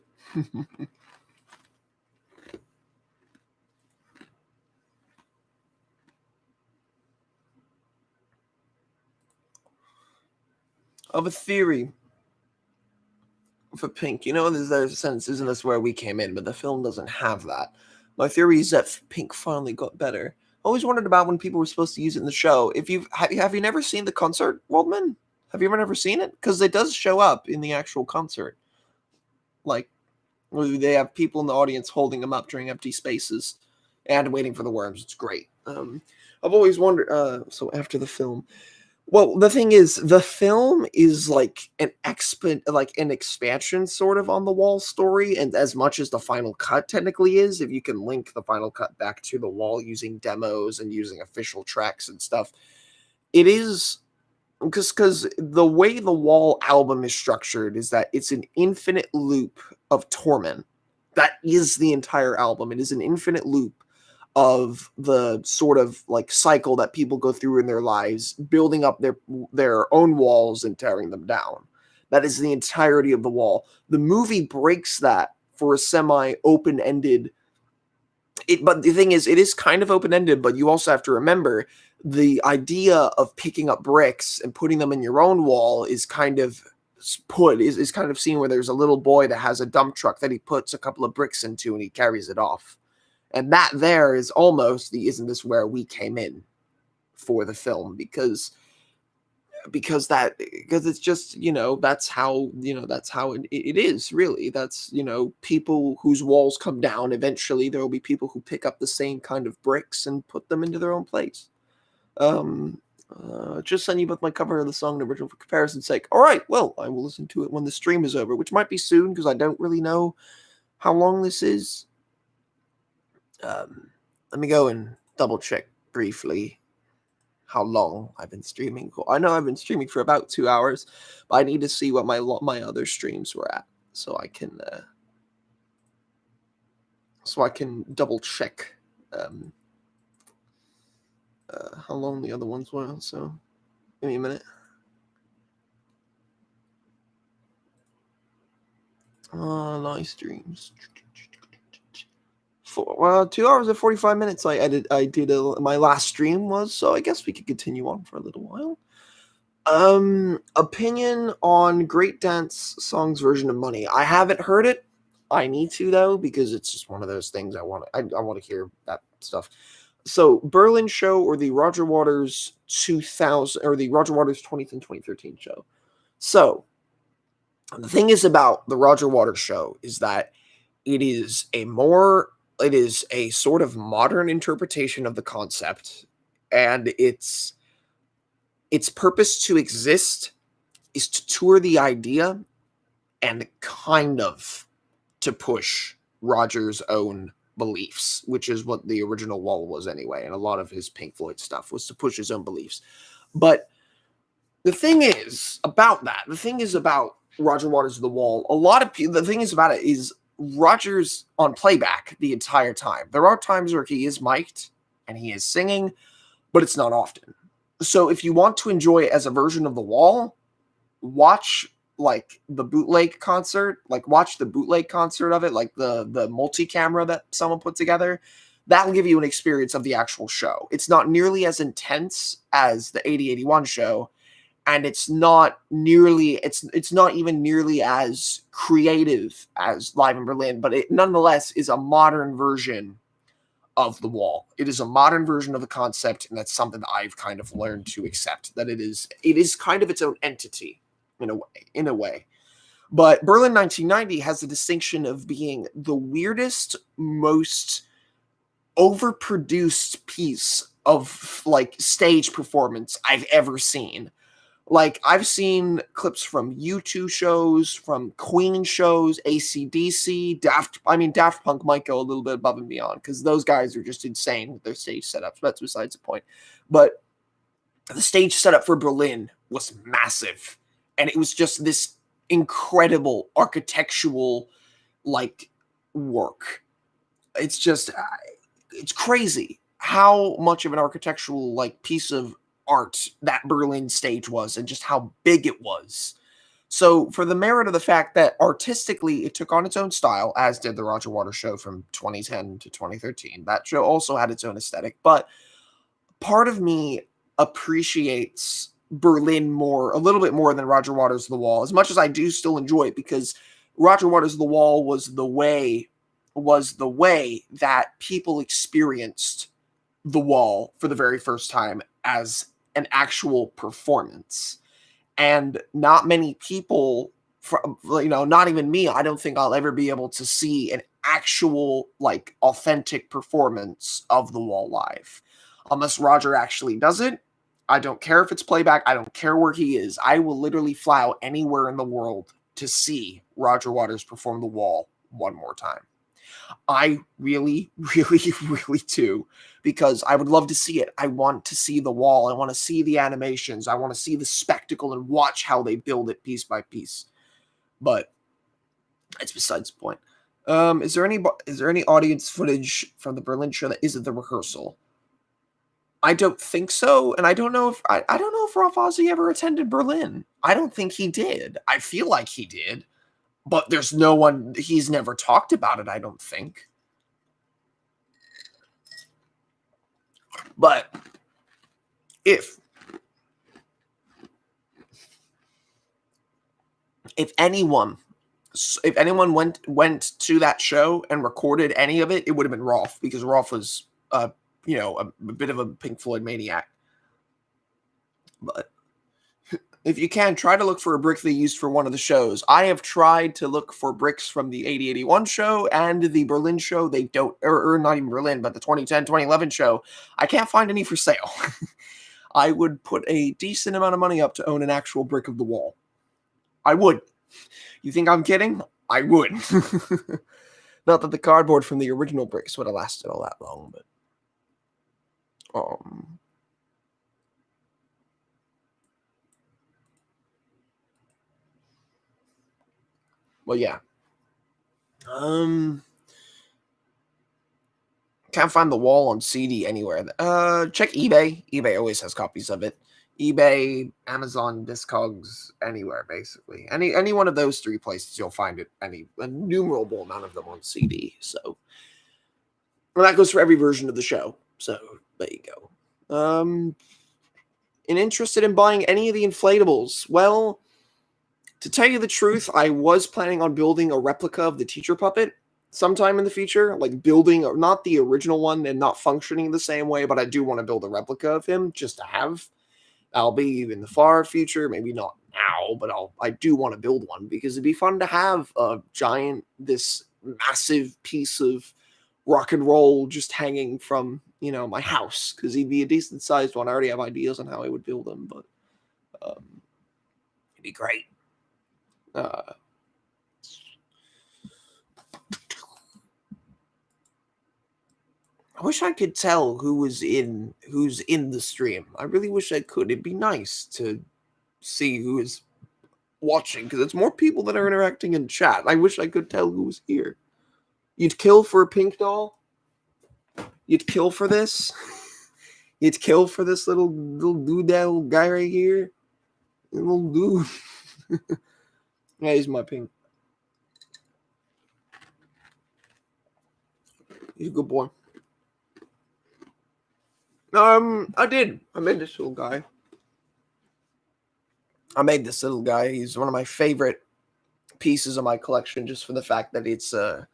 Of a theory for Pink. You know, there's a sense, isn't this where we came in? But the film doesn't have that. My theory is that Pink finally got better. I always wondered about when people were supposed to use it in the show. If have you never seen the concert, Waldman? Have you ever never seen it? Because it does show up in the actual concert. They have people in the audience holding them up during empty spaces and waiting for the worms. It's great. I've always wondered. So after the film. Well, the thing is, the film is an expansion sort of on the Wall story, and as much as the final cut technically is, if you can link the final cut back to the Wall using demos and using official tracks and stuff, it is because the way the Wall album is structured is that it's an infinite loop of torment. That is the entire album. It is an infinite loop of the sort of cycle that people go through in their lives, building up their own walls and tearing them down. That is the entirety of the Wall. The movie breaks that for a semi-open-ended. But the thing is, it is kind of open-ended, but you also have to remember the idea of picking up bricks and putting them in your own wall is kind of kind of seen where there's a little boy that has a dump truck that he puts a couple of bricks into and he carries it off. And that there is almost isn't this where we came in for the film because it's just, that's how it is really. That's, people whose walls come down, eventually there will be people who pick up the same kind of bricks and put them into their own place. Just send you both my cover of the song and original for comparison's sake. All right, well, I will listen to it when the stream is over, which might be soon because I don't really know how long this is. Let me go and double check briefly how long I've been streaming for. I know I've been streaming for about 2 hours, but I need to see what my other streams were at so I can double check how long the other ones were. So give me a minute. Live streams. 2 hours and 45 minutes. I did my last stream was, so I guess we could continue on for a little while. Opinion on Great Dance Song's version of Money. I haven't heard it. I need to though, because it's just one of those things I want to hear that stuff. So Berlin show or the Roger Waters 2000 or the Roger Waters 20th and 2013 show. So The thing is about the Roger Waters show is that it is a sort of modern interpretation of the concept, and its purpose to exist is to tour the idea and kind of to push Roger's own beliefs, which is what the original Wall was anyway, and a lot of his Pink Floyd stuff was to push his own beliefs. But the thing is about Roger Waters' The Wall, a lot of people, the thing is about it is Roger's on playback the entire time. There are times where he is mic'd and he is singing, but it's not often. So if you want to enjoy it as a version of The Wall, watch like the bootleg concert, watch the bootleg concert of it, like the multi-camera that someone put together. That'll give you an experience of the actual show. It's not nearly as intense as the 8081 show, and it's not even nearly as creative as Live in Berlin, but it nonetheless is a modern version of The Wall. It is a modern version of the concept, and that's something that I've kind of learned to accept, that it is kind of its own entity in a way. But Berlin 1990 has the distinction of being the weirdest, most overproduced piece of like stage performance I've ever seen. Like, I've seen clips from U2 shows, from Queen shows, AC/DC, Daft Punk might go a little bit above and beyond, because those guys are just insane with their stage setups. That's besides the point. But the stage setup for Berlin was massive. And it was just this incredible architectural, like, work. It's just, it's crazy how much of an architectural, like, piece of art that Berlin stage was, and just how big it was. So for the merit of the fact that artistically it took on its own style, as did the Roger Waters show from 2010 to 2013, that show also had its own aesthetic, but part of me appreciates Berlin a little bit more than Roger Waters' The Wall, as much as I do still enjoy it, because Roger Waters' The Wall was the way that people experienced The Wall for the very first time as an actual performance. And not many people, not even me, I don't think I'll ever be able to see an actual, like, authentic performance of The Wall live. Unless Roger actually does it. I don't care if it's playback. I don't care where he is. I will literally fly out anywhere in the world to see Roger Waters perform The Wall one more time. I really, really, really do, because I would love to see it. I want to see The Wall. I want to see the animations. I want to see the spectacle and watch how they build it piece by piece. But it's besides the point. Is there any audience footage from the Berlin show that isn't the rehearsal? I don't think so, and I don't know if Ralph Ozzy ever attended Berlin. I don't think he did. I feel like he did, but he's never talked about it, I don't think. But if anyone went to that show and recorded any of it, it would have been Rolf, because Rolf was a bit of a Pink Floyd maniac. But if you can, try to look for a brick they used for one of the shows. I have tried to look for bricks from the 8081 show and the Berlin show. They don't, or not even Berlin, but the 2010, 2011 show. I can't find any for sale. I would put a decent amount of money up to own an actual brick of The Wall. I would. You think I'm kidding? I would. Not that the cardboard from the original bricks would have lasted all that long, but well, yeah. Can't find The Wall on CD anywhere. Check eBay. eBay always has copies of it. eBay, Amazon, Discogs, anywhere basically. Any one of those three places you'll find it. A innumerable amount of them on CD. So, well, that goes for every version of the show. So there you go. And interested in buying any of the inflatables? Well, to tell you the truth, I was planning on building a replica of the teacher puppet sometime in the future, like building, not the original one and not functioning the same way, but I do want to build a replica of him just to have. That'll be in the far future, maybe not now, now, but I do want to build one because it'd be fun to have a giant, this massive piece of rock and roll just hanging from, my house, because he'd be a decent sized one. I already have ideas on how I would build him, but it'd be great. I wish I could tell who's in the stream. I really wish I could. It'd be nice to see who is watching, because it's more people that are interacting in chat. I wish I could tell who was here. You'd kill for a pink doll? You'd kill for this? You'd kill for this little dude, that little guy right here? Little dude. Yeah, he's my pink. He's a good boy. I made this little guy. He's one of my favorite pieces of my collection, just for the fact that it's a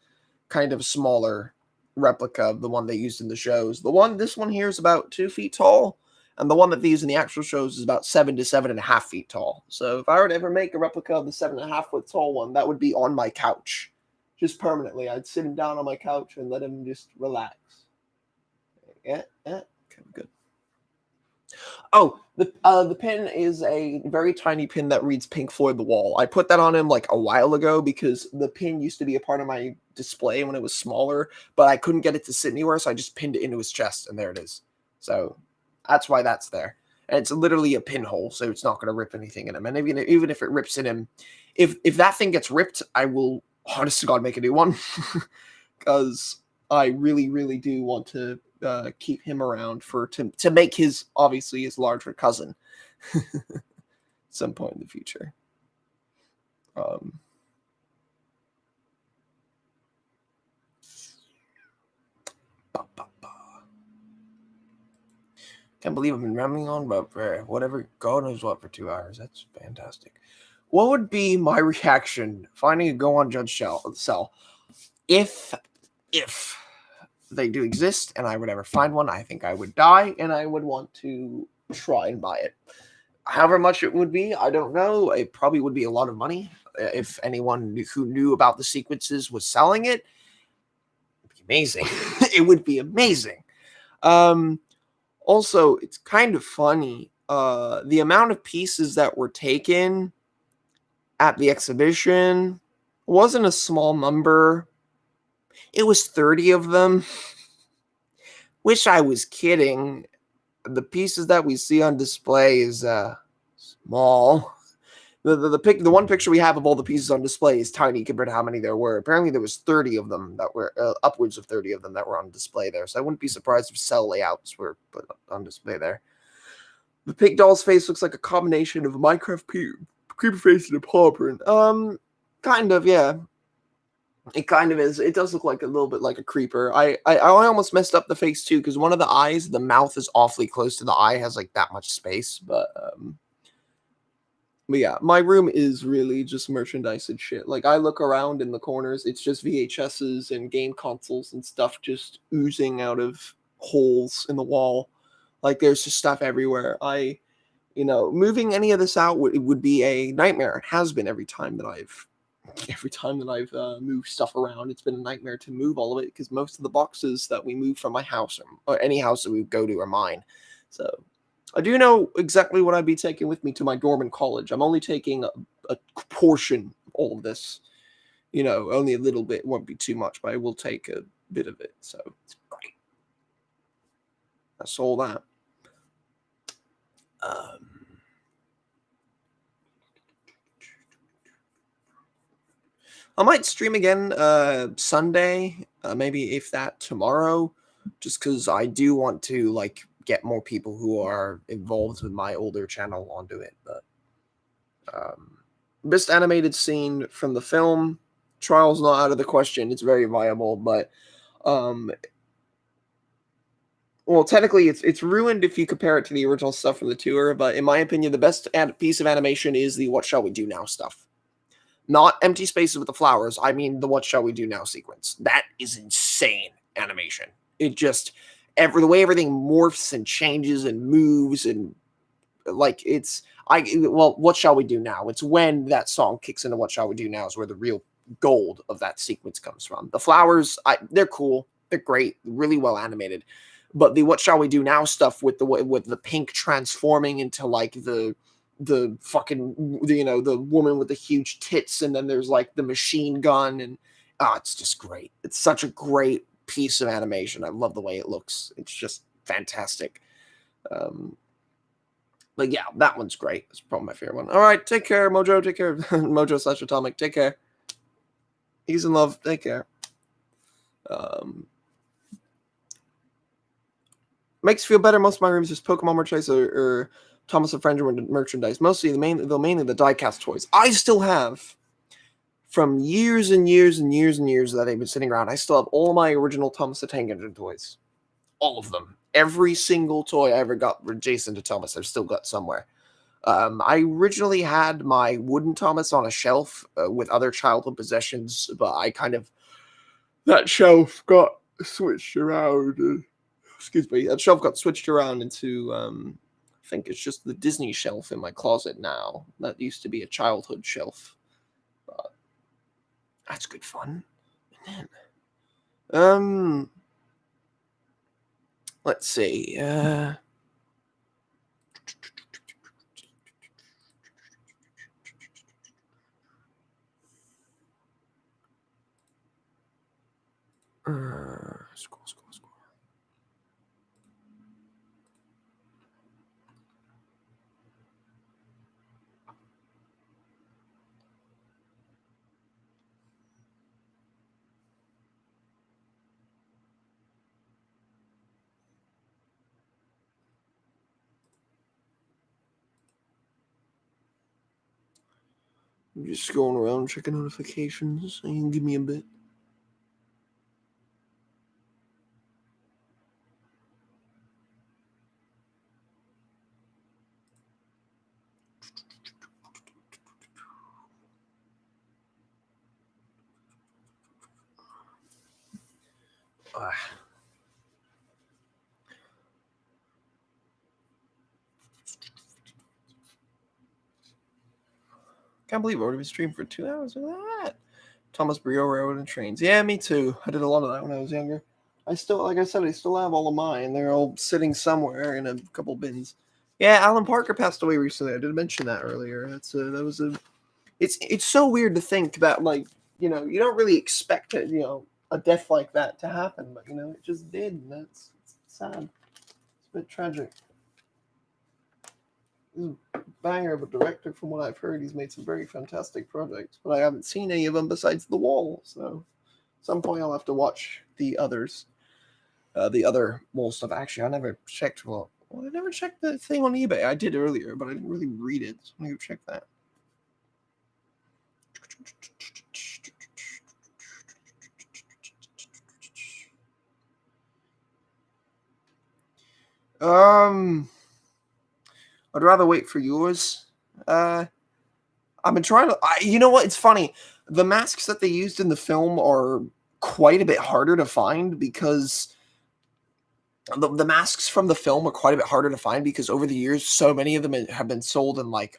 kind of smaller replica of the one they used in the shows. This one here is about 2 feet tall, and the one that they use in the actual shows is about 7 to 7.5 feet tall. So if I were to ever make a replica of the 7.5 foot tall one, that would be on my couch, just permanently. I'd sit him down on my couch and let him just relax. Yeah. Okay, good. Oh, the pin is a very tiny pin that reads Pink Floyd The Wall. I put that on him like a while ago because the pin used to be a part of my display when it was smaller, but I couldn't get it to sit anywhere, so I just pinned it into his chest, and there it is. So that's why that's there. And it's literally a pinhole, so it's not going to rip anything in him. And even if it rips in him, if that thing gets ripped, I will, honest to God, make a new one. Because I really, really do want to keep him around to make his larger cousin at some point in the future. Can't believe I've been rambling on about whatever, God knows what, for 2 hours. That's fantastic. What would be my reaction finding a Go on Judge cell if they do exist and I would ever find one? I think I would die and I would want to try and buy it. However much it would be, I don't know. It probably would be a lot of money. If anyone who knew about the sequences was selling it, it'd be amazing. It would be amazing. Also, it's kind of funny. The amount of pieces that were taken at the exhibition wasn't a small number. It was 30 of them. Wish I was kidding. The pieces that we see on display is small. The one picture we have of all the pieces on display is tiny compared to how many there were. Apparently there was 30 of them that were upwards of 30 of them that were on display there. So I wouldn't be surprised if cell layouts were put on display there. The pig doll's face looks like a combination of a Minecraft creeper face and a paw print. Kind of, yeah. It kind of is. It does look like a little bit like a creeper. I almost messed up the face too, because one of the eyes, the mouth is awfully close to the eye, has like that much space. But yeah, my room is really just merchandise and shit. Like, I look around in the corners, it's just VHSs and game consoles and stuff just oozing out of holes in the wall. Like, there's just stuff everywhere. Moving any of this out would be a nightmare. It has been every time that I've moved stuff around. It's been a nightmare to move all of it, because most of the boxes that we move from my house or any house that we go to are mine. So I do know exactly what I'd be taking with me to my dorm in college. I'm only taking a portion of all of this. Only a little bit. Won't be too much, but I will take a bit of it. So it's great. That's all that. I might stream again Sunday, maybe if that tomorrow, just because I do want to get more people who are involved with my older channel onto it. But best animated scene from the film, Trial's not out of the question. It's very viable, but technically it's ruined if you compare it to the original stuff from the tour. But in my opinion, the best piece of animation is the What Shall We Do Now stuff. Not Empty Spaces with the Flowers. I mean the What Shall We Do Now sequence. That is insane animation. It just the way everything morphs and changes and moves, and What Shall We Do Now? It's when that song kicks into What Shall We Do Now is where the real gold of that sequence comes from. The flowers, they're cool, they're great, really well animated, but the What Shall We Do Now stuff with the pink transforming into like the fucking, you know, the woman with the huge tits, and then there's like the machine gun, and it's just great. It's such a great piece of animation. I love the way it looks. It's just fantastic. But yeah, that one's great. It's probably my favorite one. All right, take care, Mojo. Take care, Mojo/Atomic. Take care. He's in love. Take care. Makes you feel better. Most of my rooms is Pokemon merchandise or Thomas the Friend merchandise. Mainly the diecast toys. I still have, from years and years and years and years that they've been sitting around, I still have all my original Thomas the Tank Engine toys. All of them. Every single toy I ever got for Jason to Thomas, I've still got somewhere. I originally had my wooden Thomas on a shelf with other childhood possessions, but that shelf got switched around. That shelf got switched around into, I think it's just the Disney shelf in my closet now. That used to be a childhood shelf. But that's good fun. And then, let's see. Scroll. I'm just going around checking notifications. You can give me a bit. Can't believe I've already been streaming for 2 hours. Look at that. Thomas Brio Railroad and Trains. Yeah, me too. I did a lot of that when I was younger. I still, like I said, I still have all of mine. They're all sitting somewhere in a couple bins. Yeah, Alan Parker passed away recently. I did mention that earlier. It's so weird to think that, like, you know, you don't really expect it, you know, a death like that to happen, but you know, it just did. And it's sad. It's a bit tragic. He's a banger of a director. From what I've heard, he's made some very fantastic projects, but I haven't seen any of them besides The Wall. So at some point I'll have to watch the others, the other Wall stuff. Actually, I never checked. Well, I never checked the thing on eBay. I did earlier, but I didn't really read it. So I'm gonna go check that. I'd rather wait for yours. I've been trying to. You know what? It's funny. The masks that they used in the film are quite a bit harder to find because the masks from the film are quite a bit harder to find because over the years, so many of them have been sold in like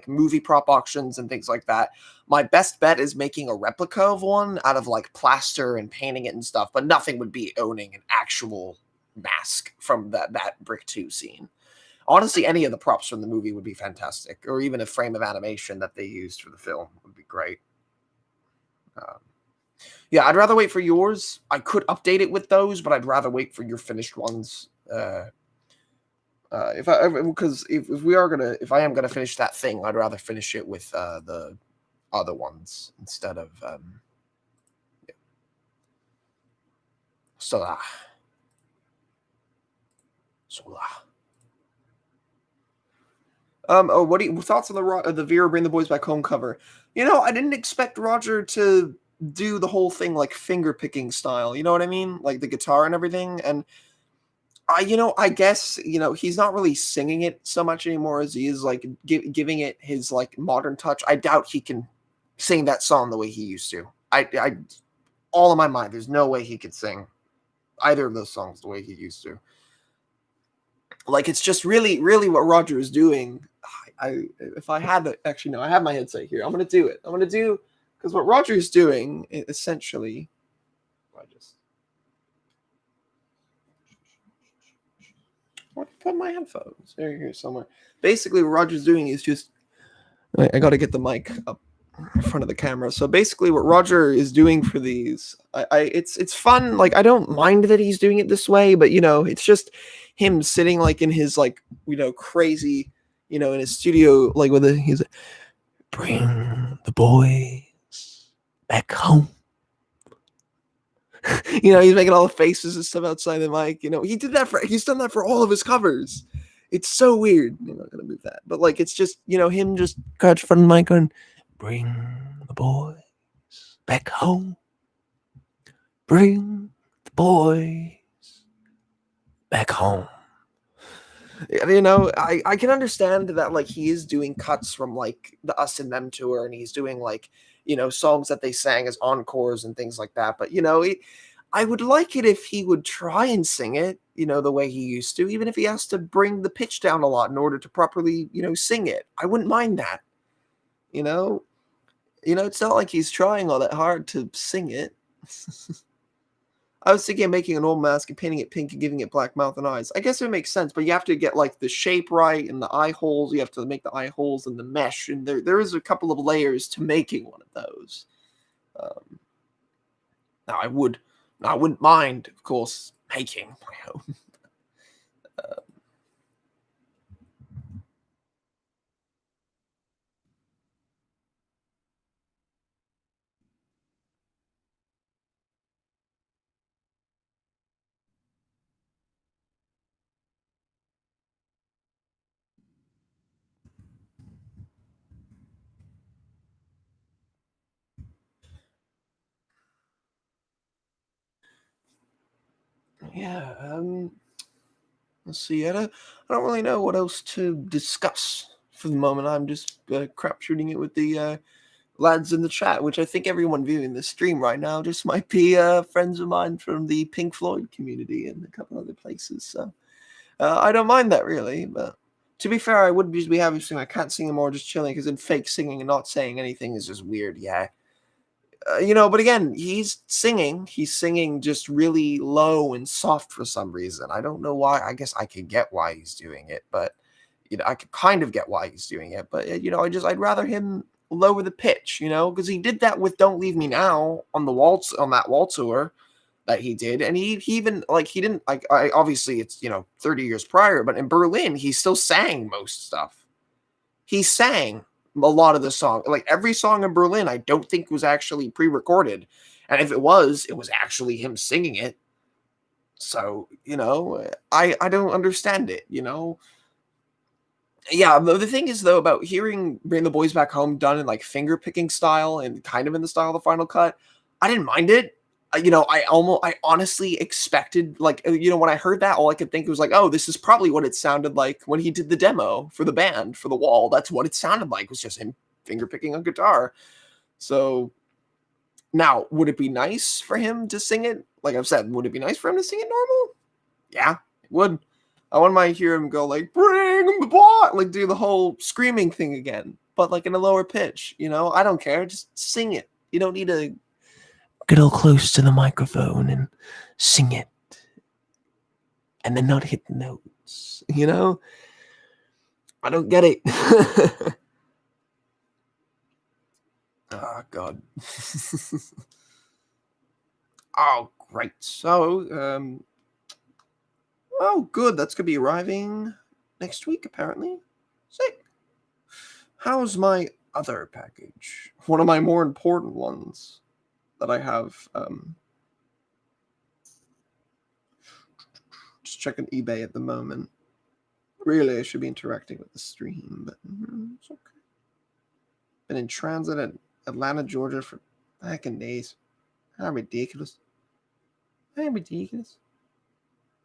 movie prop auctions and things like that. My best bet is making a replica of one out of like plaster and painting it and stuff, but nothing would be owning an actual mask from that Brick 2 scene. Honestly, any of the props from the movie would be fantastic, or even a frame of animation that they used for the film would be great. Yeah, I'd rather wait for yours. I could update it with those, but I'd rather wait for your finished ones. If I am gonna finish that thing, I'd rather finish it with the other ones instead of yeah. Solar. What are your thoughts on the Vera Bring the Boys Back Home cover? You know, I didn't expect Roger to do the whole thing like finger picking style. You know what I mean? Like the guitar and everything. And I guess, he's not really singing it so much anymore as he is like giving it his like modern touch. I doubt he can sing that song the way he used to. I all in my mind, there's no way he could sing either of those songs the way he used to. Like, it's just really, really what Roger is doing. if I had the, actually no, I have my headset here. I'm gonna do it. I'm gonna do, because what Roger's doing essentially. I just. Where did I put my headphones? They're here somewhere. Basically, what Roger's doing is just. I got to get the mic up in front of the camera. So basically, what Roger is doing for these, it's fun. Like, I don't mind that he's doing it this way, but it's just him sitting like in his like crazy, in his studio, like with he's like, bring the boys back home. He's making all the faces and stuff outside the mic. He's done that for all of his covers. It's so weird. I'm not gonna move that, but like it's just him just crouched in front of the mic and bring the boys back home. Bring the boys back home. I can understand that like he is doing cuts from like the Us and Them tour, and he's doing like songs that they sang as encores and things like that. But I would like it if he would try and sing it, the way he used to, even if he has to bring the pitch down a lot in order to properly, sing it. I wouldn't mind that. It's not like he's trying all that hard to sing it. I was thinking of making an old mask and painting it pink and giving it black mouth and eyes. I guess it makes sense, but you have to get like the shape right and the eye holes. You have to make the eye holes and the mesh, and there is a couple of layers to making one of those. Now I wouldn't mind, of course, making my own. Yeah, let's see. I don't really know what else to discuss for the moment. I'm just crap shooting it with the lads in the chat, which I think everyone viewing this stream right now just might be friends of mine from the Pink Floyd community and a couple other places. So I don't mind that really, but to be fair, I would just be having sing. I can't sing anymore, just chilling, because in fake singing and not saying anything is just weird. Yeah. But again, he's singing just really low and soft for some reason. I don't know why. I guess I could get why he's doing it, but I could kind of get why he's doing it. But I'd rather him lower the pitch, because he did that with "Don't Leave Me Now" on the waltz, on that waltz tour that he did, and he even like he didn't like. I obviously it's 30 years prior, but in Berlin he still sang most stuff. He sang a lot of the song, like every song in Berlin, I don't think was actually pre-recorded, and if it was actually him singing it. So I don't understand it. Yeah, the thing is though about hearing "Bring the Boys Back Home" done in like finger picking style and kind of in the style of the Final Cut, I didn't mind it. I honestly expected, like, when I heard that, all I could think was like, oh, this is probably what it sounded like when he did the demo for the band, for The Wall. That's what it sounded like, was just him finger picking on guitar. So now, would it be nice for him to sing it? Like I've said, would it be nice for him to sing it normal? Yeah, it would. I wouldn't mind hearing him go like, bring the boy, like do the whole screaming thing again, but like in a lower pitch, I don't care. Just sing it. You don't need to get all close to the microphone and sing it and then not hit the notes, I don't get it. Oh God. Oh great. So oh good, that's gonna be arriving next week apparently. Sick. How's my other package? One of my more important ones that I have. Just checking eBay at the moment. Really, I should be interacting with the stream, but it's okay. Been in transit at Atlanta, Georgia for heckin' days. How ridiculous. How ridiculous.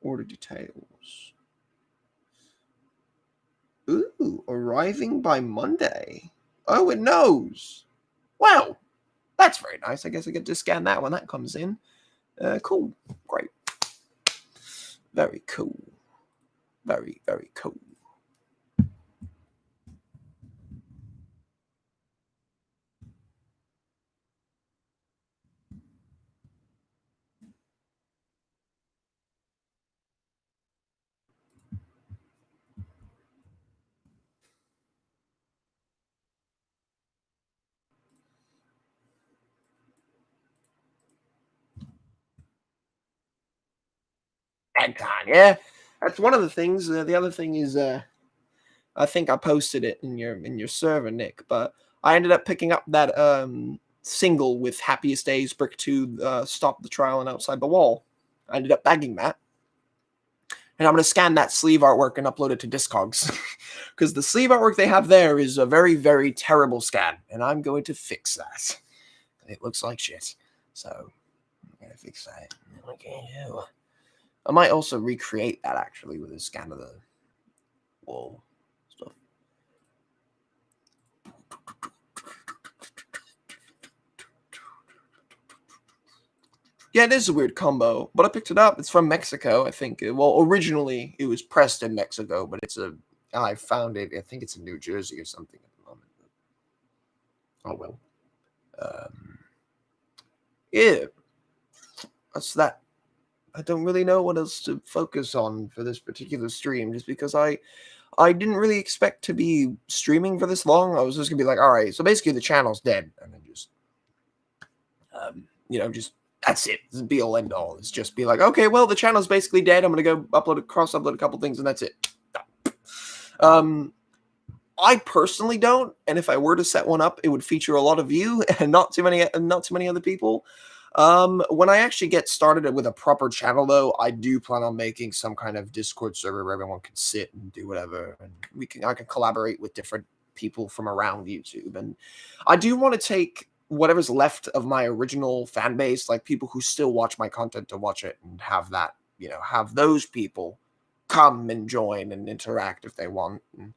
Order details. Ooh, arriving by Monday. Oh, it knows. Wow. That's very nice. I guess I get to scan that when that comes in. Cool. Great. Very cool. Very, very cool. ragtime. Yeah, that's one of the things. The other thing is, I think I posted it in your server, Nick, but I ended up picking up that single with Happiest Days, Brick 2, Stop the Trial and Outside the Wall. I ended up bagging that. And I'm going to scan that sleeve artwork and upload it to Discogs. Because the sleeve artwork they have there is a very, very terrible scan. And I'm going to fix that. It looks like shit. So, I'm going to fix that. What can you do? I might also recreate that, actually, with a scan of the wall stuff. Yeah, it is a weird combo, but I picked it up. It's from Mexico, I think. Well, originally it was pressed in Mexico, but I found it. I think it's in New Jersey or something at the moment. Oh well. Yeah, that's that. I don't really know what else to focus on for this particular stream, just because I didn't really expect to be streaming for this long. I was just gonna be like, all right, so basically the channel's dead, and then just, just. That's it. It's be all end all. It's just be like, okay, well, the channel's basically dead. I'm gonna go cross-upload a couple things, and that's it. I personally don't, and if I were to set one up, it would feature a lot of you and not too many other people. When I actually get started with a proper channel, though, I do plan on making some kind of Discord server where everyone can sit and do whatever, and I can collaborate with different people from around YouTube, and I do want to take whatever's left of my original fan base, like people who still watch my content, to watch it and have that, have those people come and join and interact if they want. And,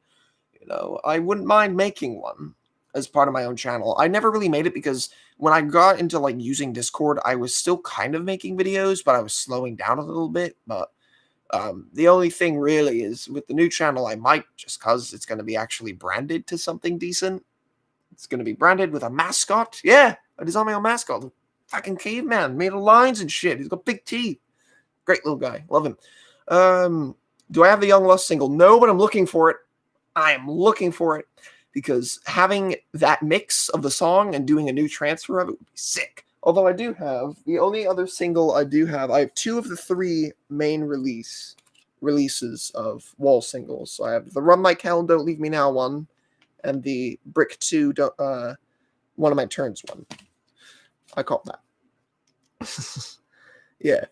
I wouldn't mind making one as part of my own channel. I never really made it because when I got into like using Discord, I was still kind of making videos, but I was slowing down a little bit. But the only thing really is with the new channel, I might, just because it's going to be actually branded to something decent. It's going to be branded with a mascot. Yeah, I designed my own mascot. The fucking caveman, made of lines and shit. He's got big teeth. Great little guy. Love him. Do I have the Young Lust single? No, but I'm looking for it. I am looking for it because having that mix of the song and doing a new transfer of it would be sick. Although I do have, the only other single I have 2 of the 3 main releases of Wall singles. So I have the Run Like Hell, Don't Leave Me Now one, and the Brick 2, One of My Turns one. I call that. Yeah.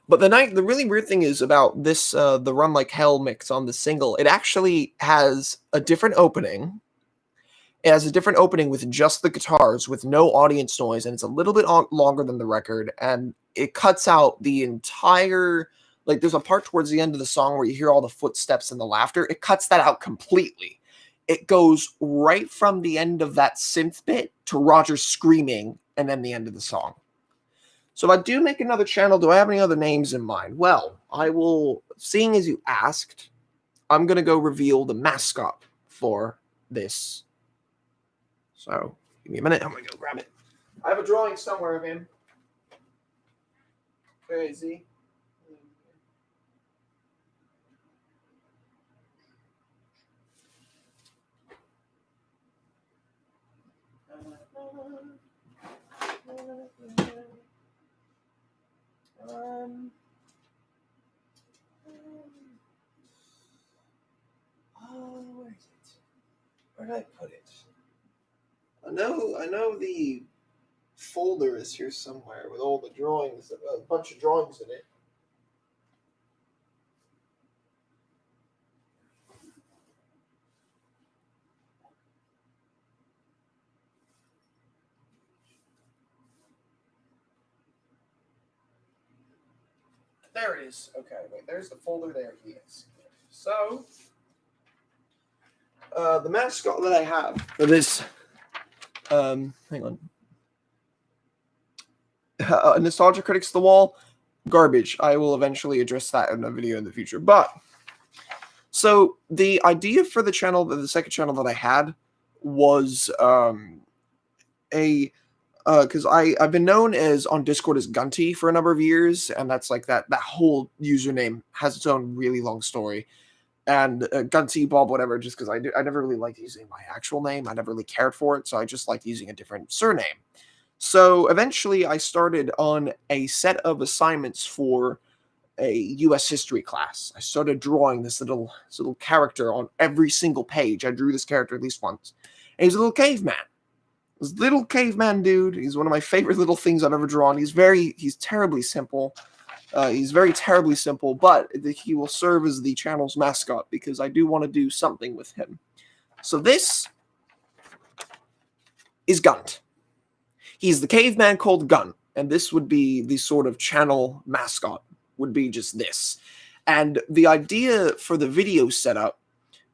But the really weird thing is about this, the Run Like Hell mix on the single, it actually has a different opening. It has a different opening with just the guitars, with no audience noise, and it's a little bit longer than the record, and it cuts out the entire, like there's a part towards the end of the song where you hear all the footsteps and the laughter. It cuts that out completely. It goes right from the end of that synth bit to Roger screaming and then the end of the song. So if I do make another channel, do I have any other names in mind? Well, I will, seeing as you asked, I'm going to go reveal the mascot for this. So give me a minute. I'm going to go grab it. I have a drawing somewhere of him. Where is he? Where is it? Where did I put it? I know the folder is here somewhere with all the drawings, a bunch of drawings in it. There it is. Okay, wait, there's the folder. There he is. So, the mascot that I have for this, hang on. Nostalgia Critics The Wall, garbage. I will eventually address that in a video in the future. But, so, the idea for the channel, the second channel that I had, was because I've been known as on Discord as Gunty for a number of years, and that's like that whole username has its own really long story. And Gunty Bob whatever, just because I never really liked using my actual name. I never really cared for it, so I just liked using a different surname. So eventually I started on a set of assignments for a U.S. history class. I started drawing this little character on every single page. I drew this character at least once. And he's a little caveman. This little caveman dude. He's one of my favorite little things I've ever drawn. He's terribly simple. He's very terribly simple, but he will serve as the channel's mascot because I do want to do something with him. So this is Gunt. He's the caveman called Gunt, and this would be the sort of channel mascot, would be just this. And the idea for the video setup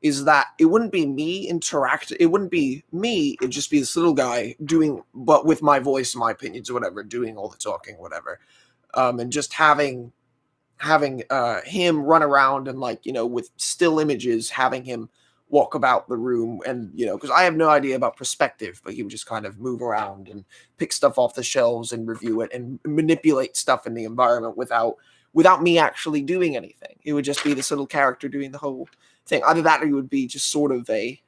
is that it wouldn't be me it wouldn't be me, it'd just be this little guy doing, but with my voice, my opinions, or whatever, doing all the talking, whatever. And just having him run around and, like, you know, with still images, having him walk about the room, and, you know, because I have no idea about perspective, but he would just kind of move around and pick stuff off the shelves and review it and manipulate stuff in the environment without me actually doing anything. It would just be this little character doing the whole thing. Either that or it would be just sort of a,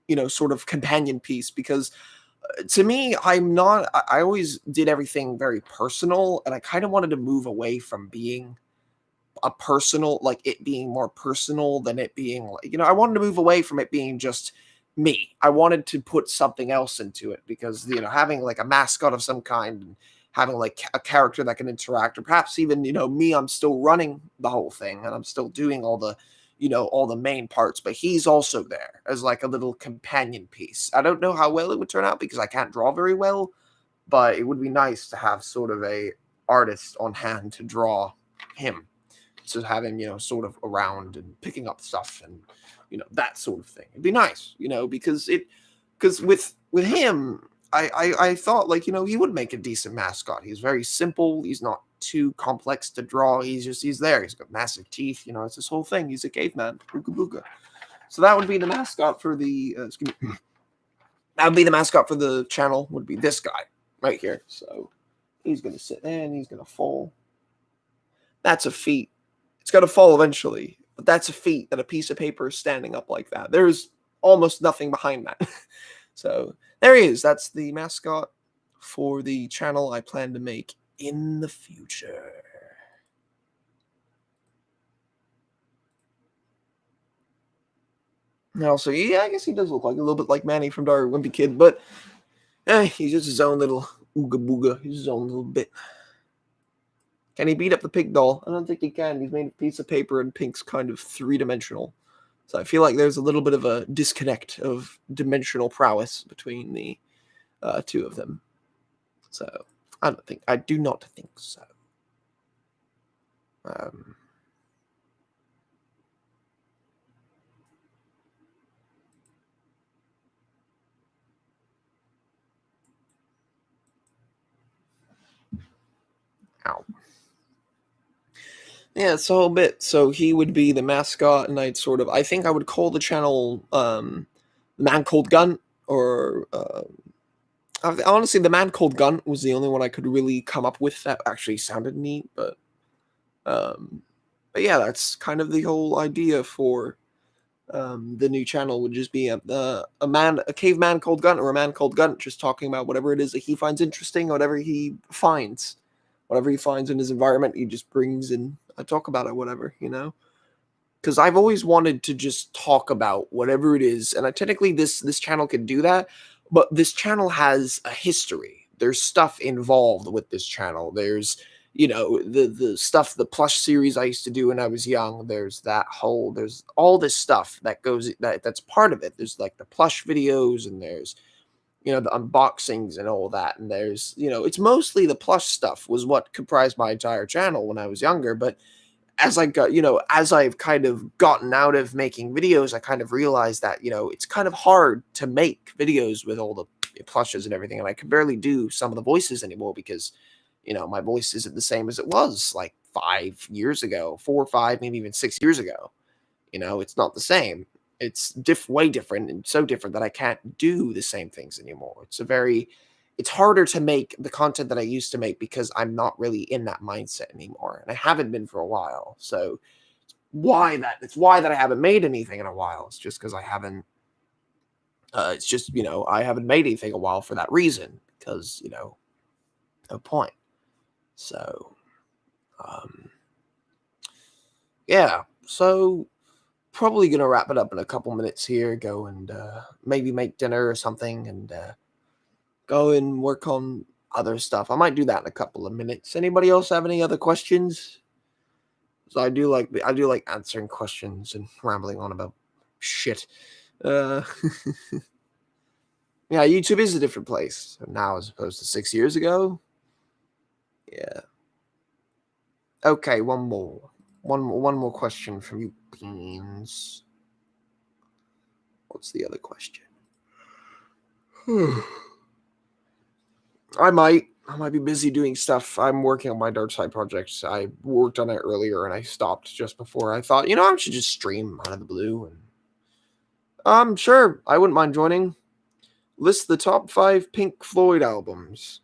you know, sort of companion piece, because to me, I always did everything very personal, and I kind of wanted to move away from being a personal, like it being more personal than it being, like, you know, I wanted to move away from it being just me. I wanted to put something else into it, because, you know, having like a mascot of some kind and having like a character that can interact, or perhaps even, you know, me, I'm still running the whole thing and I'm still doing all the, you know, all the main parts, but he's also there as like a little companion piece. I don't know how well it would turn out because I can't draw very well, but it would be nice to have sort of a artist on hand to draw him, to have him, you know, sort of around and picking up stuff and, you know, that sort of thing. It'd be nice, you know, because with him, I thought, like, you know, he would make a decent mascot. He's very simple. He's not too complex to draw. He's there. He's got massive teeth. You know, it's this whole thing. He's a caveman. Booga booga. So that would be the mascot for the, that would be the mascot for the channel, would be this guy right here. So he's going to sit there and he's going to fall. That's a feat. It's got to fall eventually, but that's a feat that a piece of paper is standing up like that. There's almost nothing behind that. So there he is. That's the mascot for the channel I plan to make in the future. Now, so yeah, I guess he does look like a little bit like Manny from Diary of a Wimpy Kid, but he's just his own little ooga booga. He's his own little bit. Can he beat up the pig doll? I don't think he can. He's made of a piece of paper, and Pink's kind of three-dimensional. So I feel like there's a little bit of a disconnect of dimensional prowess between the two of them. So I do not think so. Ow. Yeah, it's a whole bit. So he would be the mascot, and I think I would call the channel The Man Called Gunt, or honestly, The Man Called Gunt was the only one I could really come up with that actually sounded neat, but yeah, that's kind of the whole idea for the new channel, would just be a caveman called Gunt, or a man called Gunt, just talking about whatever it is that he finds interesting, whatever he finds in his environment, he just brings in a talk about it, whatever, you know? Because I've always wanted to just talk about whatever it is, and technically this channel can do that, but this channel has a history. There's stuff involved with this channel. There's, you know, the stuff, the plush series I used to do when I was young. There's all this stuff that's part of it. There's like the plush videos, and there's, you know, the unboxings and all that. And there's, you know, it's mostly the plush stuff was what comprised my entire channel when I was younger. But as I've kind of gotten out of making videos, I kind of realized that, you know, it's kind of hard to make videos with all the plushes and everything. And I can barely do some of the voices anymore because, you know, my voice isn't the same as it was like 5 years ago, 4 or 5, maybe even 6 years ago. You know, it's not the same. It's way different, and so different that I can't do the same things anymore. It's harder to make the content that I used to make because I'm not really in that mindset anymore, and I haven't been for a while. So it's why that I haven't made anything in a while. It's just because I haven't. It's just, you know, I haven't made anything in a while for that reason, because, you know, no point. So, yeah, so probably gonna wrap it up in a couple minutes here. Go and maybe make dinner or something, and go and work on other stuff. I might do that in a couple of minutes. Anybody else have any other questions? So I do like answering questions and rambling on about shit. Yeah, YouTube is a different place now as opposed to 6 years ago. Yeah. Okay, one more question from you, Beans. What's the other question? I might be busy doing stuff. I'm working on my Dark Side project. I worked on it earlier and I stopped just before. I thought, I should just stream out of the blue. And sure, I wouldn't mind joining. List the top 5 Pink Floyd albums.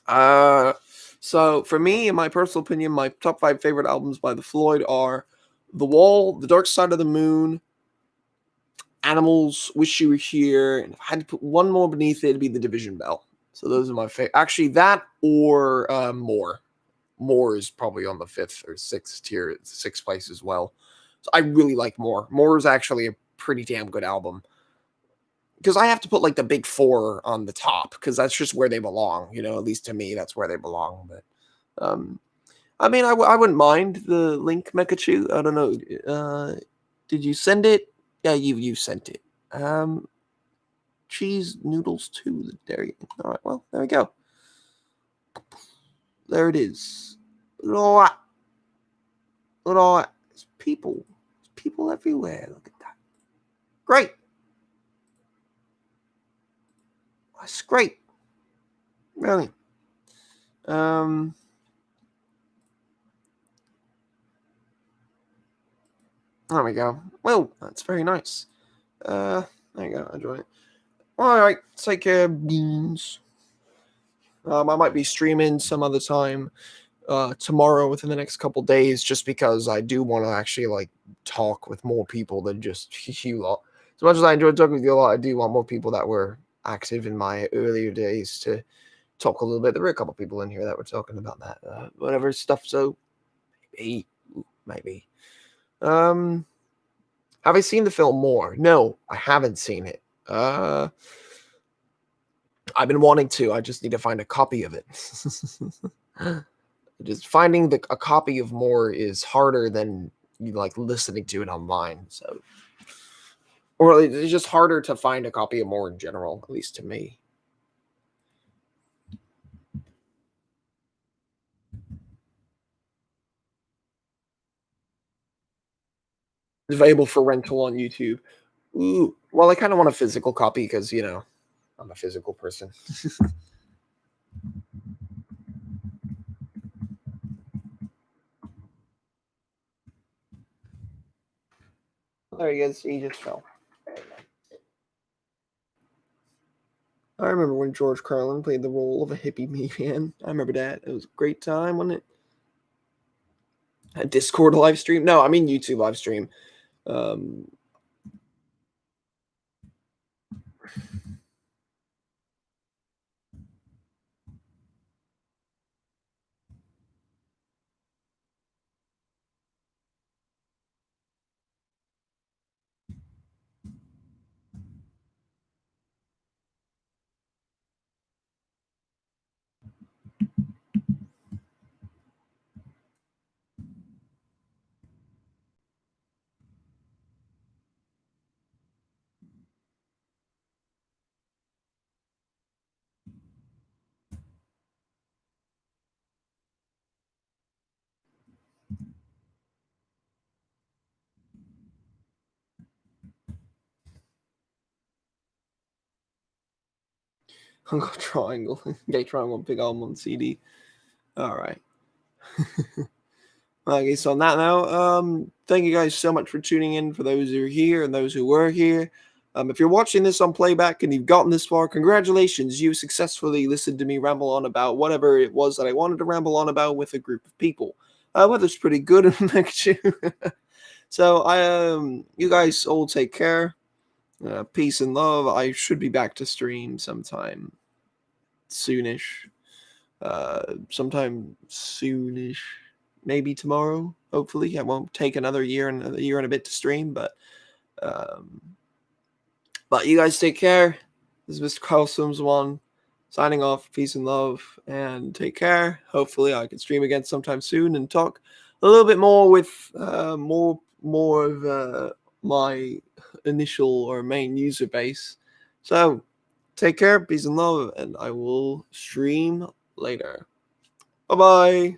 So for me, in my personal opinion, my top 5 favorite albums by the Floyd are The Wall, The Dark Side of the Moon, Animals, Wish You Were Here, and if I had to put one more beneath it, it'd be The Division Bell. So those are my favorite. Actually, that or More. More is probably on the 5th or 6th tier, 6th place as well. So I really like More. More is actually a pretty damn good album. Because I have to put like the big 4 on the top because that's just where they belong. At least to me, that's where they belong. But I mean, I wouldn't mind the link, Mekachu. I don't know. Did you send it? Yeah, you sent it. Cheese noodles too. There you go. All right, well, there we go. There it is. Look at all that. Look at all that. There's people. There's people everywhere. Look at that. Great. That's great. Really. There we go. Well, that's very nice. There you go. Enjoy it. All right. Take care, Beans. I might be streaming some other time tomorrow within the next couple days, just because I do want to actually talk with more people than just you lot. As much as I enjoyed talking with you a lot, I do want more people that were active in my earlier days to talk a little bit. There were a couple people in here that were talking about that, whatever stuff. So maybe. Have I seen the film More? No, I haven't seen it. I've been wanting to. I just need to find a copy of it. Just finding a copy of More is harder than listening to it online. So, or it's just harder to find a copy of More in general, at least to me. It's available for rental on YouTube. Ooh, well, I kind of want a physical copy because, I'm a physical person. There he is. He just fell. I remember when George Carlin played the role of a hippie man. I remember that. It was a great time, wasn't it? A Discord live stream? No, I mean YouTube live stream. Uncle Triangle. Gay Triangle, big album on CD. All right. Okay, so on that note, thank you guys so much for tuning in. For those who are here and those who were here, if you're watching this on playback and you've gotten this far, congratulations! You successfully listened to me ramble on about whatever it was that I wanted to ramble on about with a group of people. Weather's pretty good next year. So you guys all take care. Peace and love. I should be back to stream sometime soonish. Maybe tomorrow. Hopefully, it won't take another year and a bit to stream, but you guys take care. This is Mr. Carl Sims 1 signing off. Peace and love, and take care. Hopefully, I can stream again sometime soon and talk a little bit more with more of my initial or main user base. So, take care, peace and love, and I will stream later. Bye-bye.